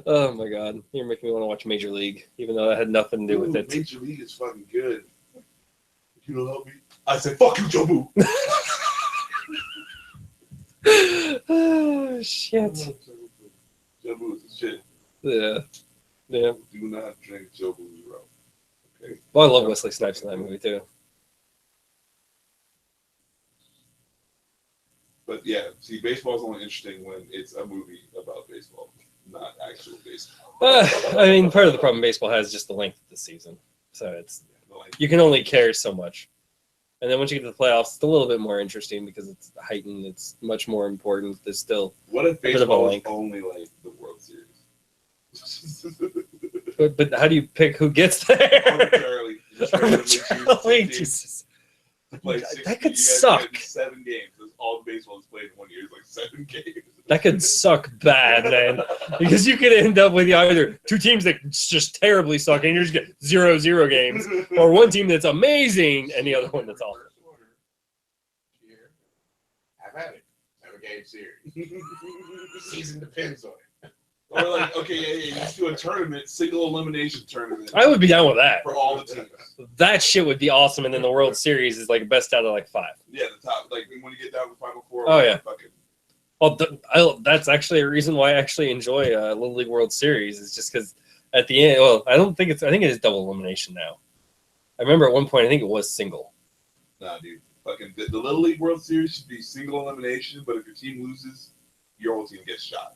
Speaker 7: Oh my god, you're making me want to watch Major League, even though that had nothing to do with it.
Speaker 2: Major League is fucking good. If you don't help me, I said, fuck you, Jobu.
Speaker 7: Oh shit.
Speaker 2: Jobu is the shit.
Speaker 7: Yeah. Yeah.
Speaker 2: Do not drink Jobu Zero. Okay.
Speaker 7: Well, I love Wesley Snipes in that movie too.
Speaker 2: But yeah, see, baseball is only interesting when it's a movie about baseball, not actual baseball.
Speaker 7: I mean, part of the problem baseball has is just the length of the season, so it's you can only care so much. And then once you get to the playoffs, it's a little bit more interesting because it's heightened. It's much more important. There's still,
Speaker 2: What if
Speaker 7: bit of a
Speaker 2: baseball is
Speaker 7: length.
Speaker 2: only like the World Series?
Speaker 7: but how do you pick who gets there?
Speaker 2: Arbitrarily. Just randomly choose
Speaker 7: Arbitrarily,
Speaker 2: two teams.
Speaker 7: Jesus.
Speaker 2: to play 60.
Speaker 7: That could
Speaker 2: You guys
Speaker 7: suck.
Speaker 2: get 7 games. That's all baseball is played in 1 year. It's like 7 games.
Speaker 7: That could suck bad, man. Because you could end up with either 2 teams that just terribly suck and you just get 0-0 games, or 1 team that's amazing and the other one that's awful.
Speaker 5: Have at it. Have a game series. Season depends on it.
Speaker 2: Or like, okay, yeah, let's do a tournament, single elimination tournament.
Speaker 7: I would be down with that.
Speaker 2: For all the teams.
Speaker 7: That shit would be awesome, and then the World Series is like best out of like 5.
Speaker 2: Yeah, the top. Like when you get down to Final Four.
Speaker 7: Oh, yeah.
Speaker 2: Fucking,
Speaker 7: Well, that's actually a reason why I actually enjoy Little League World Series is just because at the end, well, I think it is double elimination now. I remember at one point I think it was single.
Speaker 2: nah, dude. Fucking the Little League World Series should be single elimination, but if your team loses, your whole team gets shot.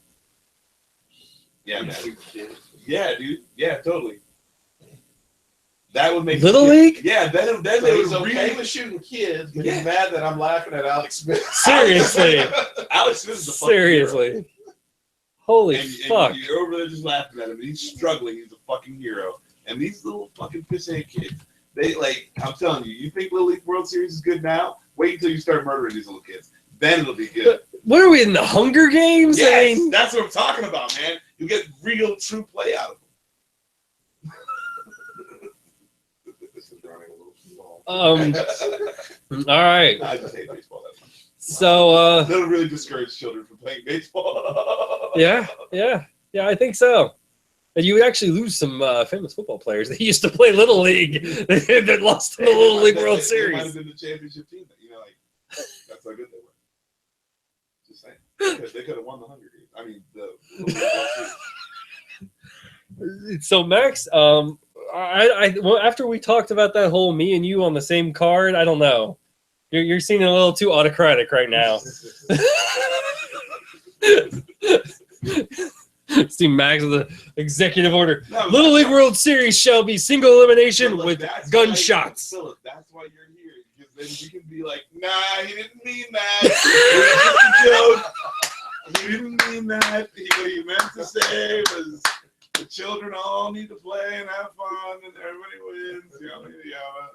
Speaker 2: Yeah, man. Yeah, dude. Yeah, totally. That would make
Speaker 7: Little League?
Speaker 2: Yeah, then
Speaker 5: So
Speaker 2: they
Speaker 5: he's
Speaker 2: would
Speaker 5: okay
Speaker 2: really.
Speaker 5: with shooting kids, but he's mad that I'm laughing at Alex Smith.
Speaker 7: Seriously.
Speaker 2: Alex Smith is the fucking
Speaker 7: Seriously.
Speaker 2: hero.
Speaker 7: Holy
Speaker 2: And
Speaker 7: fuck.
Speaker 2: you're over there just laughing at him. He's struggling. He's a fucking hero. And these little fucking pissant kids, they like. I'm telling you, you think Little League World Series is good now? Wait until you start murdering these little kids. Then it'll be good.
Speaker 7: What are we in the Hunger Games? I
Speaker 2: Yes,
Speaker 7: mean,
Speaker 2: that's what I'm talking about, man. You get real, true play out of them.
Speaker 5: This is running a little small.
Speaker 7: all right.
Speaker 2: I just hate baseball. That's fine.
Speaker 7: So
Speaker 2: That'll really discourage children from playing baseball.
Speaker 7: yeah, I think so. And you would actually lose some famous football players that used to play Little League that lost in the Little League World
Speaker 2: They might have
Speaker 7: Series.
Speaker 2: been the championship team. Like that's how good they were. Just saying, they could have won the Hunger Games. I mean, the Little League World Series.
Speaker 7: So Max, well, after we talked about that whole me and you on the same card, I don't know. You're seeming a little too autocratic right now. See Max with the executive order.
Speaker 2: No,
Speaker 7: Little League World Series shall be single elimination
Speaker 2: look,
Speaker 7: with
Speaker 2: that's
Speaker 7: gunshots.
Speaker 2: Why, Philip, that's why you're here. Because then you can be like, nah, he didn't mean that. It was just a joke. He didn't mean that. What he meant to say was the children all need to play and have fun and everybody wins. Yada, yada.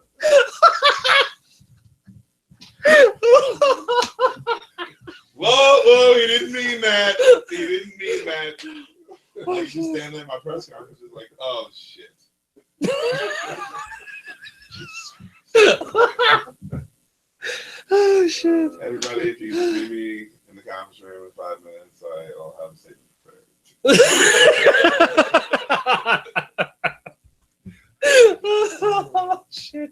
Speaker 2: Whoa, he didn't mean that. He didn't mean that. I used to stand there in my press conference just like, oh shit.
Speaker 7: Oh shit.
Speaker 2: Everybody, if you see me in the conference room in 5 minutes, I'll have a statement
Speaker 7: Oh shit.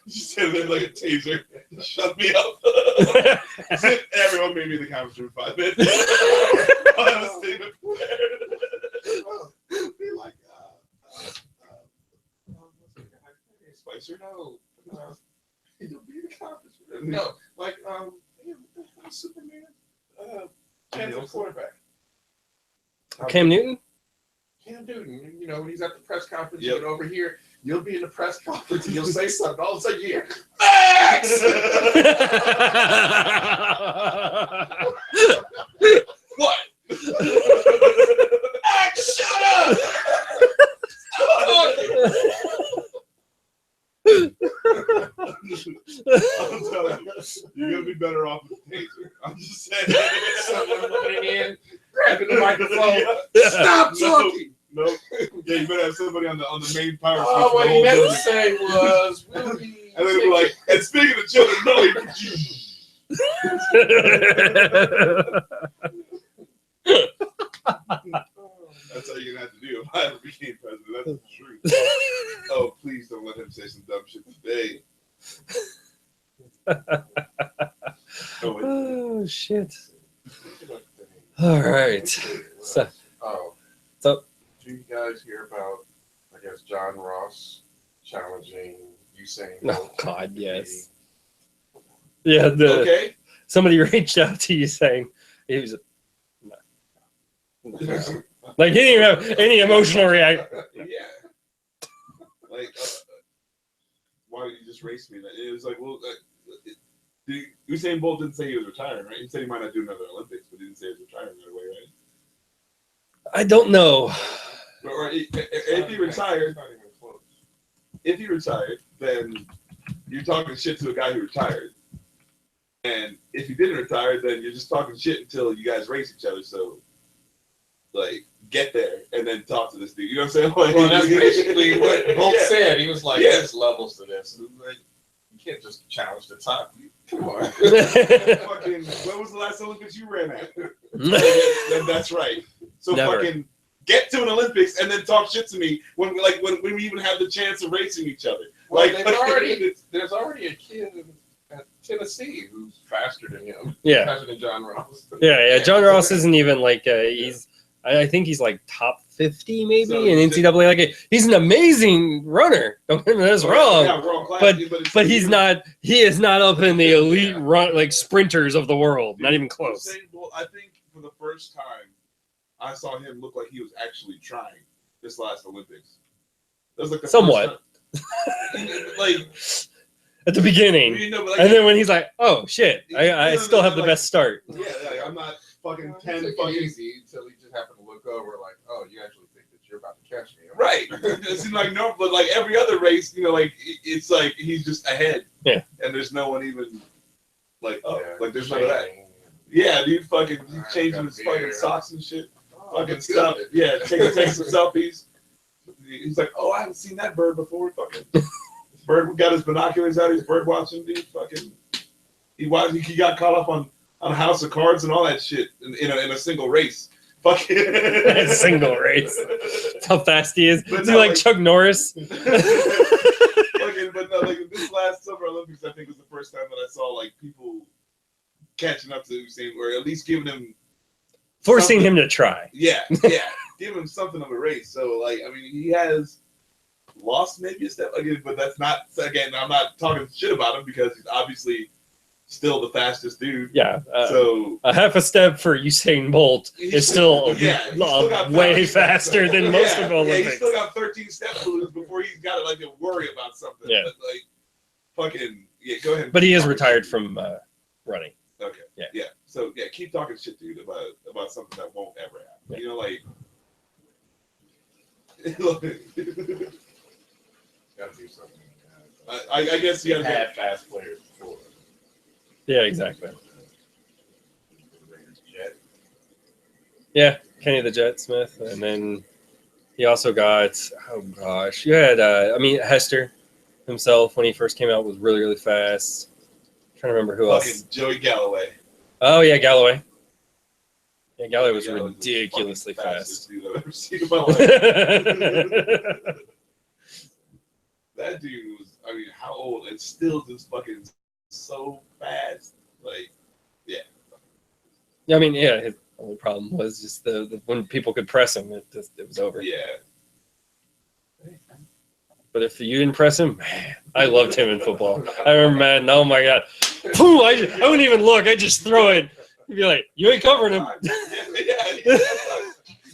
Speaker 2: Just stand there like a taser. Shut me up. Everyone made me in the conference room in 5 minutes. I'll have a statement prepared. Be like, Spicer, no. He'll be in the conference room.
Speaker 5: No, like Superman. Chance quarterback.
Speaker 7: Cam Newton?
Speaker 5: Cam Newton, you know, when he's at the press conference,
Speaker 2: Yep.
Speaker 5: you get over here, you'll be in the press conference and you'll say something. All of a sudden you hear, Max!
Speaker 2: What? Max, shut up! Stop talking! I'm telling you, you're gonna be better off with the taser. I'm just saying.
Speaker 5: Someone looking in, grabbing the microphone. Stop talking!
Speaker 2: Nope. Yeah, you better have somebody on the main power switch.
Speaker 5: Oh,
Speaker 2: for
Speaker 5: what
Speaker 2: the
Speaker 5: he
Speaker 2: whole
Speaker 5: meant to
Speaker 2: building.
Speaker 5: say was, we'll be
Speaker 2: And then we're like, and speaking of children, no, that's all you're gonna have to do if I ever became president. That's the truth. Oh, please don't let him say some dumb shit today.
Speaker 7: Oh shit. All right. So,
Speaker 5: Oh.
Speaker 7: So-
Speaker 5: do you guys hear about, I guess, John Ross challenging Usain
Speaker 7: oh
Speaker 5: Bolt?
Speaker 7: God, yes. Yeah,
Speaker 2: Okay.
Speaker 7: somebody reached out to you saying he was like he didn't even have any emotional reaction.
Speaker 2: Yeah. Like, why did you just race me? It was like, well, Usain Bolt didn't say he was retiring, right? He said he might not do another Olympics, but he didn't say he was retiring right away, right?
Speaker 7: I don't know.
Speaker 2: Or if he retired,
Speaker 5: Not even close.
Speaker 2: if he retired, then you're talking shit to a guy who retired. And if he didn't retire, then you're just talking shit until you guys race each other. So, like, get there and then talk to this dude. You know what I'm saying? Like,
Speaker 5: Well, that's basically what Bolt
Speaker 2: Yeah.
Speaker 5: said. He was like,
Speaker 2: Yeah.
Speaker 5: there's levels to this. And like, you can't just challenge the top. Come on.
Speaker 2: Fucking, when was the last Olympics you ran at? Then that's right. So
Speaker 7: Never.
Speaker 2: fucking get to an Olympics and then talk shit to me when we even have the chance of racing each other.
Speaker 5: Well,
Speaker 2: Like,
Speaker 5: there's already a kid at Tennessee who's faster than him.
Speaker 7: Yeah.
Speaker 5: Faster than John Ross.
Speaker 7: Yeah. John Ross isn't even like he's. I think he's like top 50 maybe
Speaker 2: So
Speaker 7: in
Speaker 2: he's
Speaker 7: NCAA. Like he's an amazing runner. Don't get me that's wrong.
Speaker 2: Yeah, world class,
Speaker 7: But
Speaker 2: it's
Speaker 7: he's not. He is not up in the elite run like sprinters of the world. Not even close.
Speaker 2: Usain Bolt, I think for the first time, I saw him look like he was actually trying this last Olympics. That was like the
Speaker 7: Somewhat.
Speaker 2: first time. Like,
Speaker 7: At the beginning,
Speaker 2: you know, but like,
Speaker 7: and then when he's like, "Oh shit, I
Speaker 2: Yeah,
Speaker 7: still have the
Speaker 2: like-
Speaker 7: best start."
Speaker 2: yeah, like, I'm not fucking
Speaker 5: Well,
Speaker 2: 10
Speaker 5: he took it
Speaker 2: fucking
Speaker 5: easy until he just happened to look over like, oh, you actually think that you're about to catch me.
Speaker 2: right. It seems like no, but like every other race, you know, like it's like he's just ahead.
Speaker 7: Yeah.
Speaker 2: And there's no one even like
Speaker 5: Yeah,
Speaker 2: like there's none of that.
Speaker 5: shaming.
Speaker 2: Yeah, dude, fucking he's
Speaker 5: Alright,
Speaker 2: changing
Speaker 5: got
Speaker 2: his
Speaker 5: beer.
Speaker 2: fucking socks and shit.
Speaker 5: Oh,
Speaker 2: Fucking
Speaker 5: that's
Speaker 2: stuff.
Speaker 5: good.
Speaker 2: Yeah, take some selfies. He's like, oh, I haven't seen that bird before. Fucking bird got his binoculars out. He's bird watching, dude. Fucking he got caught up on a house of cards and all that shit in a single race. Fucking
Speaker 7: A single race. That's how fast he is.
Speaker 2: But
Speaker 7: Is he
Speaker 2: no,
Speaker 7: like
Speaker 2: like-
Speaker 7: Chuck Norris?
Speaker 2: Fucking, but no, like this last Summer Olympics, I think was the first time that I saw like people catching up to Usain, or at least giving him
Speaker 7: Forcing him to try.
Speaker 2: yeah, give him something of a race. So like, I mean, he has lost maybe a step again, but that's not again. I'm not talking shit about him because he's obviously still the fastest dude.
Speaker 7: Yeah.
Speaker 2: So
Speaker 7: A half a step for Usain Bolt is still
Speaker 2: yeah, he's still got
Speaker 7: way
Speaker 2: 13
Speaker 7: faster than most of the
Speaker 2: Yeah,
Speaker 7: Olympics.
Speaker 2: he's still got 13 steps to lose before he's got to like worry about something.
Speaker 7: Yeah.
Speaker 2: But, like fucking yeah, go ahead.
Speaker 7: But he is retired from running.
Speaker 2: Okay.
Speaker 7: Yeah.
Speaker 2: So yeah, keep talking shit, dude, about something that won't ever happen.
Speaker 7: Yeah.
Speaker 2: You know, like.
Speaker 5: Gotta do something.
Speaker 2: I guess you gotta
Speaker 5: Had
Speaker 2: get,
Speaker 5: fast players before.
Speaker 7: Yeah, exactly.
Speaker 5: Jet.
Speaker 7: Yeah, Kenny the Jet Smith, and then he also got oh gosh, you had Hester himself when he first came out was really fast. I'm trying to remember who
Speaker 2: fucking
Speaker 7: else.
Speaker 2: Joey Galloway.
Speaker 7: Oh yeah, Galloway. Yeah, Galloway was
Speaker 2: Galloway's the
Speaker 7: ridiculously
Speaker 2: fucking
Speaker 7: fast.
Speaker 2: fastest dude I've ever seen in my life. That dude was, I mean, how old? And still just fucking so fast. Like,
Speaker 7: Yeah, I mean, yeah, his only problem was just the when people could press him, it was over.
Speaker 2: yeah.
Speaker 7: But if you didn't press him, man, I loved him in football. I remember Madden. Oh my god, boom! I wouldn't even look. I just throw it. You'd be like, you ain't covering him.
Speaker 2: Yeah.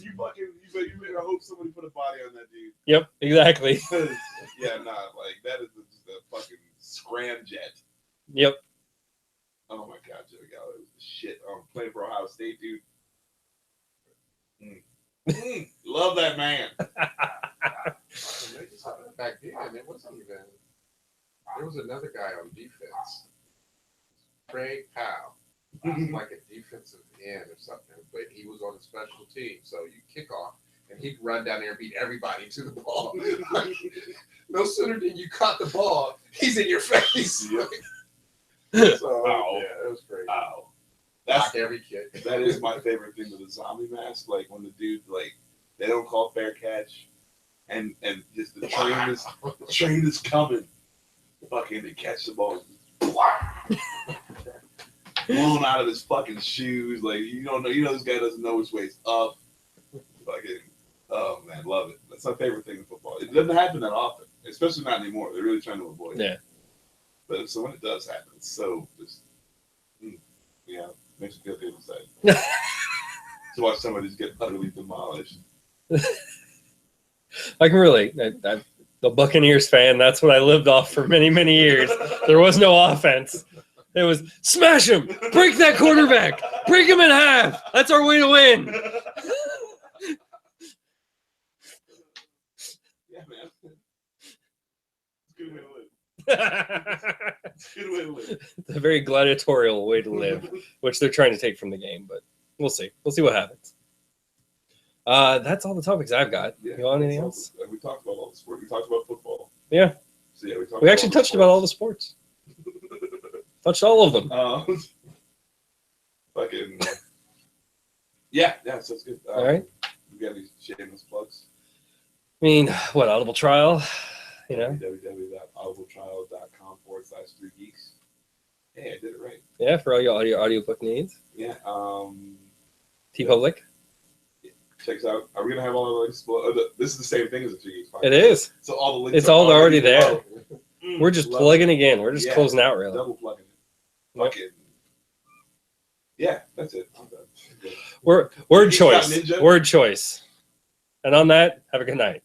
Speaker 2: You fucking, you better hope somebody put a body on that dude.
Speaker 7: Yep, exactly.
Speaker 2: Yeah, nah, like, that is just a fucking scramjet.
Speaker 7: Yep.
Speaker 2: Oh my god, Joey Galloway was the shit. Playing for Ohio State, dude. Love that man.
Speaker 5: Back then, it wasn't even. There was another guy on defense, Craig Powell, like a defensive end or something, but he was on the special team. So you kick off, and he'd run down there and beat everybody to the ball. No sooner than you caught the ball, he's in your face.
Speaker 2: Yep.
Speaker 5: So
Speaker 2: Ow.
Speaker 5: yeah, it was crazy.
Speaker 2: Ow.
Speaker 5: Knock every kid.
Speaker 2: That is my favorite thing with the zombie mask. Like when the dude, like, they don't call fair catch, and just the train is coming. Fucking they catch the ball, blown out of his fucking shoes. Like you don't know, this guy doesn't know which way's up. Fucking, oh man, love it. That's my favorite thing in football. It doesn't happen that often, especially not anymore. They're really trying to avoid it.
Speaker 7: Yeah.
Speaker 2: But so when it does happen, it's so just, yeah, makes me feel good inside. To watch somebody just get utterly demolished.
Speaker 7: I can relate. I'm the Buccaneers fan. That's what I lived off for many years. There was no offense. It was smash him, break that quarterback, break him in half. That's our way to win.
Speaker 2: Yeah, man. It's a good way to live. Good way to live.
Speaker 7: It's a very gladiatorial way to live, which they're trying to take from the game, but we'll see. We'll see what happens. That's all the topics I've got.
Speaker 2: Yeah,
Speaker 7: You want anything
Speaker 2: that's
Speaker 7: else?
Speaker 2: all. We talked about all the sport. We talked about football.
Speaker 7: Yeah.
Speaker 2: So yeah,
Speaker 7: We actually touched about all the sports. Touched all of them.
Speaker 2: Fucking. Yeah, so it's good.
Speaker 7: All right.
Speaker 2: You got any shameless plugs?
Speaker 7: I mean, what, Audible trial? You know?
Speaker 2: www.audibletrial.com/3geeks. Hey, I did it right.
Speaker 7: Yeah, for all your audiobook needs.
Speaker 2: Yeah.
Speaker 7: T-Public.
Speaker 2: Check us out. Are we gonna have all the links? Well, this is the same thing as the 3geeks podcast.
Speaker 7: It is.
Speaker 2: So all the links.
Speaker 7: It's
Speaker 2: are
Speaker 7: all already there.
Speaker 2: below.
Speaker 7: We're just
Speaker 2: Love
Speaker 7: plugging
Speaker 2: it.
Speaker 7: again. We're just
Speaker 2: Yeah.
Speaker 7: closing out, really.
Speaker 2: Double plugging it.
Speaker 7: Yep.
Speaker 2: Fucking. Yeah, that's it. I'm done.
Speaker 7: Word
Speaker 2: Geeks got
Speaker 7: choice.
Speaker 2: Ninja.
Speaker 7: Word choice. And on that, have a good night.